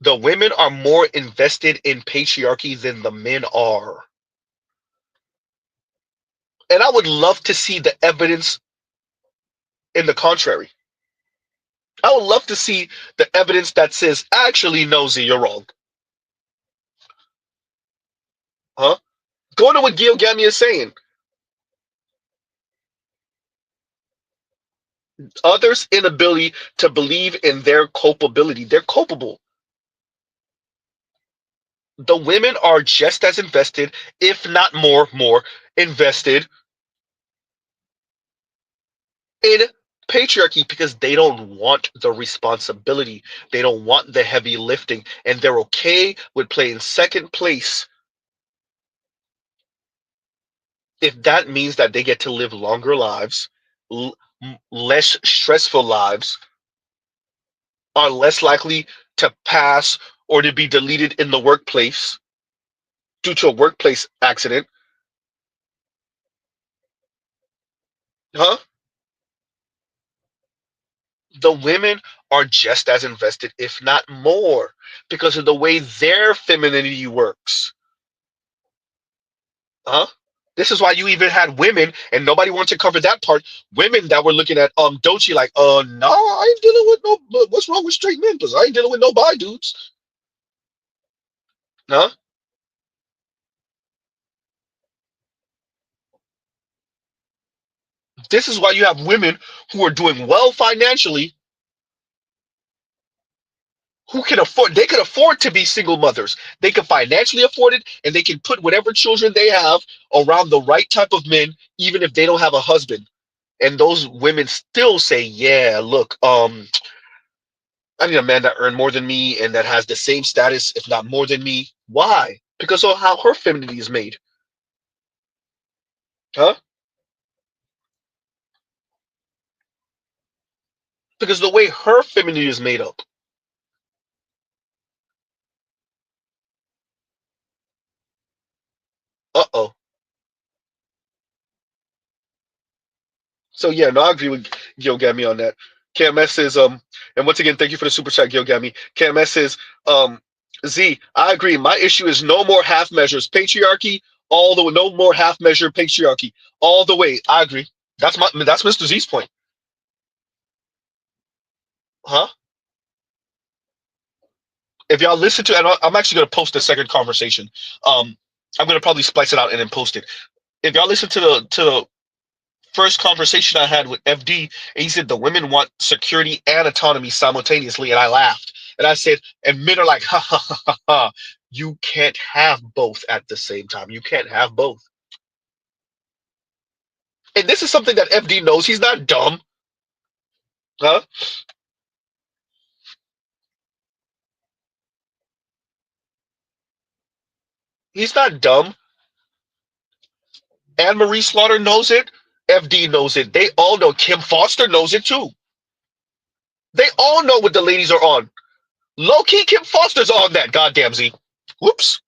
Speaker 1: The women are more invested in patriarchy than the men are. And I would love to see the evidence in the contrary. I would love to see the evidence that says, actually, no, Z, you're wrong. Huh? Going to what Gil Gami is saying. Others' inability to believe in their culpability. They're culpable. The women are just as invested, if not more invested in patriarchy because they don't want the responsibility. They don't want the heavy lifting, and they're okay with playing second place if that means that they get to live longer lives, less stressful lives, are less likely to pass or to be deleted in the workplace due to a workplace accident. Huh? The women are just as invested, if not more, because of the way their femininity works. Huh? This is why you even had women, and nobody wants to cover that part. Women that were looking at Dochi like, no, I ain't dealing with no. What's wrong with straight men? Because I ain't dealing with no bi dudes. Huh? This is why you have women who are doing well financially, who can afford. They can afford to be single mothers. They can financially afford it, and they can put whatever children they have around the right type of men, even if they don't have a husband. And those women still say, "Yeah, look, I need a man that earned more than me and that has the same status, if not more than me." Why? Because of how her femininity is made. Huh? Because the way her femininity is made up. Uh-oh. So yeah, no, I agree with Gil Gami on that. KMS says, and once again, thank you for the super chat, Gil Gami. KMS says, Z, I agree. My issue is no more half measures. Patriarchy, all the way, no more half measure patriarchy. All the way. I agree. That's Mr. Z's point. Huh? If y'all listen to, and I'm actually gonna post the second conversation. Um, I'm gonna probably splice it out and then post it. If y'all listen to the first conversation I had with FD, and he said the women want security and autonomy simultaneously, and I laughed. And I said, and men are like, ha ha ha ha ha. You can't have both at the same time. You can't have both. And this is something that FD knows. He's not dumb. Huh? He's not dumb. Anne Marie Slaughter knows it. FD knows it. They all know. Kim Foster knows it too. They all know what the ladies are on. Low key, Kim Foster's on that. Goddamn Z. Whoops.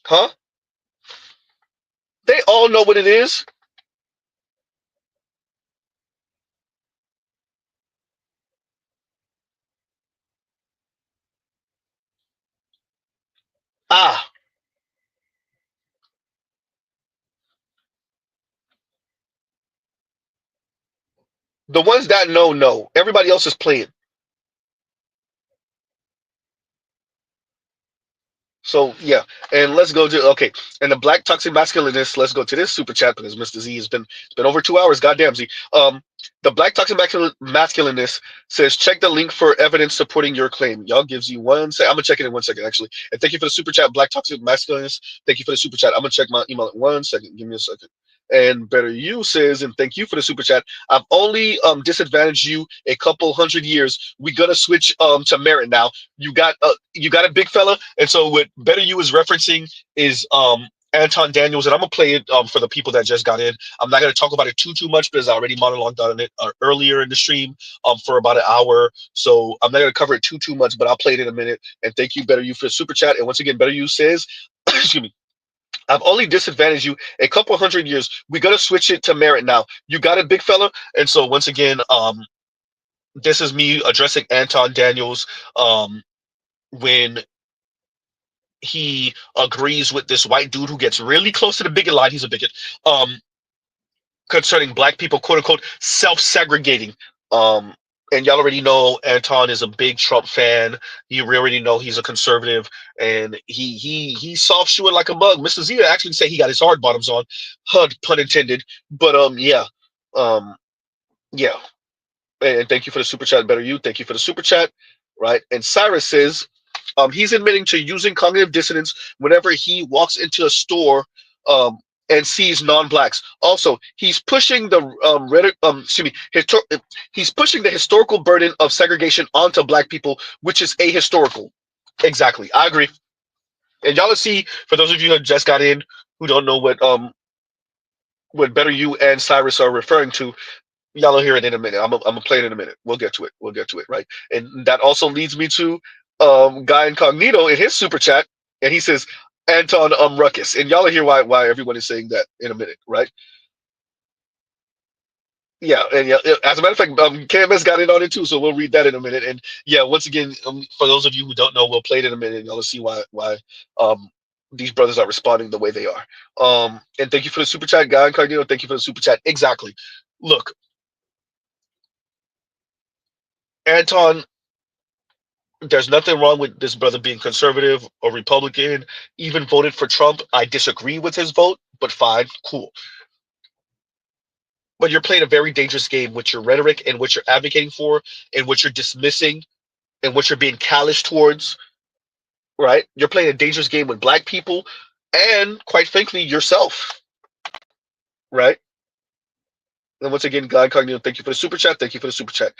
Speaker 1: Huh? They all know what it is. Ah, the ones that know. Everybody else is playing. So yeah, and let's go to okay. And the black toxic masculinist. Let's go to this super chat because Mr. Z has been it's been over 2 hours. Goddamn Z. The black toxic masculinist says check the link for evidence supporting your claim. Y'all gives you one second. I'm gonna check it in 1 second actually. And thank you for the super chat, black toxic masculinist. Thank you for the super chat. I'm gonna check my email in 1 second. Give me a second. And Better You says, and thank you for the super chat. I've only disadvantaged you a couple hundred years. We gonna switch to merit now. You got a big fella, and so what Better You is referencing is Anton Daniels, and I'm gonna play it for the people that just got in. I'm not gonna talk about it too much because I already monologued on it earlier in the stream for about an hour. So I'm not gonna cover it too much, but I'll play it in a minute. And thank you, Better You, for the super chat. And once again, Better You says, excuse me. I've only disadvantaged you a couple hundred years. We gotta switch it to merit now. You got it, big fella. And so once again, this is me addressing Anton Daniels when he agrees with this white dude who gets really close to the bigot line. He's a bigot. Concerning black people, quote unquote, self-segregating. Um, and y'all already know Anton is a big Trump fan. You already know he's a conservative, and he soft shoeing like a mug. Mr. Zia actually say he got his hard bottoms on, pun intended. But um, yeah. And thank you for the super chat, Better You. Thank you for the super chat, right? And Cyrus says, he's admitting to using cognitive dissonance whenever he walks into a store and sees non-blacks. Also, he's pushing the he's pushing the historical burden of segregation onto black people, which is ahistorical. Exactly, I agree. And y'all see, for those of you who just got in who don't know what Better You and Cyrus are referring to, y'all will hear it in a minute. I'm gonna play it in a minute. We'll get to it. We'll get to it, right? And that also leads me to Guy Incognito in his super chat, and he says Anton Ruckus, and y'all will hear why everyone is saying that in a minute, right? Yeah, and yeah, as a matter of fact, KMS got in on it too, so we'll read that in a minute. And yeah, once again, for those of you who don't know, we'll play it in a minute, and y'all will see why these brothers are responding the way they are. And thank you for the super chat, Guy Incognito. Thank you for the super chat. Exactly. Look, Anton, there's nothing wrong with this brother being conservative or Republican, even voted for Trump. I disagree with his vote, but fine, cool. But you're playing a very dangerous game with your rhetoric and what you're advocating for and what you're dismissing and what you're being callous towards, right? You're playing a dangerous game with black people and, quite frankly, yourself, right? And once again, God Cognito, thank you for the super chat. Thank you for the super chat.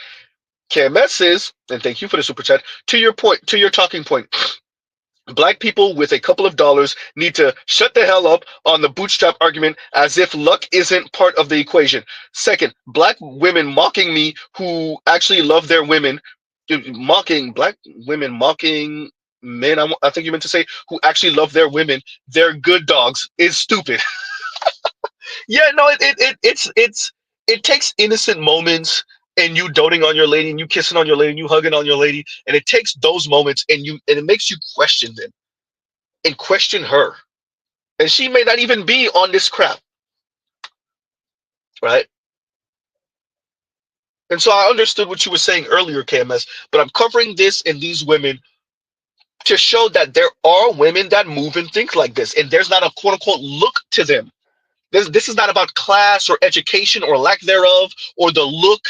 Speaker 1: KMS says, and thank you for the super chat, to your point, to your talking point, black people with a couple of dollars need to shut the hell up on the bootstrap argument as if luck isn't part of the equation. Second, black women mocking me who actually love their women, mocking black women, mocking men, I think you meant to say, who actually love their women, they're good dogs, is stupid. Yeah, no, it takes innocent moments and you doting on your lady and you kissing on your lady and you hugging on your lady, and it takes those moments and it makes you question them and question her, and she may not even be on this crap, right? And so I understood what you were saying earlier, KMS, but I'm covering this and these women to show that there are women that move and think like this, and there's not a quote unquote look to them. This is not about class or education or lack thereof or the look.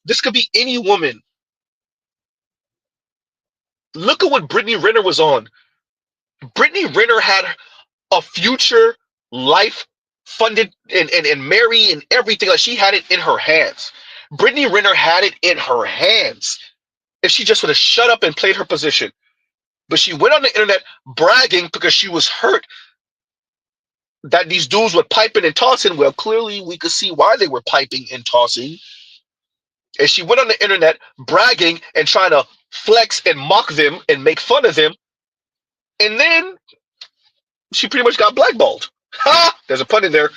Speaker 1: This could be any woman. Look at what Brittany Renner was on. Brittany Renner had a future life funded and Mary and everything. Like, she had it in her hands. Brittany Renner had it in her hands if she just would have shut up and played her position. But she went on the internet bragging because she was hurt that these dudes were piping and tossing. Well, clearly we could see why they were piping and tossing. And she went on the internet bragging and trying to flex and mock them and make fun of them. And then she pretty much got blackballed. Ha! There's a pun in there.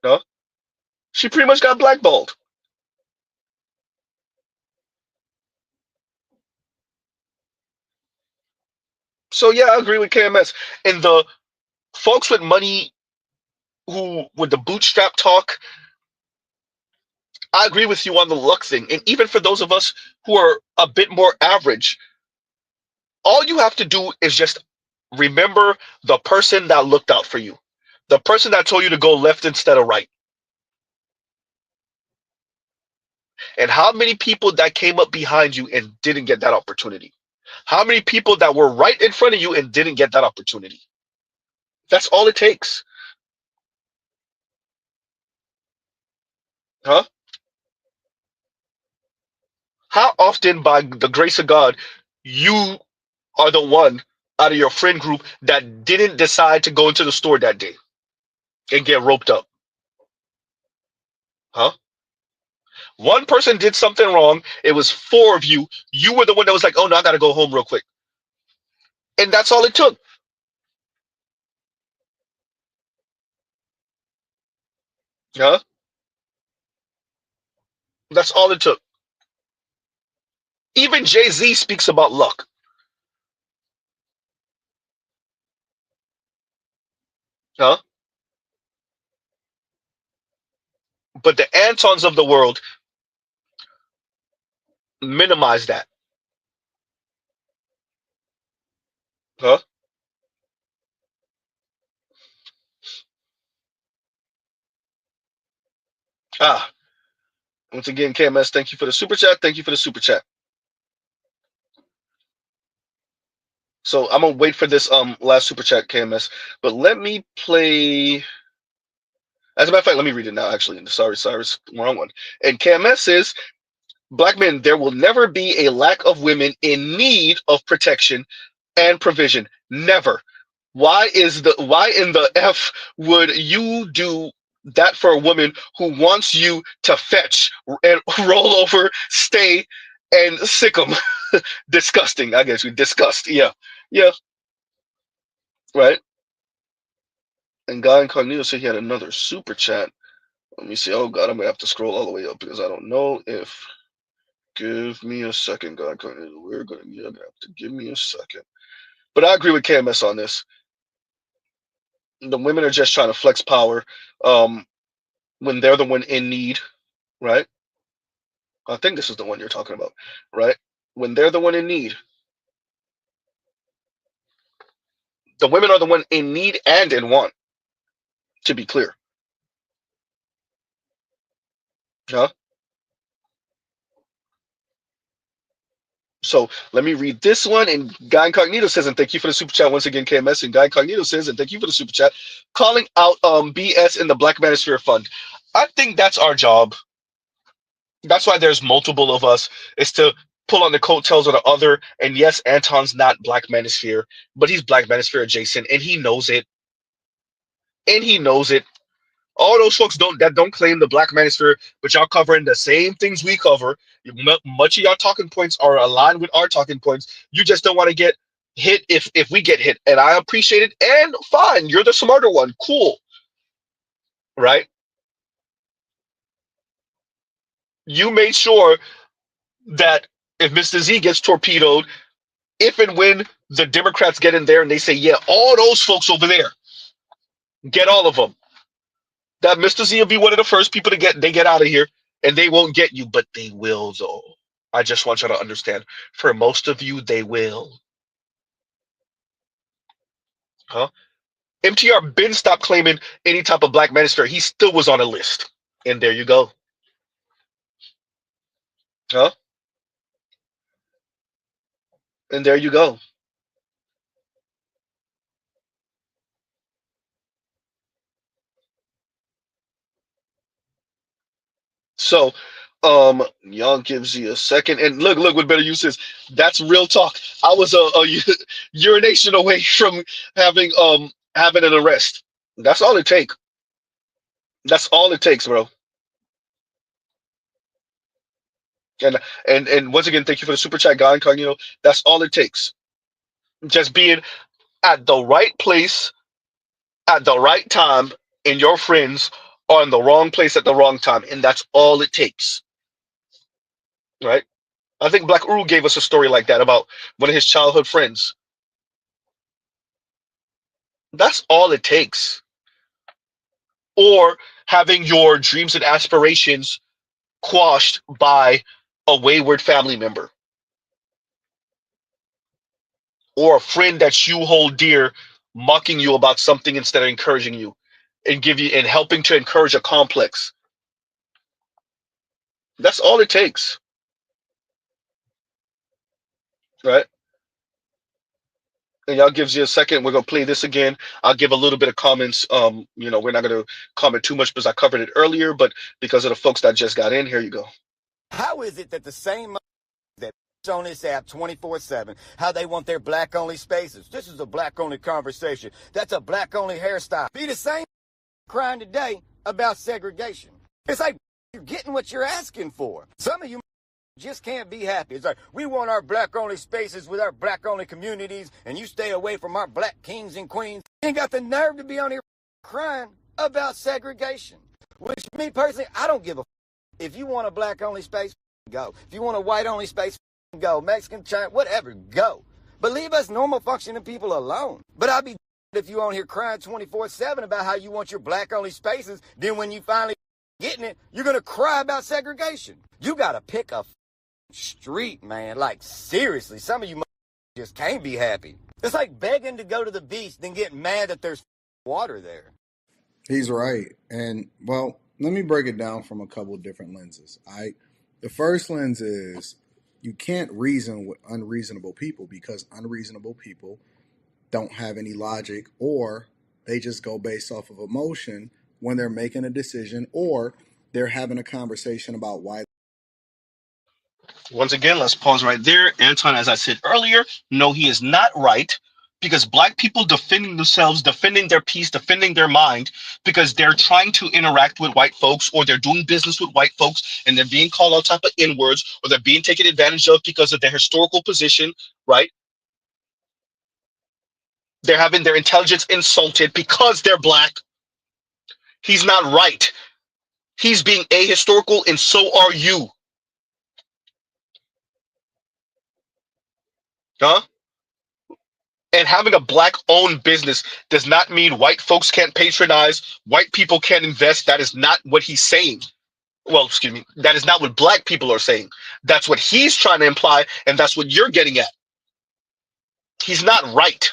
Speaker 1: No? She pretty much got blackballed. So yeah, I agree with KMS. And the folks with money who with the bootstrap talk, I agree with you on the luck thing. And even for those of us who are a bit more average, all you have to do is just remember the person that looked out for you, the person that told you to go left instead of right. And how many people that came up behind you and didn't get that opportunity? How many people that were right in front of you and didn't get that opportunity? That's all it takes. Huh? How often, by the grace of God, you are the one out of your friend group that didn't decide to go into the store that day and get roped up? Huh? One person did something wrong. It was four of you. You were the one that was like, "Oh no, I gotta go home real quick," and that's all it took. Huh? That's all it took. Even Jay-Z speaks about luck. Huh? But the Antons of the world minimize that. Huh? Ah, once again, KMS, thank you for the super chat. Thank you for the super chat. So I'm gonna wait for this last super chat, KMS. But let me play. As a matter of fact, let me read it now. Actually, sorry, Cyrus, wrong one. And KMS says, "Black men, there will never be a lack of women in need of protection and provision. Never. Why in the F would you do that for a woman who wants you to fetch and roll over, stay, and sick 'em?" Disgusting. I guess we disgust. Yeah. Yeah. Right. And Guy Incognito said he had another super chat. Let me see. Oh God, I'm gonna have to scroll all the way up because I don't know if. Give me a second, Guy Incognito. You're gonna have to give me a second. But I agree with KMS on this. The women are just trying to flex power um, when they're the one in need, right? I think this is the one you're talking about, right? When they're the one in need, the women are the one in need and in want. To be clear, huh? So let me read this one. And Guy Incognito says, and thank you for the super chat once again, KMS. And Guy Incognito says, and thank you for the super chat, calling out BS in the Black Manosphere Fund. I think that's our job. That's why there's multiple of us, is to pull on the coattails of the other. And yes, Anton's not Black Manosphere, but he's Black Manosphere adjacent, and he knows it. And he knows it. All those folks don't claim the Black Manosphere, but y'all covering the same things we cover. Much of y'all talking points are aligned with our talking points. You just don't want to get hit if we get hit, and I appreciate it. And fine, you're the smarter one. Cool, right? You made sure that if Mr. Z gets torpedoed, if and when the Democrats get in there and they say, yeah, all those folks over there, get all of them, that Mr. Z will be one of the first people to get out of here, and they won't get you, but they will though. I just want you to understand. For most of you, they will. Huh? MTR Ben stopped claiming any type of Black manosphere. He still was on a list. And there you go. Huh? And there you go. So, y'all gives you a second. And look what Better Use is. That's real talk. I was a urination away from having an arrest. That's all it takes. That's all it takes, bro. And once again, thank you for the super chat, Guy Incognito. That's all it takes. Just being at the right place at the right time, and your friends are in the wrong place at the wrong time, and that's all it takes, right? I think Black Uru gave us a story like that about one of his childhood friends. That's all it takes. Or having your dreams and aspirations quashed by a wayward family member, or a friend that you hold dear mocking you about something instead of encouraging you and helping to encourage a complex. That's all it takes, right? And y'all gives you a second. We're gonna play this again. I'll give a little bit of comments. We're not gonna comment too much because I covered it earlier, but because of the folks that just got in, here you go.
Speaker 2: How is it that the same that on this app 24/7, how they want their black only spaces? This is a black only conversation. That's a black only hairstyle. Be the same crying today about segregation. It's like you're getting what you're asking for. Some of you just can't be happy. It's like, we want our black only spaces with our black only communities, and you stay away from our black kings and queens. You ain't got the nerve to be on here crying about segregation. Which, me personally, I don't give a. If you want a black only space, go. If you want a white only space, go. Mexican, China, whatever, go. But leave us normal functioning people alone. But I'll be if you on here crying 24/7 about how you want your black only spaces, then when you finally getting it, you're gonna cry about segregation. You gotta pick a street, man. Like, seriously, some of you just can't be happy. It's like begging to go to the beach, then getting mad that there's water there.
Speaker 3: He's right. And well, let me break it down from a couple different lenses. The first lens is you can't reason with unreasonable people because unreasonable people don't have any logic, or they just go based off of emotion when they're making a decision, or they're having a conversation about why.
Speaker 1: Once again, let's pause right there. Anton, as I said earlier, no, he is not right, because black people defending themselves, defending their peace, defending their mind, because they're trying to interact with white folks, or they're doing business with white folks, and they're being called all type of N-words, or they're being taken advantage of because of their historical position, right? They're having their intelligence insulted because they're black. He's not right. He's being ahistorical, and so are you. Huh? And having a black owned business does not mean white folks can't patronize, white people can't invest. That is not what he's saying. Well, excuse me, that is not what black people are saying. That's what he's trying to imply, and that's what you're getting at. He's not right.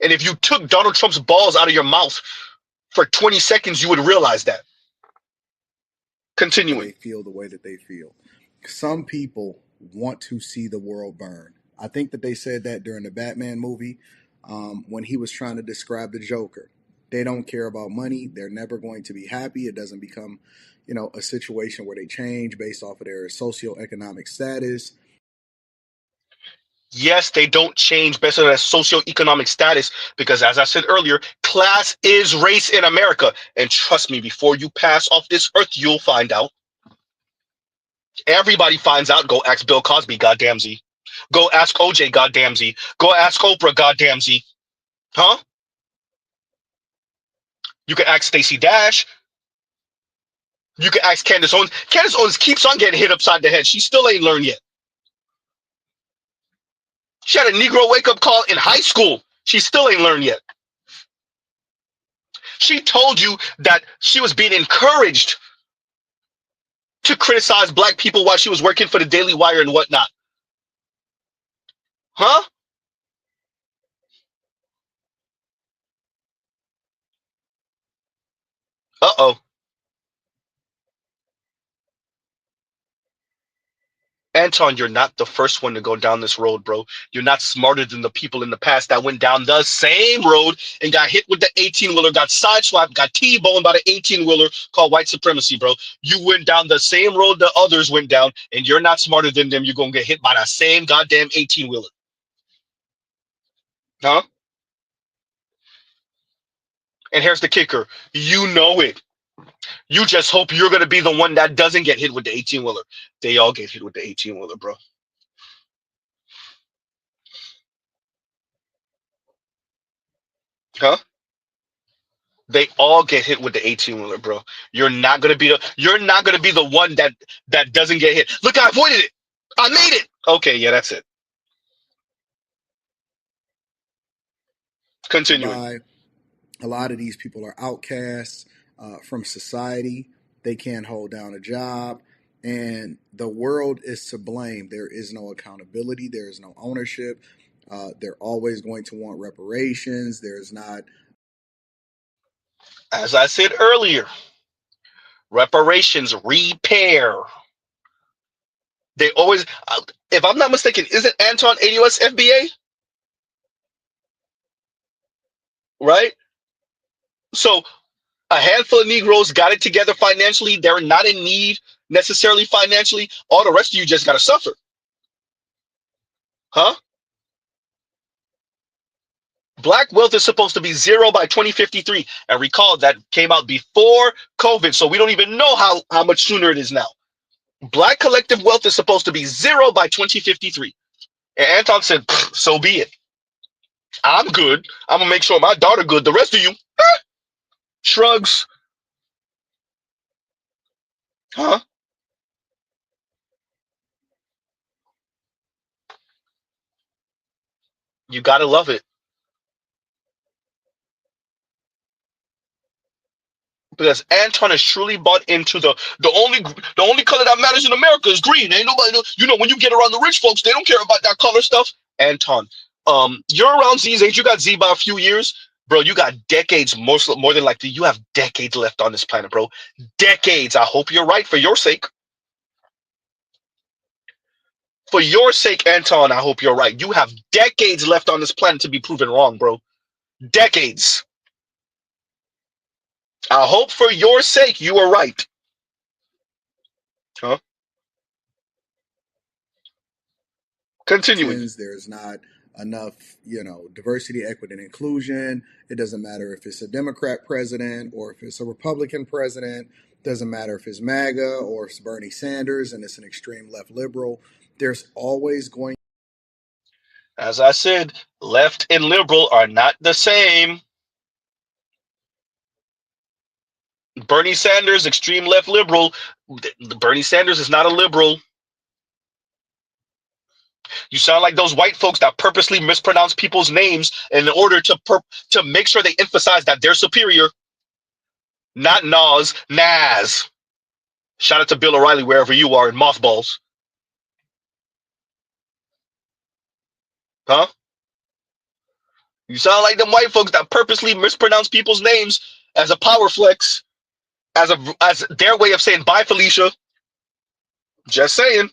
Speaker 1: And if you took Donald Trump's balls out of your mouth for 20 seconds, you would realize that. Continuing.
Speaker 3: They feel the way that they feel. Some people want to see the world burn. I think that they said that during the Batman movie when he was trying to describe the Joker. They don't care about money. They're never going to be happy. It doesn't become, a situation where they change based off of their socioeconomic status.
Speaker 1: Yes, they don't change based on their socioeconomic status because, as I said earlier, class is race in America. And trust me, before you pass off this earth, you'll find out. Everybody finds out. Go ask Bill Cosby, goddamn Z. Go ask OJ, goddamn Z. Go ask Oprah, goddamn Z. Huh? You can ask Stacey Dash. You can ask Candace Owens. Candace Owens keeps on getting hit upside the head. She still ain't learned yet. She had a Negro wake-up call in high school. She still ain't learned yet. She told you that she was being encouraged to criticize black people while she was working for the Daily Wire and whatnot. Huh? Uh-oh. Anton, you're not the first one to go down this road, bro. You're not smarter than the people in the past that went down the same road and got hit with the 18-wheeler, got sideswiped, got T-boned by the 18-wheeler called white supremacy, bro. You went down the same road the others went down, and you're not smarter than them. You're going to get hit by that same goddamn 18-wheeler. Huh? And here's the kicker. You know it. You just hope you're going to be the one that doesn't get hit with the 18-wheeler. They all get hit with the 18-wheeler, bro. Huh? They all get hit with the 18-wheeler, bro. You're not gonna be the one that doesn't get hit. Look, I avoided it. I made it. Okay, yeah, that's it. Continuing.
Speaker 3: By a lot of these people are outcasts from society. They can't hold down a job, and the world is to blame. There is no accountability. There is no ownership. They're always going to want reparations. There's not.
Speaker 1: As I said earlier, reparations, repair. They always, if I'm not mistaken, isn't Anton a US FBA? Right? So a handful of Negroes got it together financially. They're not in need necessarily financially. All the rest of you just got to suffer. Huh? Black wealth is supposed to be zero by 2053. And recall that came out before COVID. So we don't even know how much sooner it is now. Black collective wealth is supposed to be zero by 2053. And Anton said, so be it. I'm good. I'm going to make sure my daughter good. The rest of you, shrugs. Huh? You got to love it. Because Anton is truly bought into the only color that matters in America is green. Ain't nobody when you get around the rich folks, they don't care about that color stuff. Anton, you're around Z's age. You got Z by a few years, bro. You got decades, more than likely. You have decades left on this planet, bro. Decades. I hope you're right for your sake. For your sake, Anton, I hope you're right. You have decades left on this planet to be proven wrong, bro. Decades. I hope for your sake you are right. Huh? Continuing.
Speaker 3: There's not enough, diversity, equity, and inclusion. It doesn't matter if it's a Democrat president or if it's a Republican president. It doesn't matter if it's MAGA or if it's Bernie Sanders and it's an extreme left liberal. There's always going.
Speaker 1: As I said, left and liberal are not the same. Bernie Sanders, extreme left liberal. Bernie Sanders is not a liberal. You sound like those white folks that purposely mispronounce people's names in order to make sure they emphasize that they're superior. Not Naz. Shout out to Bill O'Reilly wherever you are in mothballs. Huh? You sound like them white folks that purposely mispronounce people's names as a power flex, as their way of saying bye, Felicia. Just saying.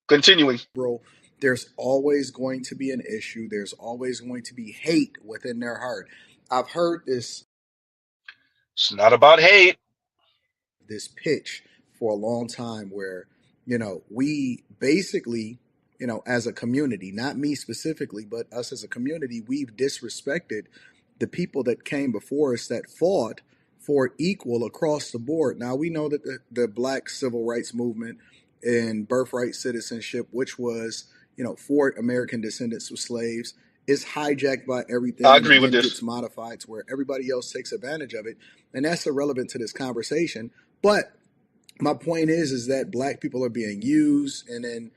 Speaker 1: Continuing.
Speaker 3: There's always going to be an issue. There's always going to be hate within their heart. I've heard this.
Speaker 1: It's not about hate.
Speaker 3: This pitch for a long time where, we basically, as a community, not me specifically, but us as a community, we've disrespected the people that came before us that fought for equal across the board. Now, we know that the Black civil rights movement and birthright citizenship, which was, for American descendants of slaves, is hijacked by everything.
Speaker 1: I agree with
Speaker 3: and
Speaker 1: this.
Speaker 3: Gets modified to where everybody else takes advantage of it. And that's irrelevant to this conversation. But my point is that Black people are being used. And then,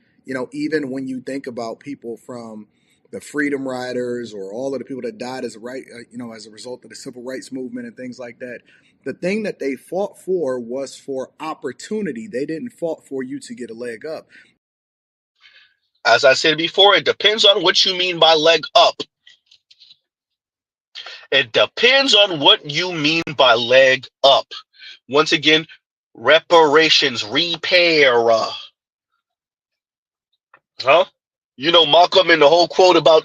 Speaker 3: even when you think about people from the Freedom Riders or all of the people that died as a result of the civil rights movement and things like that, the thing that they fought for was for opportunity. They didn't fought for you to get a leg up.
Speaker 1: As I said before, it depends on what you mean by leg up. It depends on what you mean by leg up. Once again, reparations, repair. Huh? Malcolm and the whole quote about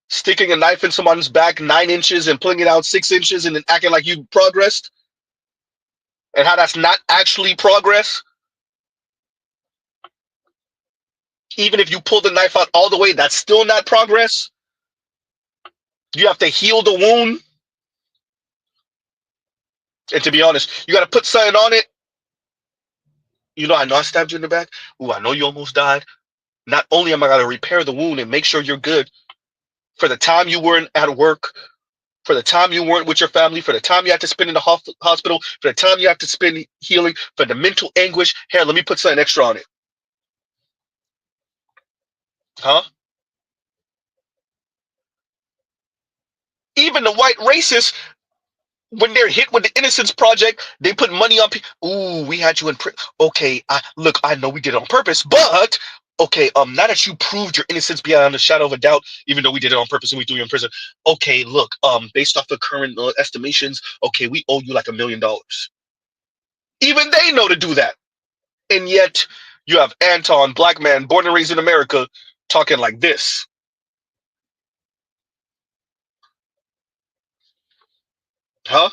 Speaker 1: sticking a knife in someone's back 9 inches and pulling it out 6 inches and then acting like you progressed, and how that's not actually progress. Even if you pull the knife out all the way, that's still not progress. You have to heal the wound. And to be honest, you got to put something on it. I know I stabbed you in the back. Ooh, I know you almost died. Not only am I going to repair the wound and make sure you're good for the time you weren't at work, for the time you weren't with your family, for the time you had to spend in the hospital, for the time you have to spend healing, for the mental anguish. Here, let me put something extra on it. Huh? Even the white racists, when they're hit with the Innocence Project, they put money on people. Ooh, we had you in prison. Okay, I know we did it on purpose, but okay, now that you proved your innocence beyond a shadow of a doubt, even though we did it on purpose and we threw you in prison. Okay, look, based off the current estimations, okay, we owe you like $1 million. Even they know to do that, and yet You have Anton, black man, born and raised in America, talking like this. Huh?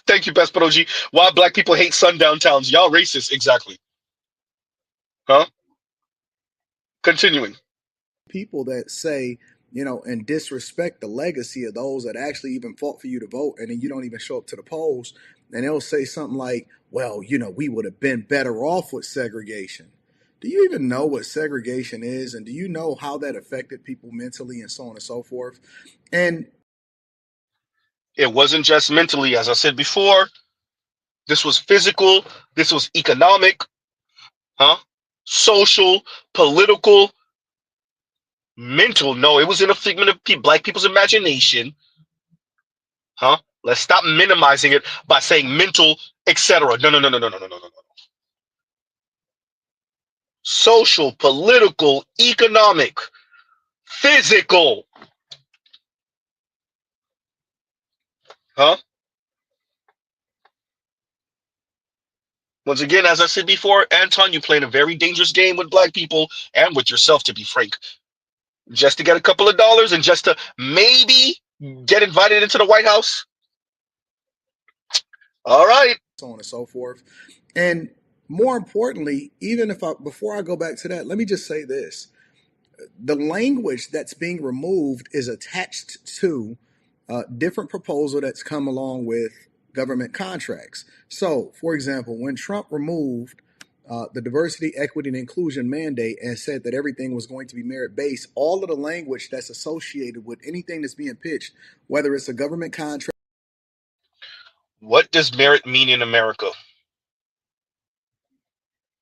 Speaker 1: Thank you, Best G. Why black people hate sundown towns? Y'all racist. Exactly. Huh? Continuing.
Speaker 3: People that say, and disrespect the legacy of those that actually even fought for you to vote, and then you don't even show up to the polls, and they'll say something like, well, we would have been better off with segregation. Do you even know what segregation is? And do you know how that affected people mentally and so on and so forth? And
Speaker 1: it wasn't just mentally, as I said before. This was physical. This was economic. Huh? Social, political, mental. No, it was in a figment of black people's imagination. Huh? Let's stop minimizing it by saying mental, etc. No, no, no, no, no, no, no, no, no. Social, political, economic, physical. Huh? Once again, as I said before, Anton, you playing a very dangerous game with black people and with yourself, to be frank. Just to get a couple of dollars and just to maybe get invited into the White House. All right.
Speaker 3: So on and so forth. And more importantly, before I go back to that, let me just say this. The language that's being removed is attached to a different proposal that's come along with government contracts. So, for example, when Trump removed the diversity, equity, and inclusion mandate and said that everything was going to be merit-based, all of the language that's associated with anything that's being pitched, whether it's a government contract.
Speaker 1: What does merit mean in America?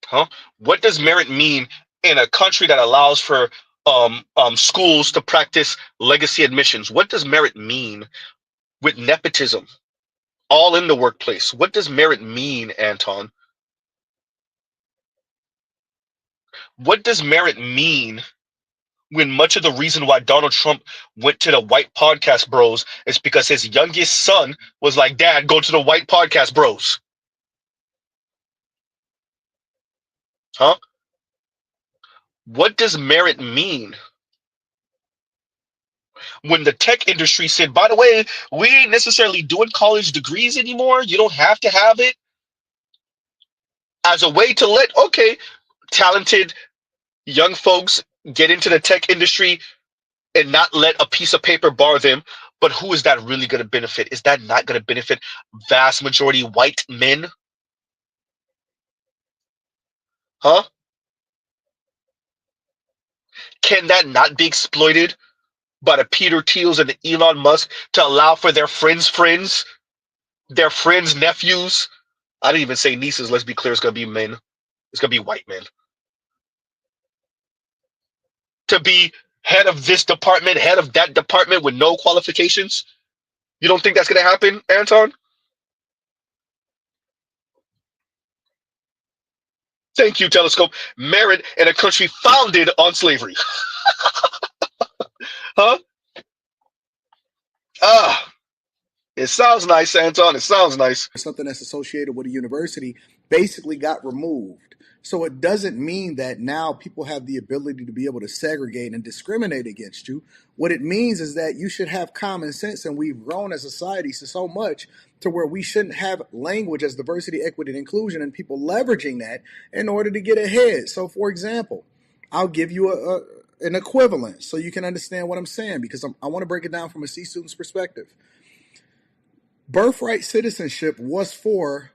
Speaker 1: Huh? What does merit mean in a country that allows for schools to practice legacy admissions? What does merit mean with nepotism all in the workplace? What does merit mean, Anton? What does merit mean when much of the reason why Donald Trump went to the white podcast bros is because his youngest son was like, Dad, go to the white podcast bros? Huh? What does merit mean? When the tech industry said, by the way, we ain't necessarily doing college degrees anymore. You don't have to have it. As a way to let, talented young folks get into the tech industry and not let a piece of paper bar them. But who is that really going to benefit? Is that not going to benefit vast majority white men? Huh? Can that not be exploited by the Peter Thiels and the Elon Musk to allow for their friends' nephews? I didn't even say nieces. Let's be clear. It's going to be men. It's going to be white men. To be head of this department, head of that department with no qualifications? You don't think that's going to happen, Anton? Thank you, Telescope. Merit in a country founded on slavery. Huh? It sounds nice, Anton. It sounds nice.
Speaker 3: Something that's associated with a university basically got removed. So it doesn't mean that now people have the ability to be able to segregate and discriminate against you. What it means is that you should have common sense, and we've grown as a society so much to where we shouldn't have language as diversity, equity, and inclusion, and people leveraging that in order to get ahead. So, for example, I'll give you an equivalent so you can understand what I'm saying, because I want to break it down from a C student's perspective. Birthright citizenship was for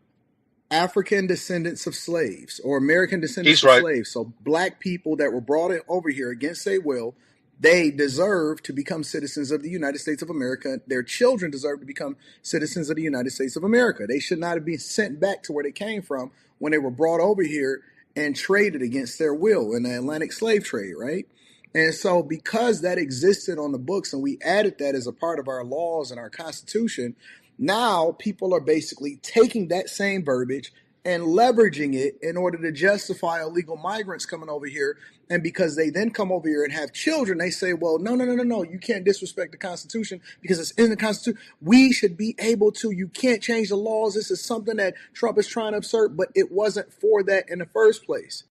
Speaker 3: African descendants of slaves or American descendants of slaves. So black people that were brought over here against their will, they deserve to become citizens of the United States of America. Their children deserve to become citizens of the United States of America. They should not have been sent back to where they came from when they were brought over here and traded against their will in the Atlantic slave trade, right? And so because that existed on the books and we added that as a part of our laws and our Constitution, now people are basically taking that same verbiage and leveraging it in order to justify illegal migrants coming over here. And because they then come over here and have children, they say, well, no, you can't disrespect the Constitution because it's in the Constitution. We should be able to. You can't change the laws. This is something that Trump is trying to assert, but it wasn't for that in the first place.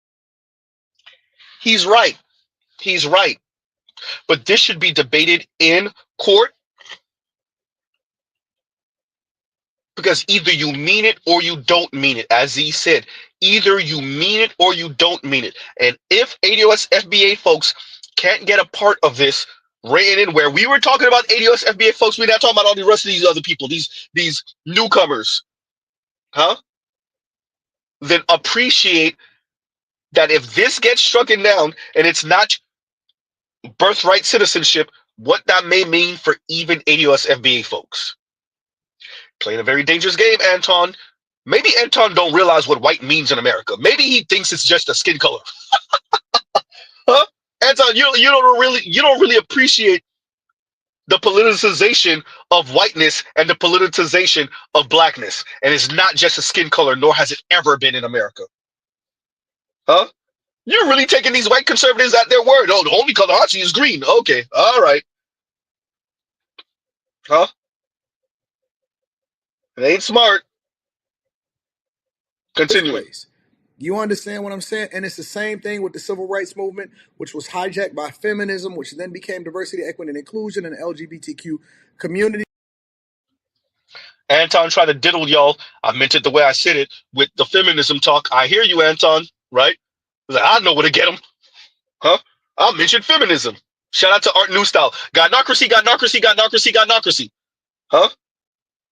Speaker 1: He's right. He's right. But this should be debated in court, because either you mean it or you don't mean it. As he said, either you mean it or you don't mean it. And if ADOS FBA folks can't get a part of this written in, where we were talking about ADOS FBA folks, we're not talking about all the rest of these other people, these newcomers, huh? Then appreciate that if this gets stricken down and it's not birthright citizenship, what that may mean for even ADOS FBA folks. Playing a very dangerous game, Anton. Maybe Anton don't realize what white means in America. Maybe he thinks it's just a skin color. Huh? Anton, you don't really appreciate the politicization of whiteness and the politicization of blackness. And it's not just a skin color, nor has it ever been in America. Huh? You're really taking these white conservatives at their word. Oh, the only color I see is green. Okay, all right. Huh? It ain't smart. Continuing.
Speaker 3: You understand what I'm saying? And it's the same thing with the civil rights movement, which was hijacked by feminism, which then became diversity, equity, and inclusion in the LGBTQ community.
Speaker 1: Anton tried to diddle y'all. I meant it the way I said it with the feminism talk. I hear you, Anton, right? Like, I know where to get them. Huh? I'll mention feminism. Shout out to Art New Style. Godnocracy, godnocracy, godnocracy, godnocracy. Huh?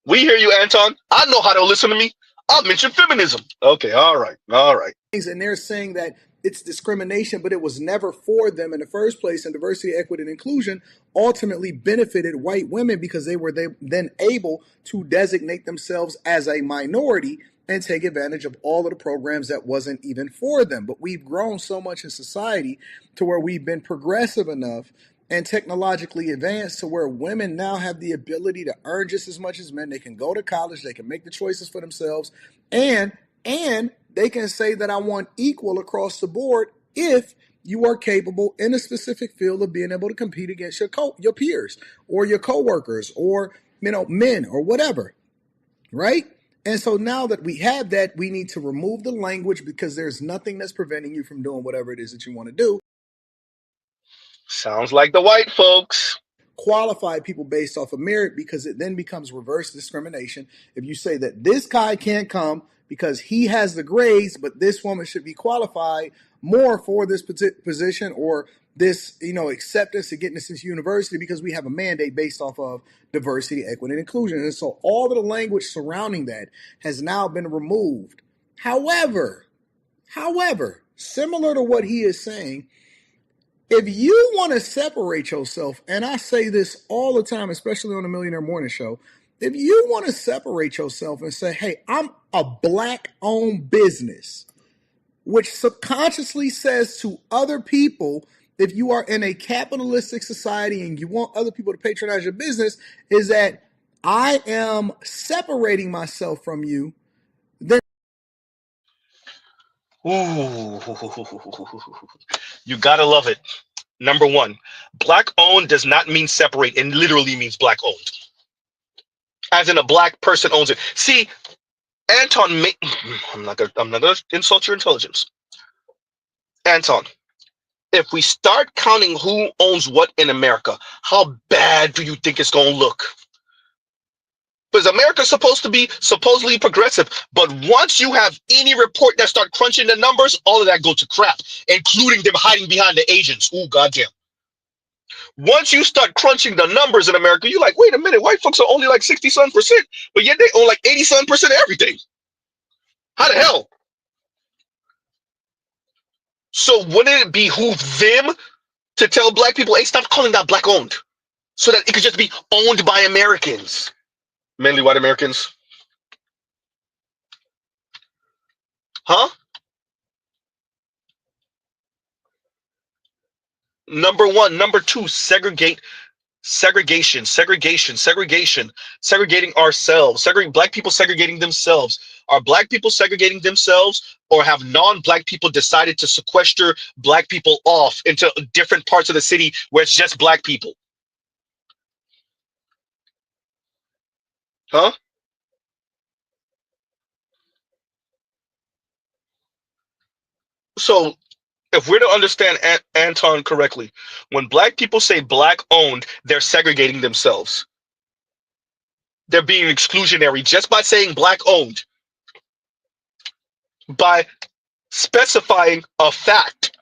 Speaker 1: We hear you, Anton. I know how to listen to me. I'll mention feminism. Okay, all right, all right.
Speaker 3: And they're saying that it's discrimination, but it was never for them in the first place. And diversity, equity, and inclusion ultimately benefited white women because they were then able to designate themselves as a minority and take advantage of all of the programs that wasn't even for them. But we've grown so much in society to where we've been progressive enough and technologically advanced to where women now have the ability to earn just as much as men. They can go to college, they can make the choices for themselves, and they can say that I want equal across the board if you are capable in a specific field of being able to compete against your peers or your coworkers or men or whatever, right? And so now that we have that, we need to remove the language because there's nothing that's preventing you from doing whatever it is that you want to do.
Speaker 1: Sounds like the white folks.
Speaker 3: Qualify people based off of merit because it then becomes reverse discrimination. If you say that this guy can't come because he has the grades, but this woman should be qualified more for this position or this, acceptance to get into this university because we have a mandate based off of diversity, equity, and inclusion. And so all of the language surrounding that has now been removed. However, similar to what he is saying, if you want to separate yourself, and I say this all the time, especially on the Millionaire Morning Show, if you want to separate yourself and say, hey, I'm a black-owned business, which subconsciously says to other people, if you are in a capitalistic society and you want other people to patronize your business, is that I am separating myself from you, then
Speaker 1: Ooh, you gotta love it. Number one, black owned does not mean separate. It literally means black owned, as in a black person owns it. See, Anton, I'm not gonna insult your intelligence, Anton. If we start counting who owns what in America, how bad do you think it's gonna look? Because America's supposed to be supposedly progressive, but once you have any report that start crunching the numbers, all of that go to crap, including them hiding behind the agents. Ooh, goddamn. Once you start crunching the numbers in America, you're like, wait a minute, white folks are only like 60-some%, but yet they own like 80-some% of everything. How the hell? So wouldn't it behoove them to tell black people, hey, stop calling that black owned, so that it could just be owned by Americans? Mainly white Americans. Huh? Number one. Number two, segregate Segregation, segregation, segregation, segregating ourselves, black people segregating themselves. Are black people segregating themselves, or have non-black people decided to sequester black people off into different parts of the city where it's just black people? Huh? So if we're to understand Anton correctly, when black people say black owned, they're segregating themselves. They're being exclusionary just by saying black owned, by specifying a fact.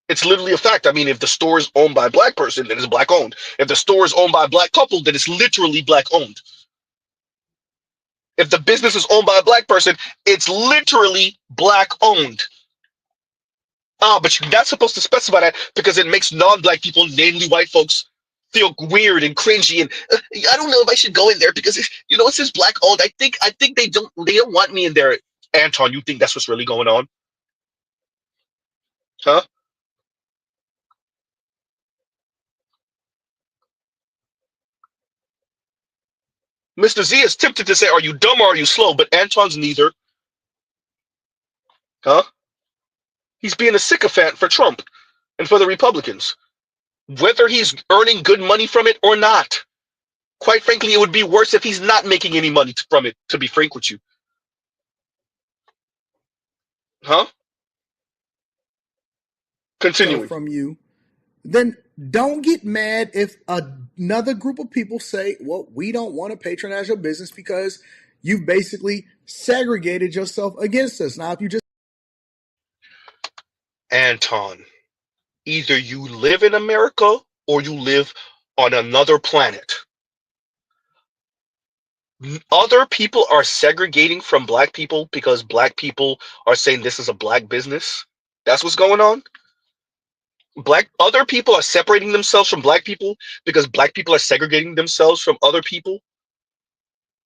Speaker 1: It's literally a fact. I mean, if the store is owned by a black person, then it's black owned. If the store is owned by a black couple, then it's literally black owned. If the business is owned by a black person, it's literally black owned. But you're not supposed to specify that because it makes non-black people, namely white folks, feel weird and cringy. And I don't know if I should go in there because it says black owned. I think they don't want me in there. Anton, you think that's what's really going on? Huh? Mr. Z is tempted to say, "Are you dumb or are you slow?" But Anton's neither. Huh? He's being a sycophant for Trump and for the Republicans, whether he's earning good money from it or not. Quite frankly, it would be worse if he's not making any money from it, to be frank with you. Huh? Continuing.
Speaker 3: From you, then don't get mad if another group of people say, well, we don't want to patronize your business because you've basically segregated yourself against us. Now, if you just
Speaker 1: Anton, either you live in America or you live on another planet. Other people are segregating from black people because black people are saying this is a black business. That's what's going on. Other people are separating themselves from black people because black people are segregating themselves from other people,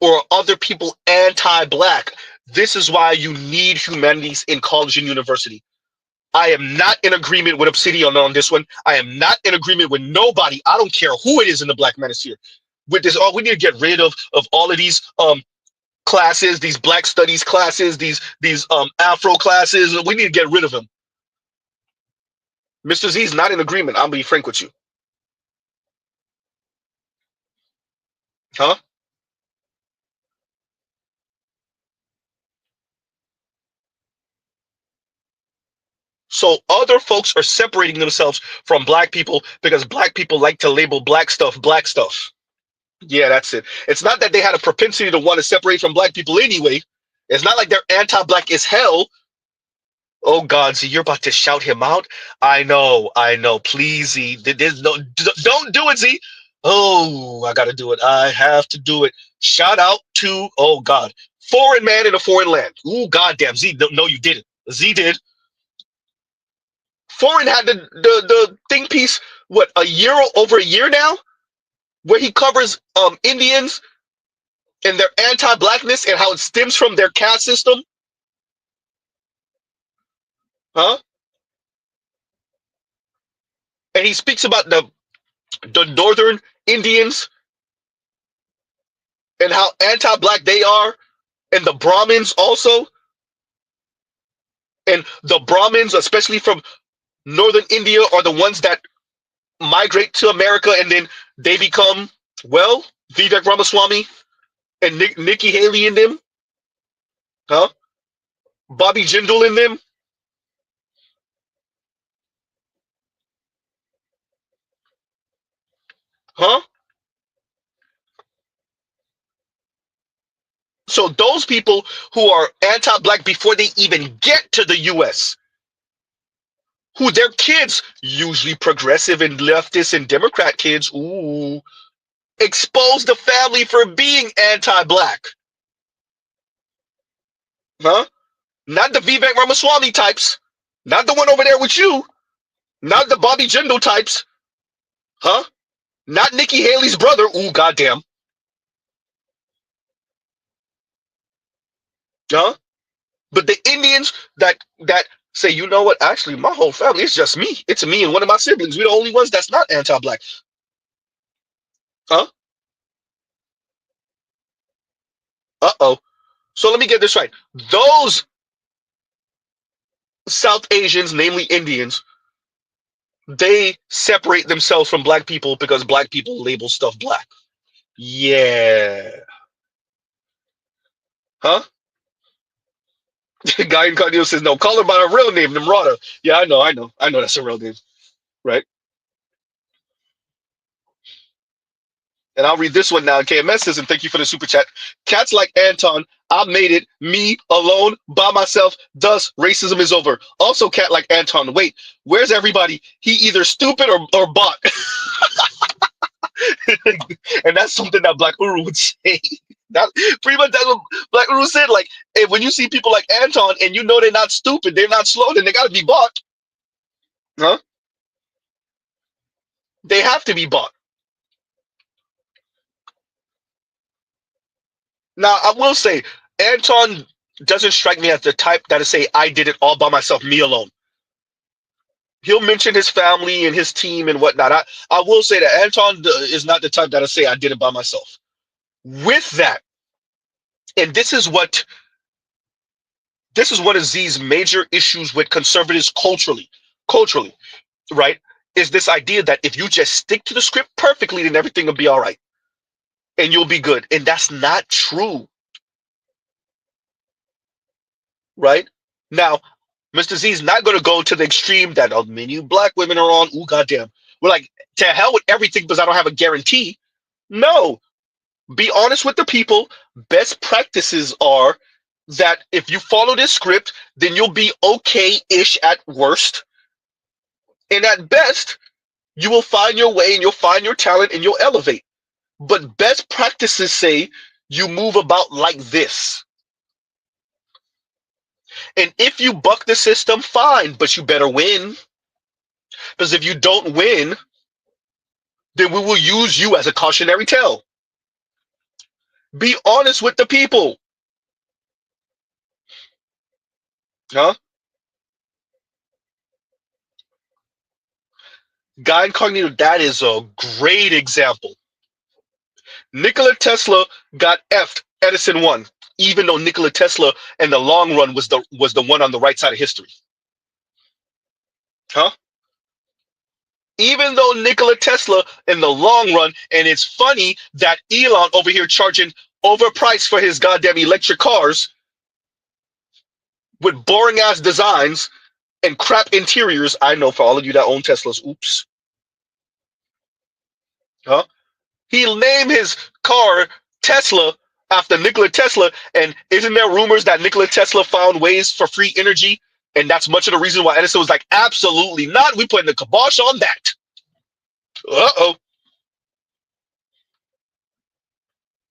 Speaker 1: or other people anti-black. This is why you need humanities in college and university. I am not in agreement with Obsidian on this one. I am not in agreement with nobody. I don't care who it is in the Black Manosphere. With this, we need to get rid of all of these classes, these Black Studies classes, these Afro classes. We need to get rid of them. Mr. Z is not in agreement. I'll be frank with you. Huh? So other folks are separating themselves from black people because black people like to label black stuff black stuff. Yeah, that's it. It's not that they had a propensity to want to separate from black people anyway. It's not like they're anti-black as hell. Oh God, Z, you're about to shout him out. I know. Please, Z, there's no, don't do it, Z. Oh, I gotta do it. I have to do it. Shout out to, oh God, foreign man in a foreign land. Ooh, goddamn, Z, no, you didn't. Z did. Foreign had the think piece. What, over a year now, where he covers Indians and their anti-blackness and how it stems from their caste system. Huh? And he speaks about the northern Indians and how anti-black they are, and the Brahmins also. And the Brahmins, especially from northern India, are the ones that migrate to America, and then they become, well, Vivek Ramaswamy and Nikki Haley in them. Huh? Bobby Jindal in them. Huh? So those people who are anti-black before they even get to the U.S., who their kids, usually progressive and leftist and Democrat kids, ooh, expose the family for being anti-black. Huh? Not the Vivek Ramaswamy types. Not the one over there with you. Not the Bobby Jindal types. Huh? Not Nikki Haley's brother. Ooh, goddamn. Huh? But the Indians that say, you know what? Actually, my whole family, it's just me. It's me and one of my siblings. We're the only ones that's not anti-black. Huh? Uh-oh. So let me get this right. Those South Asians, namely Indians, they separate themselves from black people because black people label stuff black. Yeah. Huh? Guy in Cardio says, no, call her by her real name, Nimrata. Yeah, I know that's a real name. Right? And I'll read this one now. KMS says, and thank you for the super chat. Cats like Anton, I made it, me alone, by myself, thus racism is over. Also, cat like Anton, wait, where's everybody? He either stupid or bought. And that's something that Black Uru would say. That pretty much that's what Black Uru said. Like, if when you see people like Anton and you know they're not stupid, they're not slow, then they gotta be bought. Huh? They have to be bought. Now, I will say, Anton doesn't strike me as the type that'll say, I did it all by myself, me alone. He'll mention his family and his team and whatnot. I will say that Anton is not the type that'll say, I did it by myself. With that, and this is one of Z's major issues with conservatives culturally, right? Is this idea that if you just stick to the script perfectly, then everything will be all right and you'll be good. And that's not true, right? Now, Mr. Z is not going to go to the extreme that many black women are on. Ooh, goddamn. We're like, to hell with everything because I don't have a guarantee. No, be honest with the people. Best practices are that if you follow this script, then you'll be okay-ish at worst. And at best, you will find your way and you'll find your talent and you'll elevate. But best practices say you move about like this. And if you buck the system, fine, but you better win. Because if you don't win, then we will use you as a cautionary tale. Be honest with the people. Huh? Guy Incognito, that is a great example. Nikola Tesla got effed. Edison won, even though Nikola Tesla in the long run was the one on the right side of history. Huh? Even though Nikola Tesla in the long run, and it's funny that Elon over here charging overpriced for his goddamn electric cars with boring ass designs and crap interiors. I know for all of you that own Teslas, oops. Huh? He'll name his car Tesla after Nikola Tesla, and isn't there rumors that Nikola Tesla found ways for free energy? And that's much of the reason why Edison was like, absolutely not. We putting the kibosh on that. Uh-oh.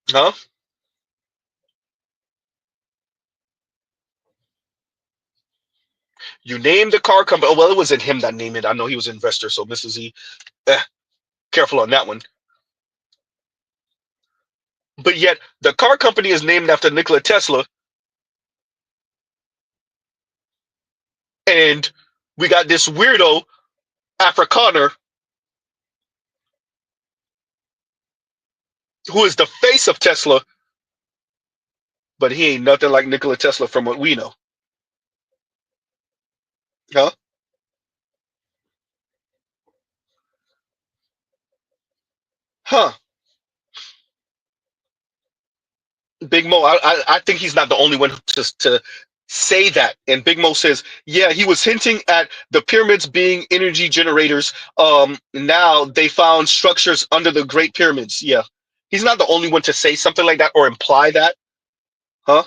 Speaker 1: Huh? You named the car company. Oh, well, it wasn't him that named it. I know he was an investor, so Mrs. Z, careful on that one. But yet, the car company is named after Nikola Tesla, and we got this weirdo Afrikaner who is the face of Tesla, but he ain't nothing like Nikola Tesla from what we know. Huh? Huh. Big Mo, I think he's not the only one to say that. And Big Mo says, yeah, he was hinting at the pyramids being energy generators. Now they found structures under the Great Pyramids. Yeah. He's not the only one to say something like that or imply that. Huh?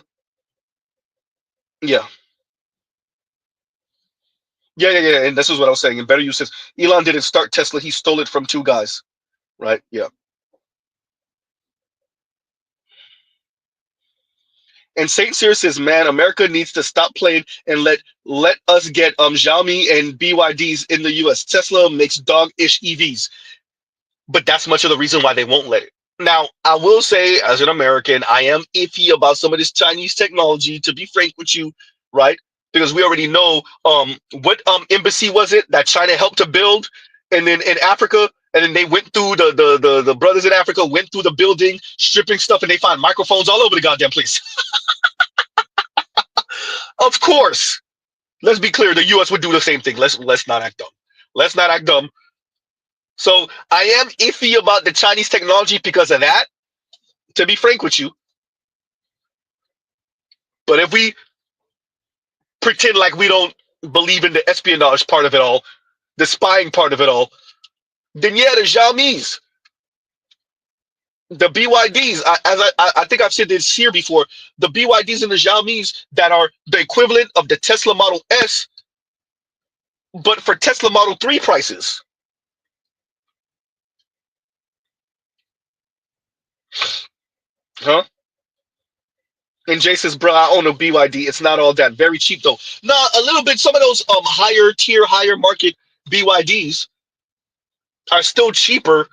Speaker 1: Yeah. Yeah. And this is what I was saying. And Better You says, Elon didn't start Tesla. He stole it from two guys. Right? Yeah. And Saint Cyr says, man, America needs to stop playing and let us get Xiaomi and BYDs in the US. Tesla makes dog-ish EVs. But that's much of the reason why they won't let it. Now, I will say, as an American, I am iffy about some of this Chinese technology, to be frank with you, right? Because we already know what embassy was it that China helped to build, and then in Africa, And then they went through the brothers in Africa went through the building, stripping stuff, and they found microphones all over the goddamn place. Of course. Let's be clear, the US would do the same thing. Let's not act dumb. Let's not act dumb. So I am iffy about the Chinese technology because of that, to be frank with you. But if we pretend like we don't believe in the espionage part of it all, the spying part of it all, then yeah, the Xiaomi's, the BYDs, I think I've said this here before, the BYDs and the Xiaomi's that are the equivalent of the Tesla Model S, but for Tesla Model 3 prices. Huh? And Jay says, bro, I own a BYD. It's not all that. Very cheap, though. No, a little bit. Some of those higher tier, higher market BYDs are still cheaper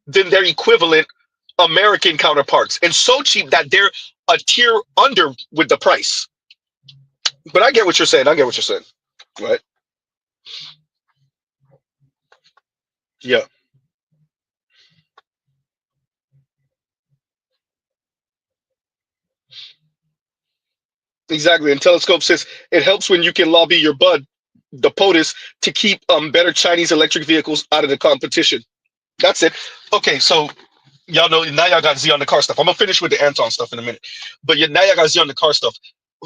Speaker 1: than their equivalent American counterparts. And so cheap that they're a tier under with the price. But I get what you're saying. Right? Yeah. Exactly. And Telescope says it helps when you can lobby your bud, the POTUS, to keep better Chinese electric vehicles out of the competition. That's it. Okay, so y'all know now y'all got Z on the car stuff. I'm gonna finish with the Anton stuff in a minute. But now y'all got Z on the car stuff.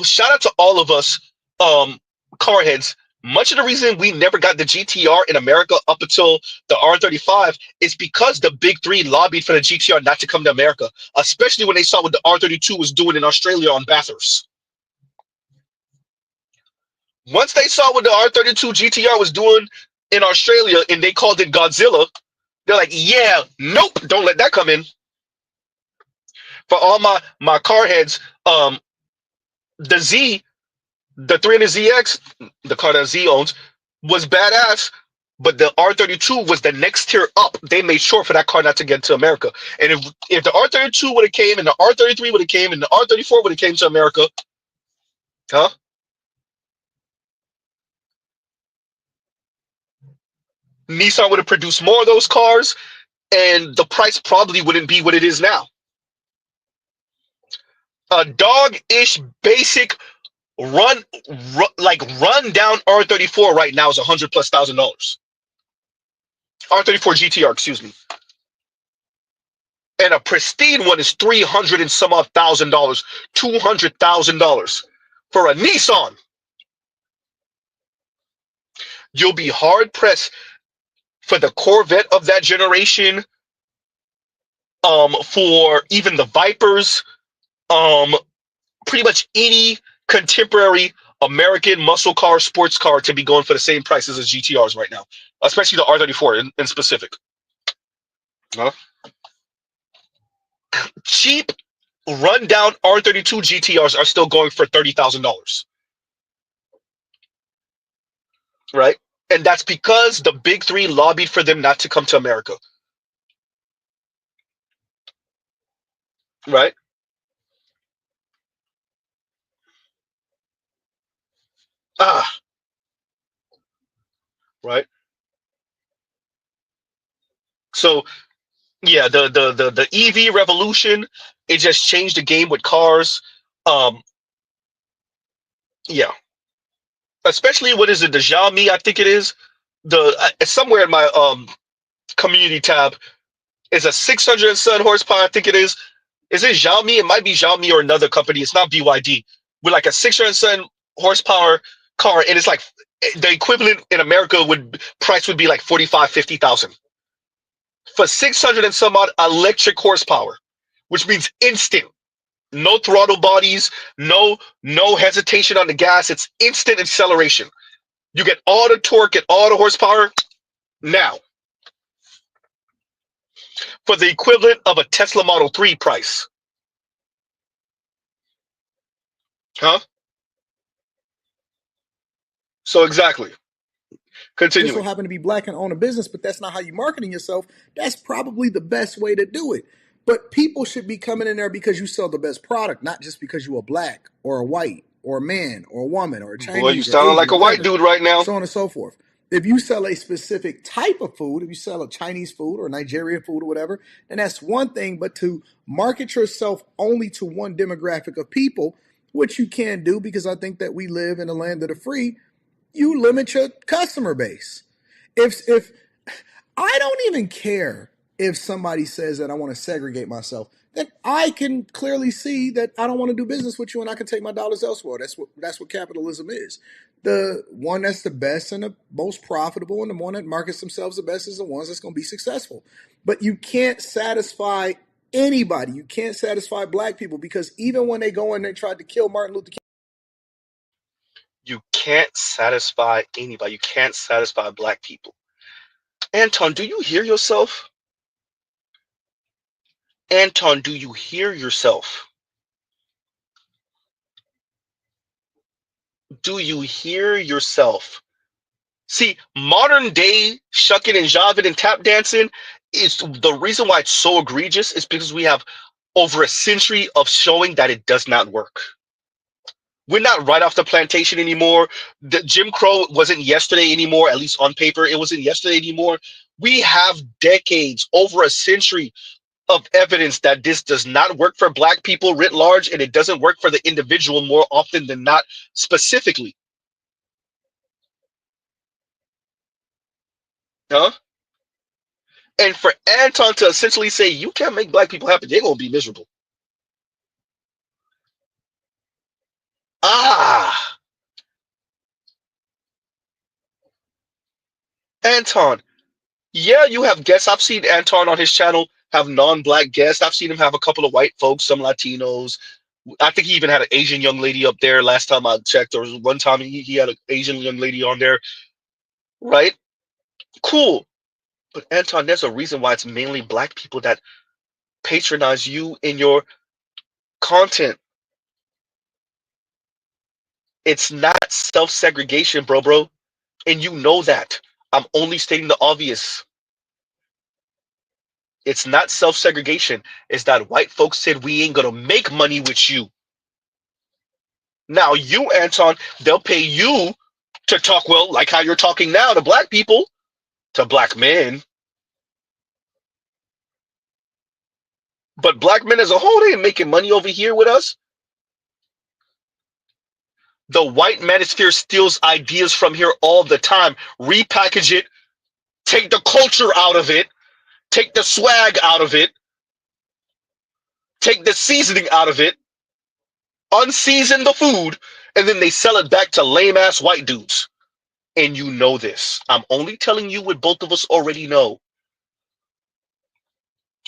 Speaker 1: Shout out to all of us car heads. Much of the reason we never got the GTR in America up until the R35 is because the big three lobbied for the GTR not to come to America, especially when they saw what the R32 was doing in Australia on Bathurst. Once they saw what the R32 GTR was doing in Australia and they called it Godzilla, they're like, yeah, nope, don't let that come in. For all my car heads, the Z, the 300ZX, the car that Z owns, was badass, but the R32 was the next tier up. They made sure for that car not to get to America. And if the R32 would have came and the R33 would have came and the R34 would have came to America, huh? Nissan would have produced more of those cars, and the price probably wouldn't be what it is now. A dog-ish basic run down R34 right now is $100,000+. R34 GTR, excuse me. And a pristine one is $300 and some odd thousand dollars, $200,000 for a Nissan. You'll be hard pressed for the Corvette of that generation, for even the Vipers, pretty much any contemporary American muscle car, sports car to be going for the same prices as GTRs right now, especially the R34 in specific. Huh? Cheap, rundown R32 GTRs are still going for $30,000. Right? And that's because the big three lobbied for them not to come to America. Right? Right? So yeah, the EV revolution, it just changed the game with cars. Yeah. Especially what is it, the Xiaomi, I think it is. It's somewhere in my community tab. It's a 600 and some horsepower, I think it is. Is it Xiaomi? It might be Xiaomi or another company. It's not BYD. With like a 600 and some horsepower car, and it's like the equivalent in America price would be like 45, 50,000 for 600 and some odd electric horsepower, which means instant, no throttle bodies, no hesitation on the gas. It's instant acceleration. You get all the torque and all the horsepower now for the equivalent of a Tesla Model 3 price. Huh? So exactly. Continuing.
Speaker 3: Just so happen to be black and own a business, but that's not how you're marketing yourself. That's probably the best way to do it. But people should be coming in there because you sell the best product, not just because you're a black or a white or a man or a woman or a Chinese.
Speaker 1: Boy, you sounding like a white dude right now.
Speaker 3: So on and so forth. If you sell a specific type of food, if you sell a Chinese food or Nigerian food or whatever, then that's one thing. But to market yourself only to one demographic of people, which you can do because I think that we live in a land of the free, you limit your customer base. If I don't even care if somebody says that I want to segregate myself, then I can clearly see that I don't want to do business with you and I can take my dollars elsewhere. That's what capitalism is. The one that's the best and the most profitable and the one that markets themselves the best is the ones that's going to be successful. But you can't satisfy anybody. You can't satisfy black people because even when they go and they tried to kill Martin Luther King,
Speaker 1: You can't satisfy anybody. You can't satisfy black people. Anton, do you hear yourself? Anton, do you hear yourself? Do you hear yourself? See, modern day shucking and jiving and tap dancing is the reason why it's so egregious is because we have over a century of showing that it does not work. We're not right off the plantation anymore. The Jim Crow wasn't yesterday anymore, at least on paper, it wasn't yesterday anymore. We have decades, over a century of evidence that this does not work for black people writ large, and it doesn't work for the individual more often than not specifically. Huh? And for Anton to essentially say you can't make black people happy, they're gonna be miserable. Ah, Anton. Yeah, you have guests. I've seen Anton on his channel have non-black guests. I've seen him have a couple of white folks, some Latinos. I think he even had an Asian young lady up there last time I checked, or one time he had an Asian young lady on there, right? Cool. But Anton, there's a reason why it's mainly black people that patronize you in your content. It's not self-segregation, bro. And you know that. I'm only stating the obvious. It's not self-segregation. It's that white folks said we ain't gonna make money with you. Now you, Anton, they'll pay you to talk, well, like how you're talking now to black people, to black men. But black men as a whole, they ain't making money over here with us. The white manosphere steals ideas from here all the time, repackage it, take the culture out of it, take the swag out of it, take the seasoning out of it, unseason the food, and then they sell it back to lame ass white dudes. And you know this. I'm only telling you what both of us already know.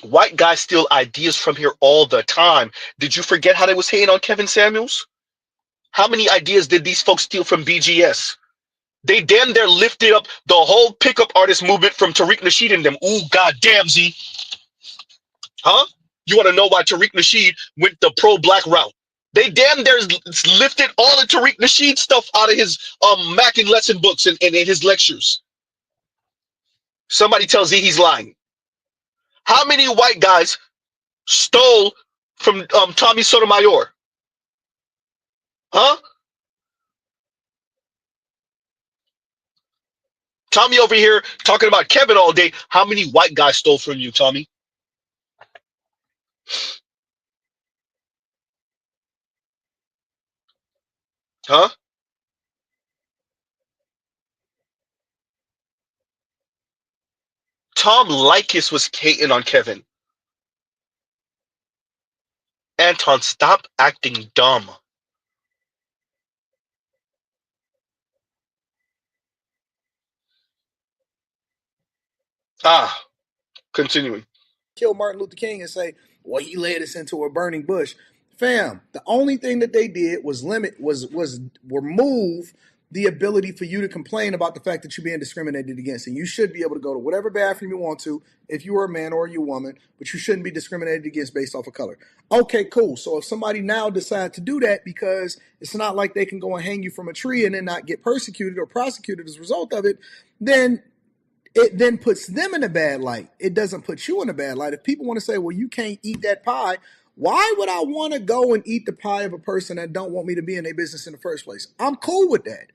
Speaker 1: White guys steal ideas from here all the time. Did you forget how they was hating on Kevin Samuels? How many ideas did these folks steal from BGS? They damn near lifted up the whole pickup artist movement from Tariq Nasheed and them. Ooh, goddamn, Z. Huh? You want to know why Tariq Nasheed went the pro-black route? They damn near lifted all the Tariq Nasheed stuff out of his Mac and lesson books and in his lectures. Somebody tells Z he's lying. How many white guys stole from Tommy Sotomayor? Huh? Tommy over here talking about Kevin all day. How many white guys stole from you, Tommy? Huh? Tom Likas was hating on Kevin. Anton, stop acting dumb. Ah, continuing.
Speaker 3: kill Martin Luther King and say, well, he led us into a burning bush. Fam, the only thing that they did was remove the ability for you to complain about the fact that you're being discriminated against. And you should be able to go to whatever bathroom you want to if you are a man or you're a woman, but you shouldn't be discriminated against based off of color. Okay, cool. So if somebody now decides to do that because it's not like they can go and hang you from a tree and then not get persecuted or prosecuted as a result of it, then it then puts them in a bad light. It doesn't put you in a bad light. If people want to say, well, you can't eat that pie, why would I want to go and eat the pie of a person that don't want me to be in their business in the first place? I'm cool with that.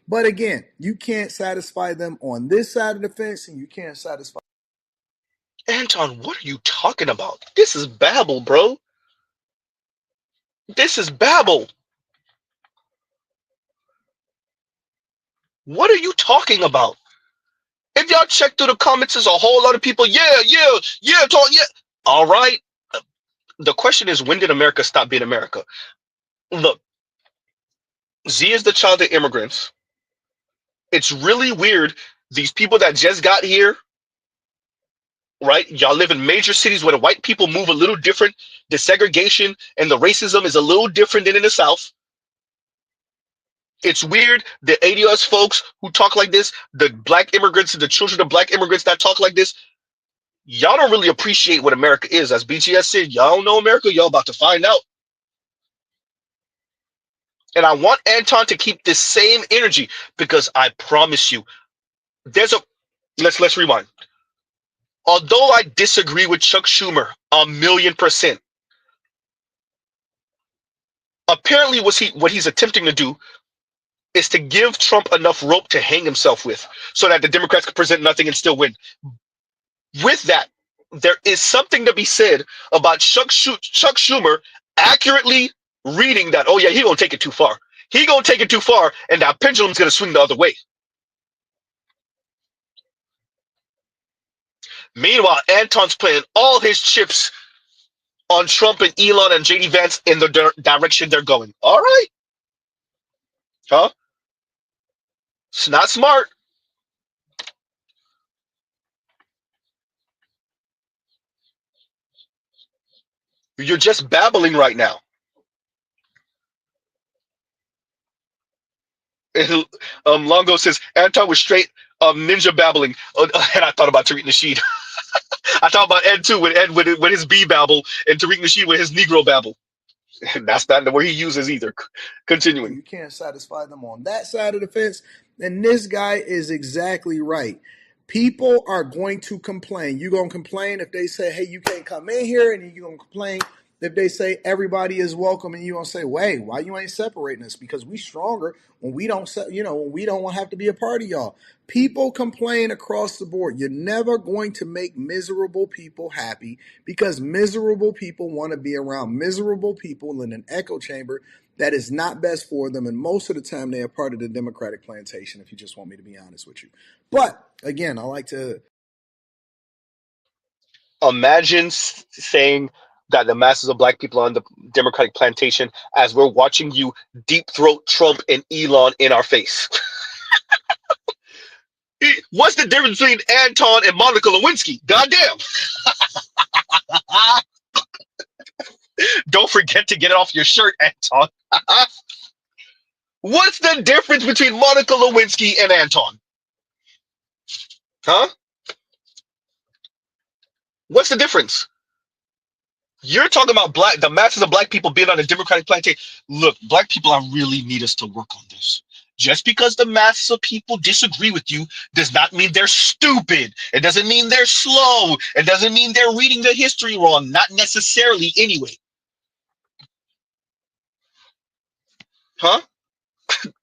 Speaker 3: But again, you can't satisfy them on this side of the fence, and you can't satisfy.
Speaker 1: Anton, what are you talking about? This is babble, bro. This is babble. What are you talking about? If y'all check through the comments, there's a whole lot of people. Yeah, talk, yeah. All right. The question is, when did America stop being America? Look, Z is the child of immigrants. It's really weird. These people that just got here, right? Y'all live in major cities where the white people move a little different. The segregation and the racism is a little different than in the South. It's weird. The ADOS folks who talk like this, the black immigrants and the children of black immigrants that talk like this, y'all don't really appreciate what America is. As BGS said, y'all don't know America. Y'all about to find out. And I want Anton to keep this same energy because I promise you, there's a let's rewind. Although I disagree with Chuck Schumer 1,000,000%, apparently what he's attempting to do is to give Trump enough rope to hang himself with so that the Democrats can present nothing and still win. With that, there is something to be said about Chuck Schumer accurately reading that, oh yeah, he gonna take it too far. He gonna take it too far, and that pendulum's gonna swing the other way. Meanwhile, Anton's playing all his chips on Trump and Elon and JD Vance in the direction they're going. All right. Huh? It's not smart. You're just babbling right now. Longo says Anton was straight ninja babbling, and I thought about Tariq Nasheed. I thought about Ed too, with Ed with his B babble, and Tariq Nasheed with his Negro babble. And that's not the word he uses either. Continuing.
Speaker 3: You can't satisfy them on that side of the fence. And this guy is exactly right. People are going to complain. You're going to complain if they say, hey, you can't come in here, and you're going to complain if they say everybody is welcome, and you're going to say, wait, why you ain't separating us? Because we stronger when we don't, when we don't have to be a part of y'all. People complain across the board. You're never going to make miserable people happy because miserable people want to be around miserable people in an echo chamber that is not best for them. And most of the time, they are part of the Democratic plantation, if you just want me to be honest with you. But again, I like to
Speaker 1: imagine saying that the masses of black people are on the Democratic plantation as we're watching you deep throat Trump and Elon in our face. What's the difference between Anton and Monica Lewinsky? Goddamn. Don't forget to get it off your shirt, Anton. What's the difference between Monica Lewinsky and Anton? Huh? What's the difference? You're talking about the masses of black people being on a Democratic plantation. Look, black people, I really need us to work on this. Just because the masses of people disagree with you does not mean they're stupid. It doesn't mean they're slow. It doesn't mean they're reading the history wrong. Not necessarily, anyway. Huh?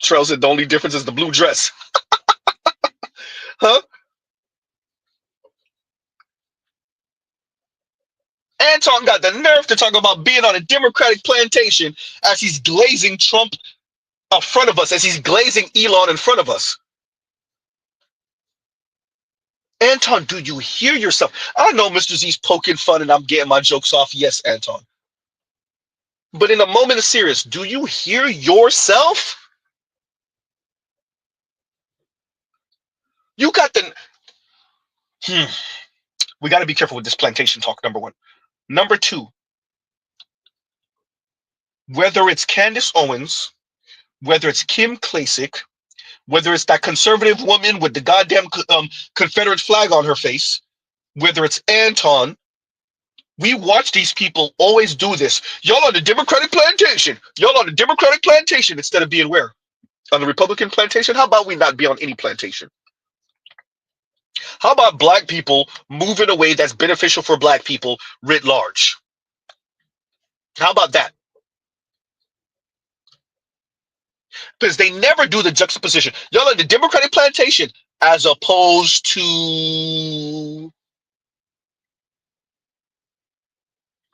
Speaker 1: Trell said the only difference is the blue dress. Huh? Anton got the nerve to talk about being on a Democratic plantation as he's glazing Trump in front of us, as he's glazing Elon in front of us. Anton, do you hear yourself? I know Mr. Z's poking fun and I'm getting my jokes off. Yes, Anton. But in a moment of serious, do you hear yourself? You got the... We got to be careful with this plantation talk, number one. Number two, whether it's Candace Owens, whether it's Kim Klacik, whether it's that conservative woman with the goddamn Confederate flag on her face, whether it's Anton, we watch these people always do this. Y'all on the Democratic plantation. Y'all on the Democratic plantation instead of being where? On the Republican plantation? How about we not be on any plantation? How about black people move in a way that's beneficial for black people writ large? How about that? because they never do the juxtaposition. Y'all are the Democratic plantation as opposed to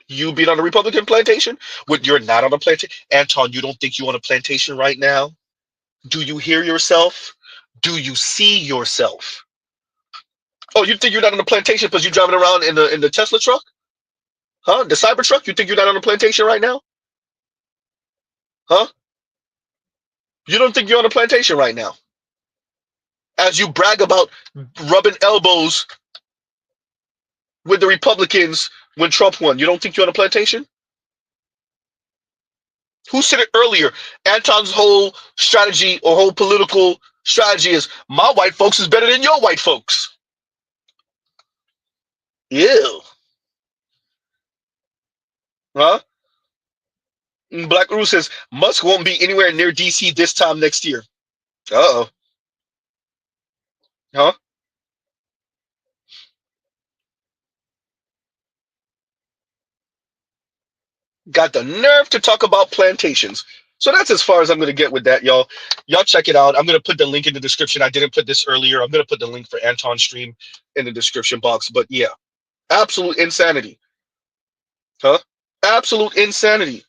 Speaker 1: you being on a Republican plantation. When you're not on a plantation, Anton, you don't think you're on a plantation right now? Do you hear yourself? Do you see yourself? Oh, you think you're not on a plantation because you're driving around in the Tesla truck? Huh? The Cybertruck? You think you're not on a plantation right now? Huh? You don't think you're on a plantation right now? As you brag about rubbing elbows with the Republicans when Trump won, you don't think you're on a plantation? Who said it earlier? Anton's whole strategy or whole political strategy is my white folks is better than your white folks. Ew. Huh? Black Rule says Musk won't be anywhere near DC this time next year. Uh-oh. Huh? Got the nerve to talk about plantations. So that's as far as I'm going to get with that, y'all. Y'all check it out. I'm going to put the link in the description. I didn't put this earlier. I'm going to put the link for Anton's stream in the description box. But yeah, absolute insanity. Huh? Absolute insanity.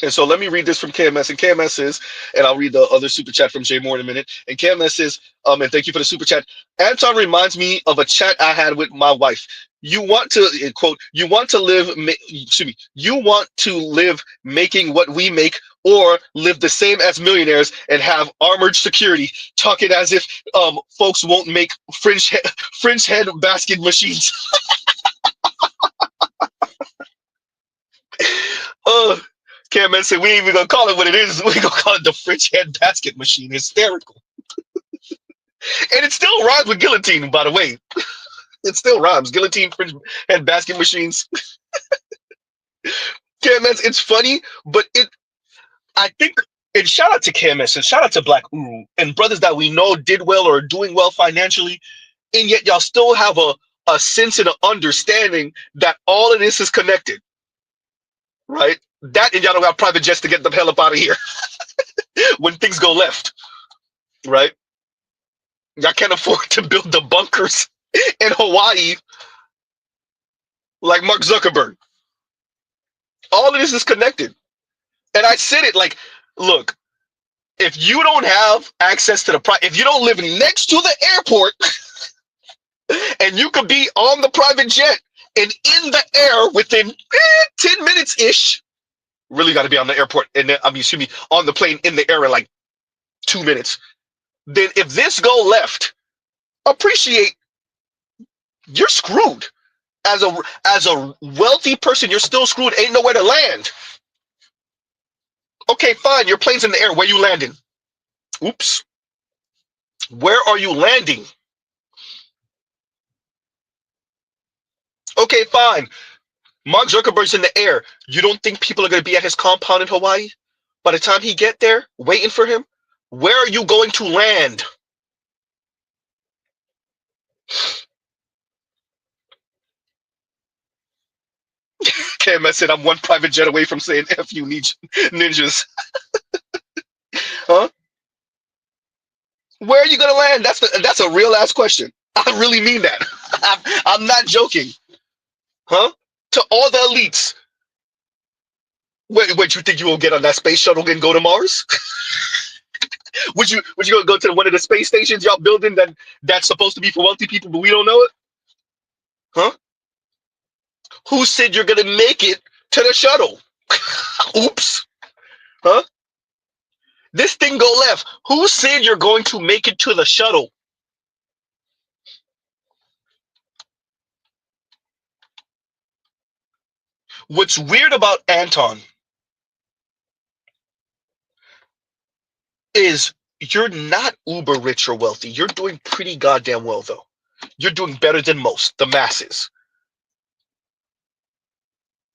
Speaker 1: And so let me read this from KMS. And KMS says, and I'll read the other super chat from Jay Moore in a minute. And KMS says, and thank you for the super chat. Anton reminds me of a chat I had with my wife. You want to quote, you want to live, excuse me, you want to live making what we make, or live the same as millionaires and have armored security, talking as if folks won't make French head basket machines. Cameron said, we ain't even gonna call it what it is. We're gonna call it the French head basket machine. Hysterical. And it still rhymes with guillotine, by the way. It still rhymes. Guillotine, French head basket machines. KMS, it's funny, but I think, and shout out to KMS and shout out to Black Uru and brothers that we know did well or are doing well financially, and yet y'all still have a sense and an understanding that all of this is connected, right? That and y'all don't have private jets to get the hell up out of here when things go left, right? Y'all can't afford to build the bunkers in Hawaii like Mark Zuckerberg. All of this is connected. And I said it like, look, if you don't have access to if you don't live next to the airport and you could be on the private jet and in the air within 10 minutes-ish, really got to be on the airport, and then, excuse me, on the plane in the air in like 2 minutes, then if this go left, appreciate you're screwed. As a wealthy person, you're still screwed. Ain't nowhere to land. Okay, fine. Your plane's in the air. Where you landing? Oops. Where are you landing? Okay, fine. Mark Zuckerberg's in the air. You don't think people are going to be at his compound in Hawaii by the time he get there, waiting for him? Where are you going to land? Cam, I said I'm one private jet away from saying F you ninjas. Huh? Where are you gonna land? That's a real ass question. I really mean that. I'm not joking. Huh? To all the elites. Wait, you think you will get on that space shuttle and go to Mars? would you go to one of the space stations y'all building that's supposed to be for wealthy people, but we don't know it? Huh? Who said you're gonna make it to the shuttle? Oops. Huh? This thing go left. Who said you're going to make it to the shuttle? What's weird about Anton is you're not uber rich or wealthy. You're doing pretty goddamn well, though. You're doing better than most, the masses.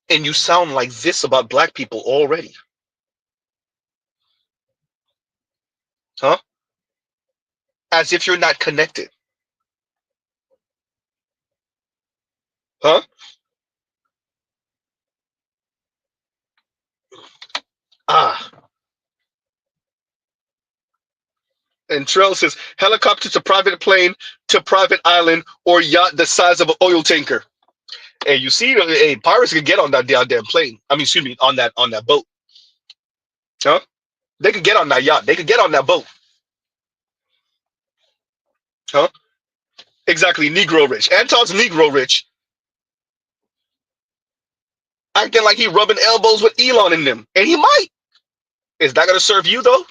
Speaker 1: And you sound like this about black people already. Huh? As if you're not connected. Huh? And Trell says helicopter to private plane to private island or yacht the size of an oil tanker. And you see, hey, pirates can get on that damn plane. I mean, excuse me, on that boat. Huh? They could get on that yacht. They could get on that boat. Huh? Exactly, Negro rich. Anton's Negro rich, acting like he rubbing elbows with Elon in them, and he might. Is that gonna serve you though?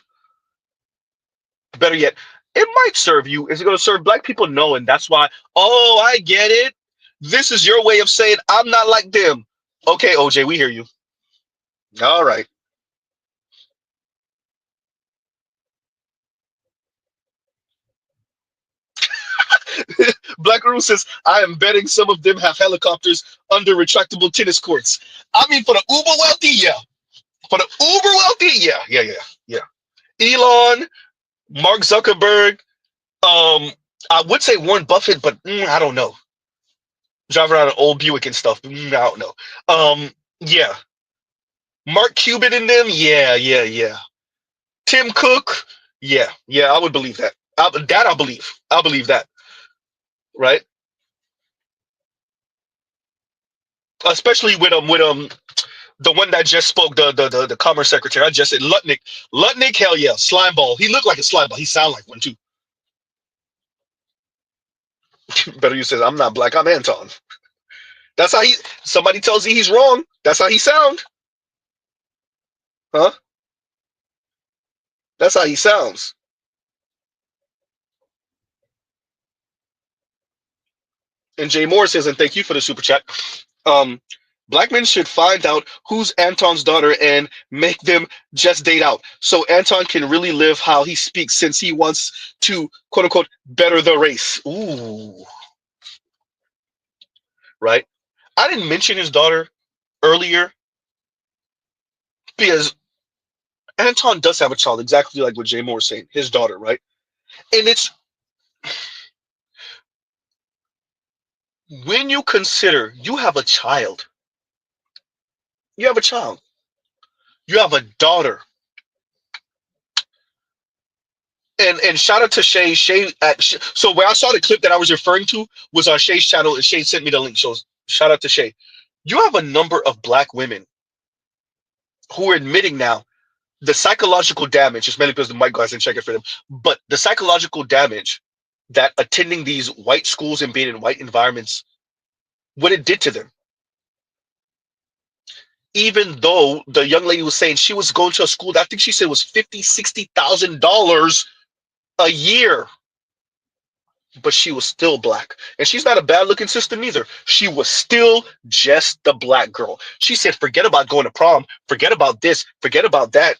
Speaker 1: Better yet, it might serve you. Is it gonna serve black people? No, and that's why. Oh, I get it. This is your way of saying I'm not like them. Okay, OJ, we hear you. All right. Black Rule says, I am betting some of them have helicopters under retractable tennis courts. I mean, for the uber wealthy, yeah. For the uber wealthy, yeah. Elon, Mark Zuckerberg, I would say Warren Buffett, but I don't know. Driving around an old Buick and stuff, I don't know. Yeah. Mark Cuban and them, yeah. Tim Cook, yeah, I would believe that. That I believe. I believe that, right? Especially with the one that just spoke, the commerce secretary. I just said Lutnick. Lutnick, hell yeah, slime ball. He looked like a slime ball. He sound like one too. Better you says I'm not black. I'm Anton. That's how he. Somebody tells you he's wrong. That's how he sound, huh? That's how he sounds. And Jay Moore says, and thank you for the super chat. Um, Black men should find out who's Anton's daughter and make them just date out, so Anton can really live how he speaks, since he wants to quote unquote better the race. Ooh, right. I didn't mention his daughter earlier because Anton does have a child, exactly like what Jay Moore is saying. His daughter, right? And it's when you consider you have a child, you have a child, you have a daughter. And shout out to Shay. So where I saw the clip that I was referring to was on Shay's channel, and Shay sent me the link. So shout out to Shay. You have a number of black women who are admitting now the psychological damage, just mainly because the mic guys didn't check it for them, but the psychological damage that attending these white schools and being in white environments, what it did to them. Even though the young lady was saying she was going to a school that I think she said was $50,000-$60,000 a year, but she was still black. And she's not a bad looking sister neither. She was still just the black girl. She said, forget about going to prom, forget about this, forget about that.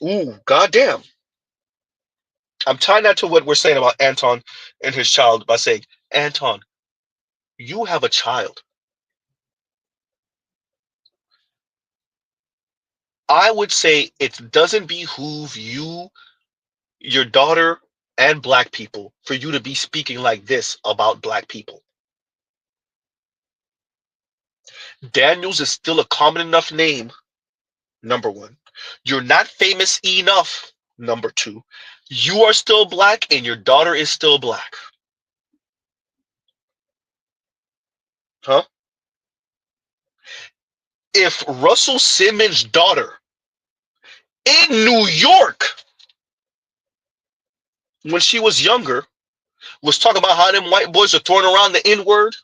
Speaker 1: Ooh, goddamn. I'm tying that to what we're saying about Anton and his child by saying, Anton, you have a child. I would say it doesn't behoove you, your daughter, and black people for you to be speaking like this about black people. Daniels is still a common enough name, number one. You're not famous enough, number two. You are still black and your daughter is still black. Huh? If Russell Simmons' daughter in New York, when she was younger, was talking about how them white boys are throwing around the N-word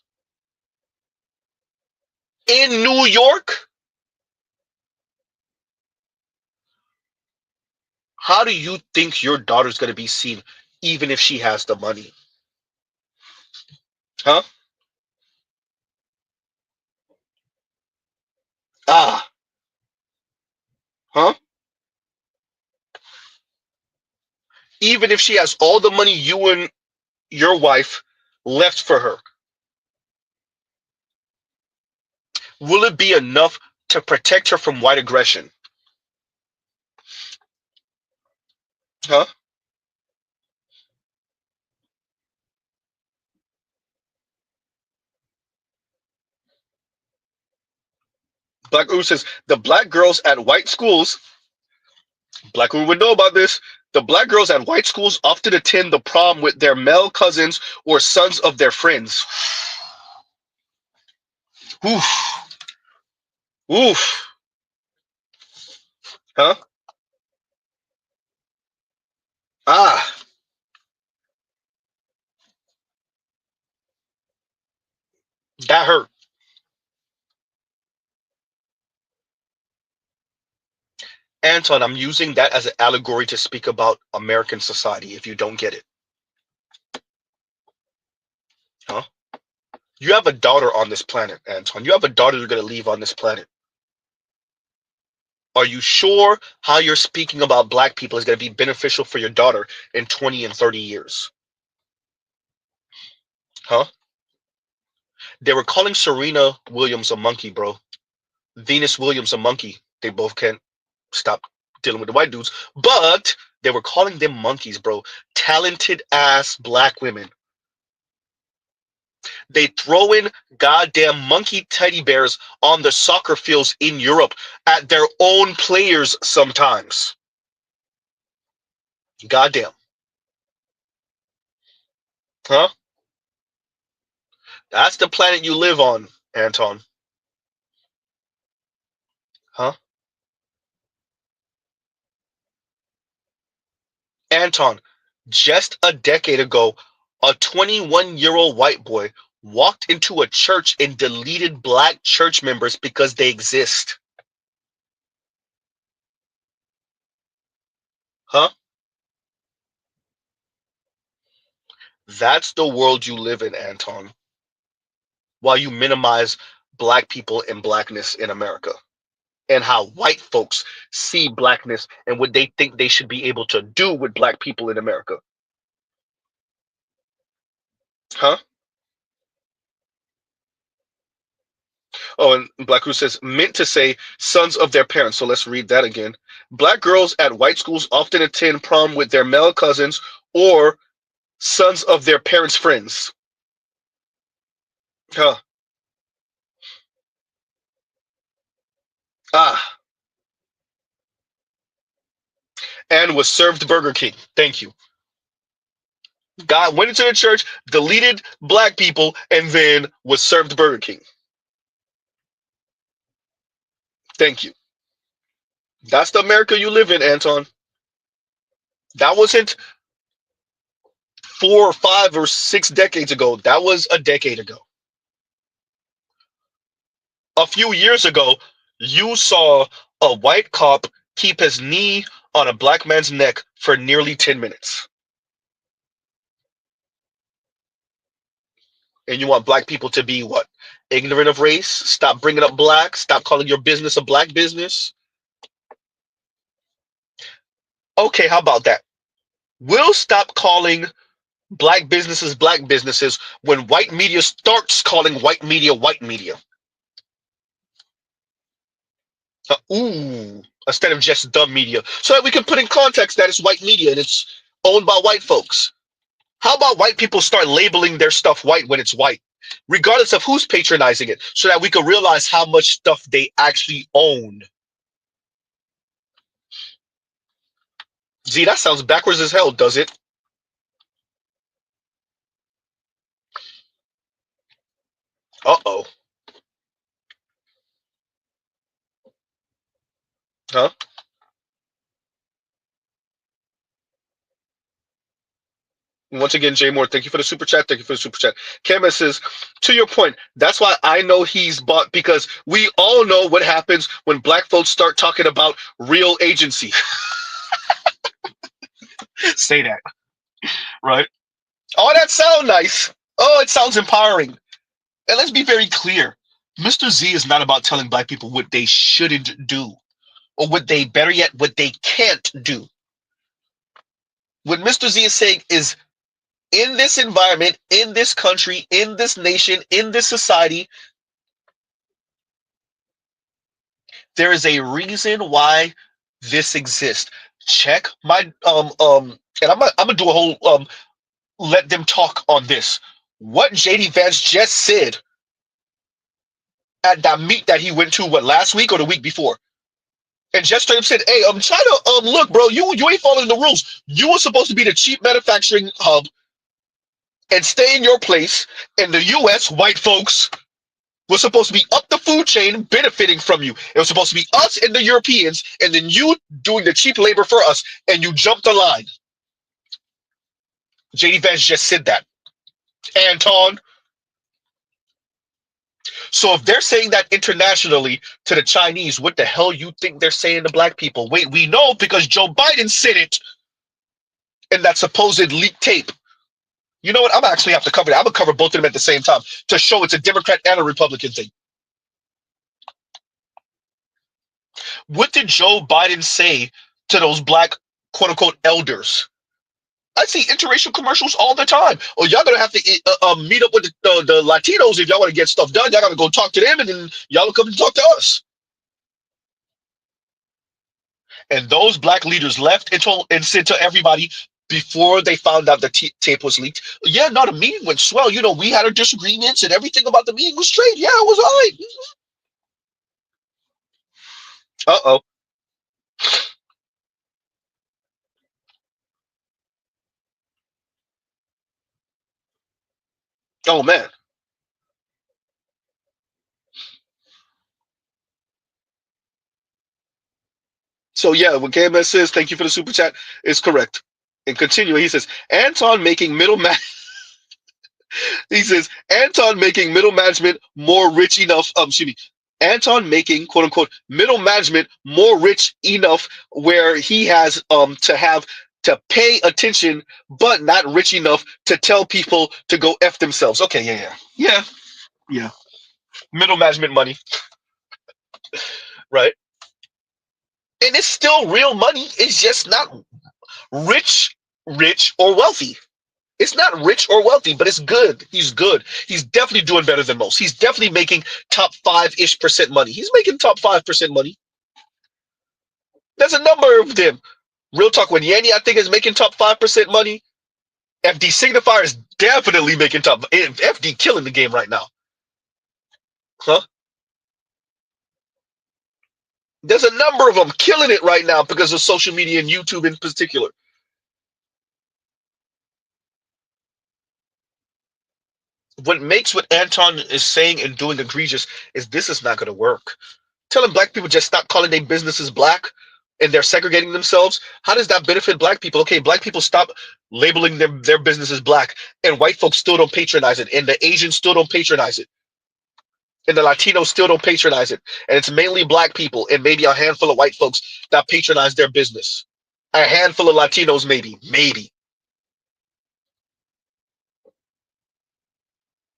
Speaker 1: in New York, how do you think your daughter's going to be seen, even if she has the money? Huh? Ah. Huh? Even if she has all the money you and your wife left for her, will it be enough to protect her from white aggression? Huh? Black Uru says the black girls at white schools, Black Uru would know about this. The black girls at white schools often attend the prom with their male cousins or sons of their friends. Oof. Oof. Huh? Ah. That hurt. Anton, I'm using that as an allegory to speak about American society if you don't get it. Huh? You have a daughter on this planet, Anton. You have a daughter you're going to leave on this planet. Are you sure how you're speaking about black people is going to be beneficial for your daughter in 20 and 30 years? Huh? They were calling Serena Williams a monkey, bro. Venus Williams a monkey. They both can't stop dealing with the white dudes. But they were calling them monkeys, bro. Talented ass black women. They throw in goddamn monkey teddy bears on the soccer fields in Europe at their own players sometimes. Goddamn. Huh? That's the planet you live on, Anton. Huh? Anton, just a decade ago, a 21-year-old white boy walked into a church and deleted black church members because they exist. Huh? That's the world you live in, Anton, while you minimize black people and blackness in America and how white folks see blackness and what they think they should be able to do with black people in America. Huh? Oh, and Black Cruz says, meant to say sons of their parents. So let's read that again. Black girls at white schools often attend prom with their male cousins or sons of their parents' friends. Huh. Ah. And was served Burger King. Thank you. God went into the church, deleted black people, and then was served Burger King. Thank you. That's the America you live in, Anton. That wasn't 4 or 5 or 6 decades ago. That was a decade ago. A few years ago, you saw a white cop keep his knee on a black man's neck for nearly 10 minutes. And you want black people to be what? Ignorant of race? Stop bringing up black? Stop calling your business a black business? Okay, how about that? We'll stop calling black businesses when white media starts calling white media white media. Instead of just dumb media. So that we can put in context that it's white media and it's owned by white folks. How about white people start labeling their stuff white when it's white, regardless of who's patronizing it, so that we can realize how much stuff they actually own? Gee, that sounds backwards as hell, does it? Uh-oh. Huh? Once again, Jay Moore, thank you for the super chat. Thank you for the super chat. Cameron says, to your point, that's why I know he's bought, because we all know what happens when black folks start talking about real agency. Say that. Right? Oh, that sounds nice. Oh, it sounds empowering. And let's be very clear. Mr. Z is not about telling black people what they shouldn't do, or what they, better yet, what they can't do. What Mr. Z is saying is, in this environment, in this country, in this nation, in this society, there is a reason why this exists. Check my and I'm gonna do a whole let them talk on this. What JD Vance just said at that meet that he went to, what, last week or the week before? And just straight up said, "Hey, China, look, bro, you ain't following the rules. You were supposed to be the cheap manufacturing hub and stay in your place. And the U.S. white folks were supposed to be up the food chain, benefiting from you. It was supposed to be us and the Europeans, and then you doing the cheap labor for us, and you jumped the line." JD Vance just said that. Anton. So if they're saying that internationally to the Chinese, what the hell you think they're saying to black people? Wait, we know because Joe Biden said it in that supposed leaked tape. You know what? I'm actually have to cover that. I'm gonna cover both of them at the same time to show it's a Democrat and a Republican thing. What did Joe Biden say to those black quote unquote elders? I see interracial commercials all the time. Oh, y'all gonna have to meet up with the Latinos if y'all want to get stuff done. Y'all gotta go talk to them, and then y'all will come and talk to us. And those black leaders left and said to everybody before they found out the tape was leaked, "Yeah, no, the meeting went swell. You know, we had our disagreements, and everything about the meeting was straight. Yeah, it was all right." Uh-oh. Oh man. So yeah, what KMS says, thank you for the super chat, is correct. And continue, he says, Anton making he says, Anton making middle management more rich enough, excuse me, Anton making quote unquote middle management more rich enough where he has to have to pay attention, but not rich enough to tell people to go F themselves. Okay, yeah. Middle management money, right? And it's still real money. It's just not rich, rich or wealthy. It's not rich or wealthy, but it's good. He's good. He's definitely doing better than most. He's definitely making top 5-ish% money. He's making top 5% money. There's a number of them. Real talk, when Yanni, I think, is making top 5% money, FD Signifier is definitely making top. FD killing the game right now. Huh? There's a number of them killing it right now because of social media and YouTube in particular. What makes what Anton is saying and doing egregious is this is not going to work. Telling black people just stop calling their businesses black and they're segregating themselves, how does that benefit black people? Okay, black people stop labeling their businesses black, and white folks still don't patronize it, and the Asians still don't patronize it, and the Latinos still don't patronize it. And it's mainly black people and maybe a handful of white folks that patronize their business. A handful of Latinos, maybe.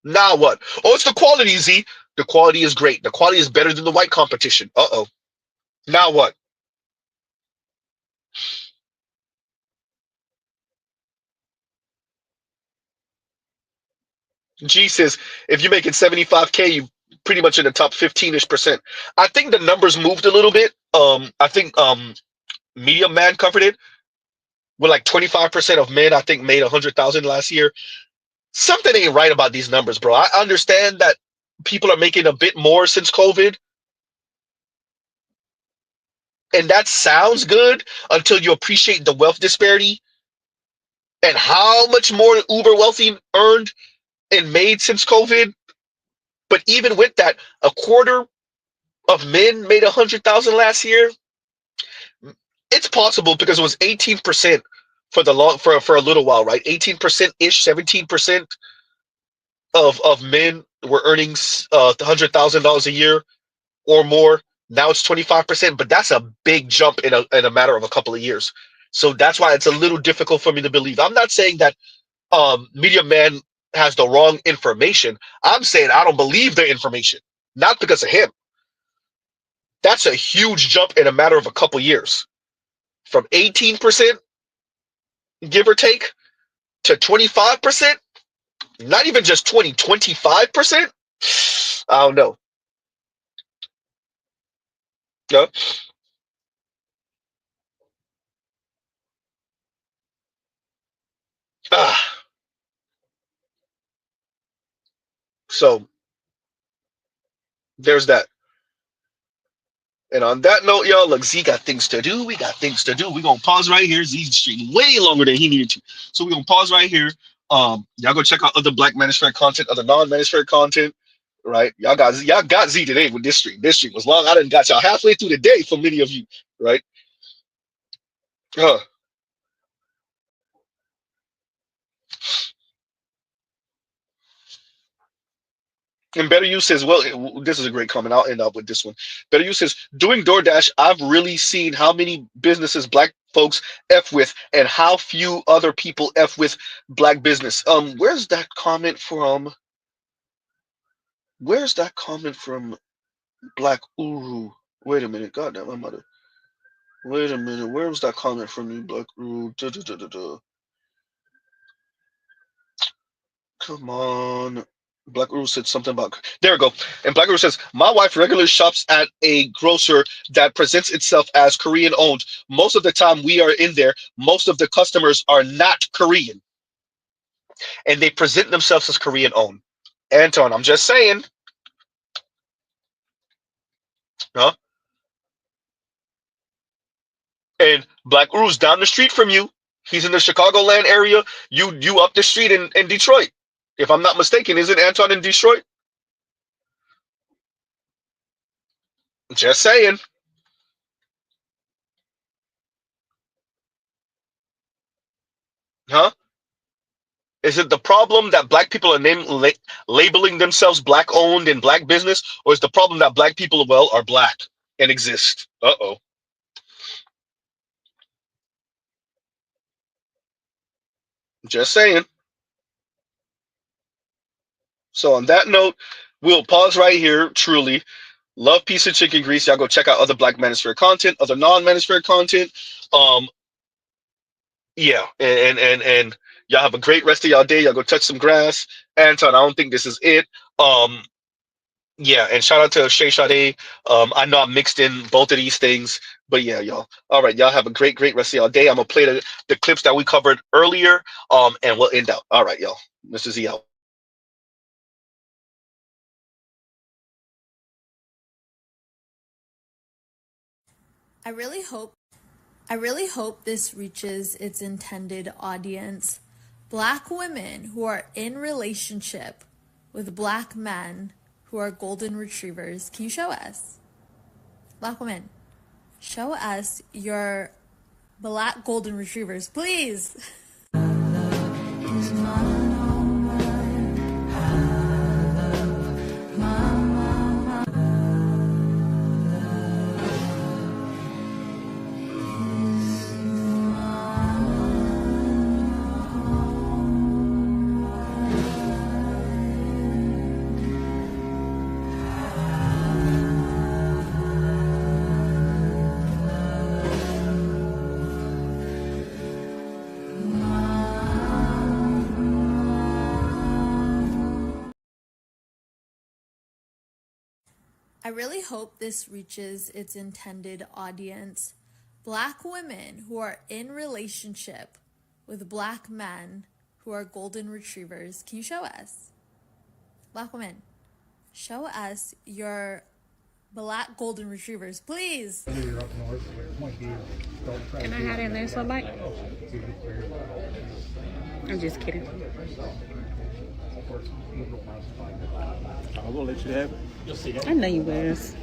Speaker 1: Now what? Oh, it's the quality, Z. The quality is great. The quality is better than the white competition. Uh-oh. Now what? G says, if you're making 75K, you pretty much in the top 15-ish%. I think the numbers moved a little bit. I think Medium Man covered it with like 25% of men, I think, made 100,000 last year. Something ain't right about these numbers, bro. I understand that people are making a bit more since COVID, and that sounds good until you appreciate the wealth disparity and how much more uber wealthy earned and made since COVID. But even with that, a quarter of men made 100,000 last year. It's possible because it was 18% for the long for a little while, right? 18% ish, 17% of men were earning $100,000 a year or more. Now it's 25%, but that's a big jump in a matter of a couple of years. So that's why it's a little difficult for me to believe. I'm not saying that Media Man has the wrong information. I'm saying I don't believe the information, not because of him. That's a huge jump in a matter of a couple years, from 18%, give or take, to 25%. Not even just 25%. I don't know. Yeah. Ah. So there's that. And on that note, y'all, look, Z got things to do. We got things to do. We're gonna pause right here. Z's streaming way longer than he needed to. So we're gonna pause right here. Y'all go check out other Black Manosphere content, other non-Manosphere content. Right? Y'all got Z today with this stream. This stream was long. I done got y'all halfway through the day for many of you, right? And Better You says, well, this is a great comment. I'll end up with this one. Better You says, doing DoorDash, I've really seen how many businesses Black folks F with and how few other people F with Black business. Where's that comment from? Where's that comment from Black Uru? Wait a minute. God damn, my mother. Wait a minute. Where was that comment from you, Black Uru? Come on. Black Uru said something about. There we go. And Black Uru says, my wife regularly shops at a grocer that presents itself as Korean owned. Most of the time we are in there, most of the customers are not Korean. And they present themselves as Korean owned. Anton, I'm just saying. Huh? And Black Uru's down the street from you. He's in the Chicagoland area. You up the street in Detroit. If I'm not mistaken, isn't Anton in Detroit? Just saying. Huh? Is it the problem that Black people are labeling themselves Black owned and Black business, or is the problem that Black people, well, are Black and exist? Uh-oh. Just saying. So on that note, we'll pause right here. Truly, love, peace, and chicken grease. Y'all go check out other Black Manosphere content, other non-Manosphere content. Yeah, and y'all have a great rest of y'all day. Y'all go touch some grass. Anton, I don't think this is it. Yeah, and shout out to Shay Sade. I know I mixed in both of these things, but yeah, y'all. All right, y'all have a great rest of y'all day. I'm gonna play the clips that we covered earlier, and we'll end out. All right, y'all. Mr. Z out.
Speaker 5: I really hope this reaches its intended audience. Black women who are in relationship with Black men who are golden retrievers. Can you show us? Black women, show us your Black golden retrievers, please. I really hope this reaches its intended audience. Black women who are in relationship with Black men who are golden retrievers. Can you show us? Black women, show us your Black golden retrievers, please.
Speaker 7: Can I have that lasso light? I'm just kidding.
Speaker 8: I will let you have it. You'll see that.
Speaker 7: I know you was.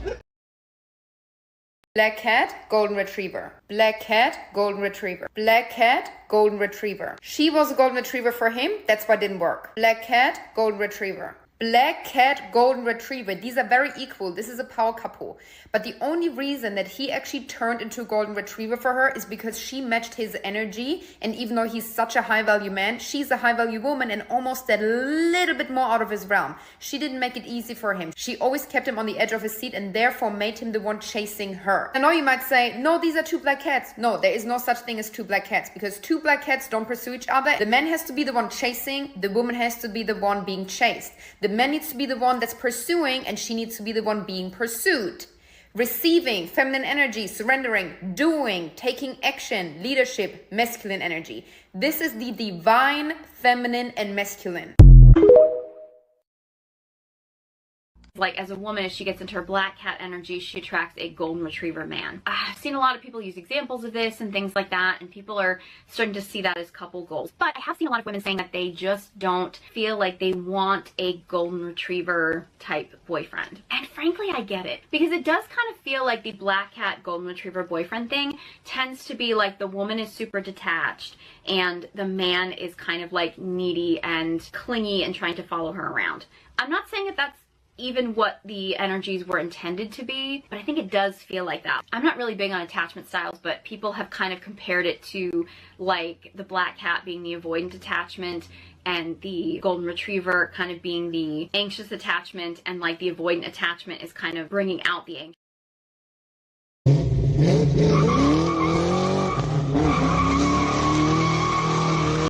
Speaker 6: Black cat, golden retriever. Black cat, golden retriever. Black cat, golden retriever. She was a golden retriever for him. That's why it didn't work. Black cat, golden retriever. Black cat, golden retriever. These are very equal. This is a power couple. But the only reason that he actually turned into a golden retriever for her is because she matched his energy. And even though he's such a high value man, she's a high value woman and almost that little bit more out of his realm. She didn't make it easy for him. She always kept him on the edge of his seat and therefore made him the one chasing her. I know you might say, no, these are two black cats. No, there is no such thing as two black cats because two black cats don't pursue each other. The man has to be the one chasing. The woman has to be the one being chased. The man needs to be the one that's pursuing and she needs to be the one being pursued. Receiving, feminine energy, surrendering, doing, taking action, leadership, masculine energy. This is the divine, feminine, and masculine.
Speaker 9: Like, as a woman, if she gets into her black cat energy, she attracts a golden retriever man. I've seen a lot of people use examples of this and things like that, and people are starting to see that as couple goals. But I have seen a lot of women saying that they just don't feel like they want a golden retriever type boyfriend. And frankly, I get it. Because it does kind of feel like the black cat golden retriever boyfriend thing tends to be like the woman is super detached and the man is kind of like needy and clingy and trying to follow her around. I'm not saying that that's even what the energies were intended to be, but I think it does feel like that. I'm not really big on attachment styles, but people have kind of compared it to like the black cat being the avoidant attachment and the golden retriever kind of being the anxious attachment, and like the avoidant attachment is kind of bringing out the anxious.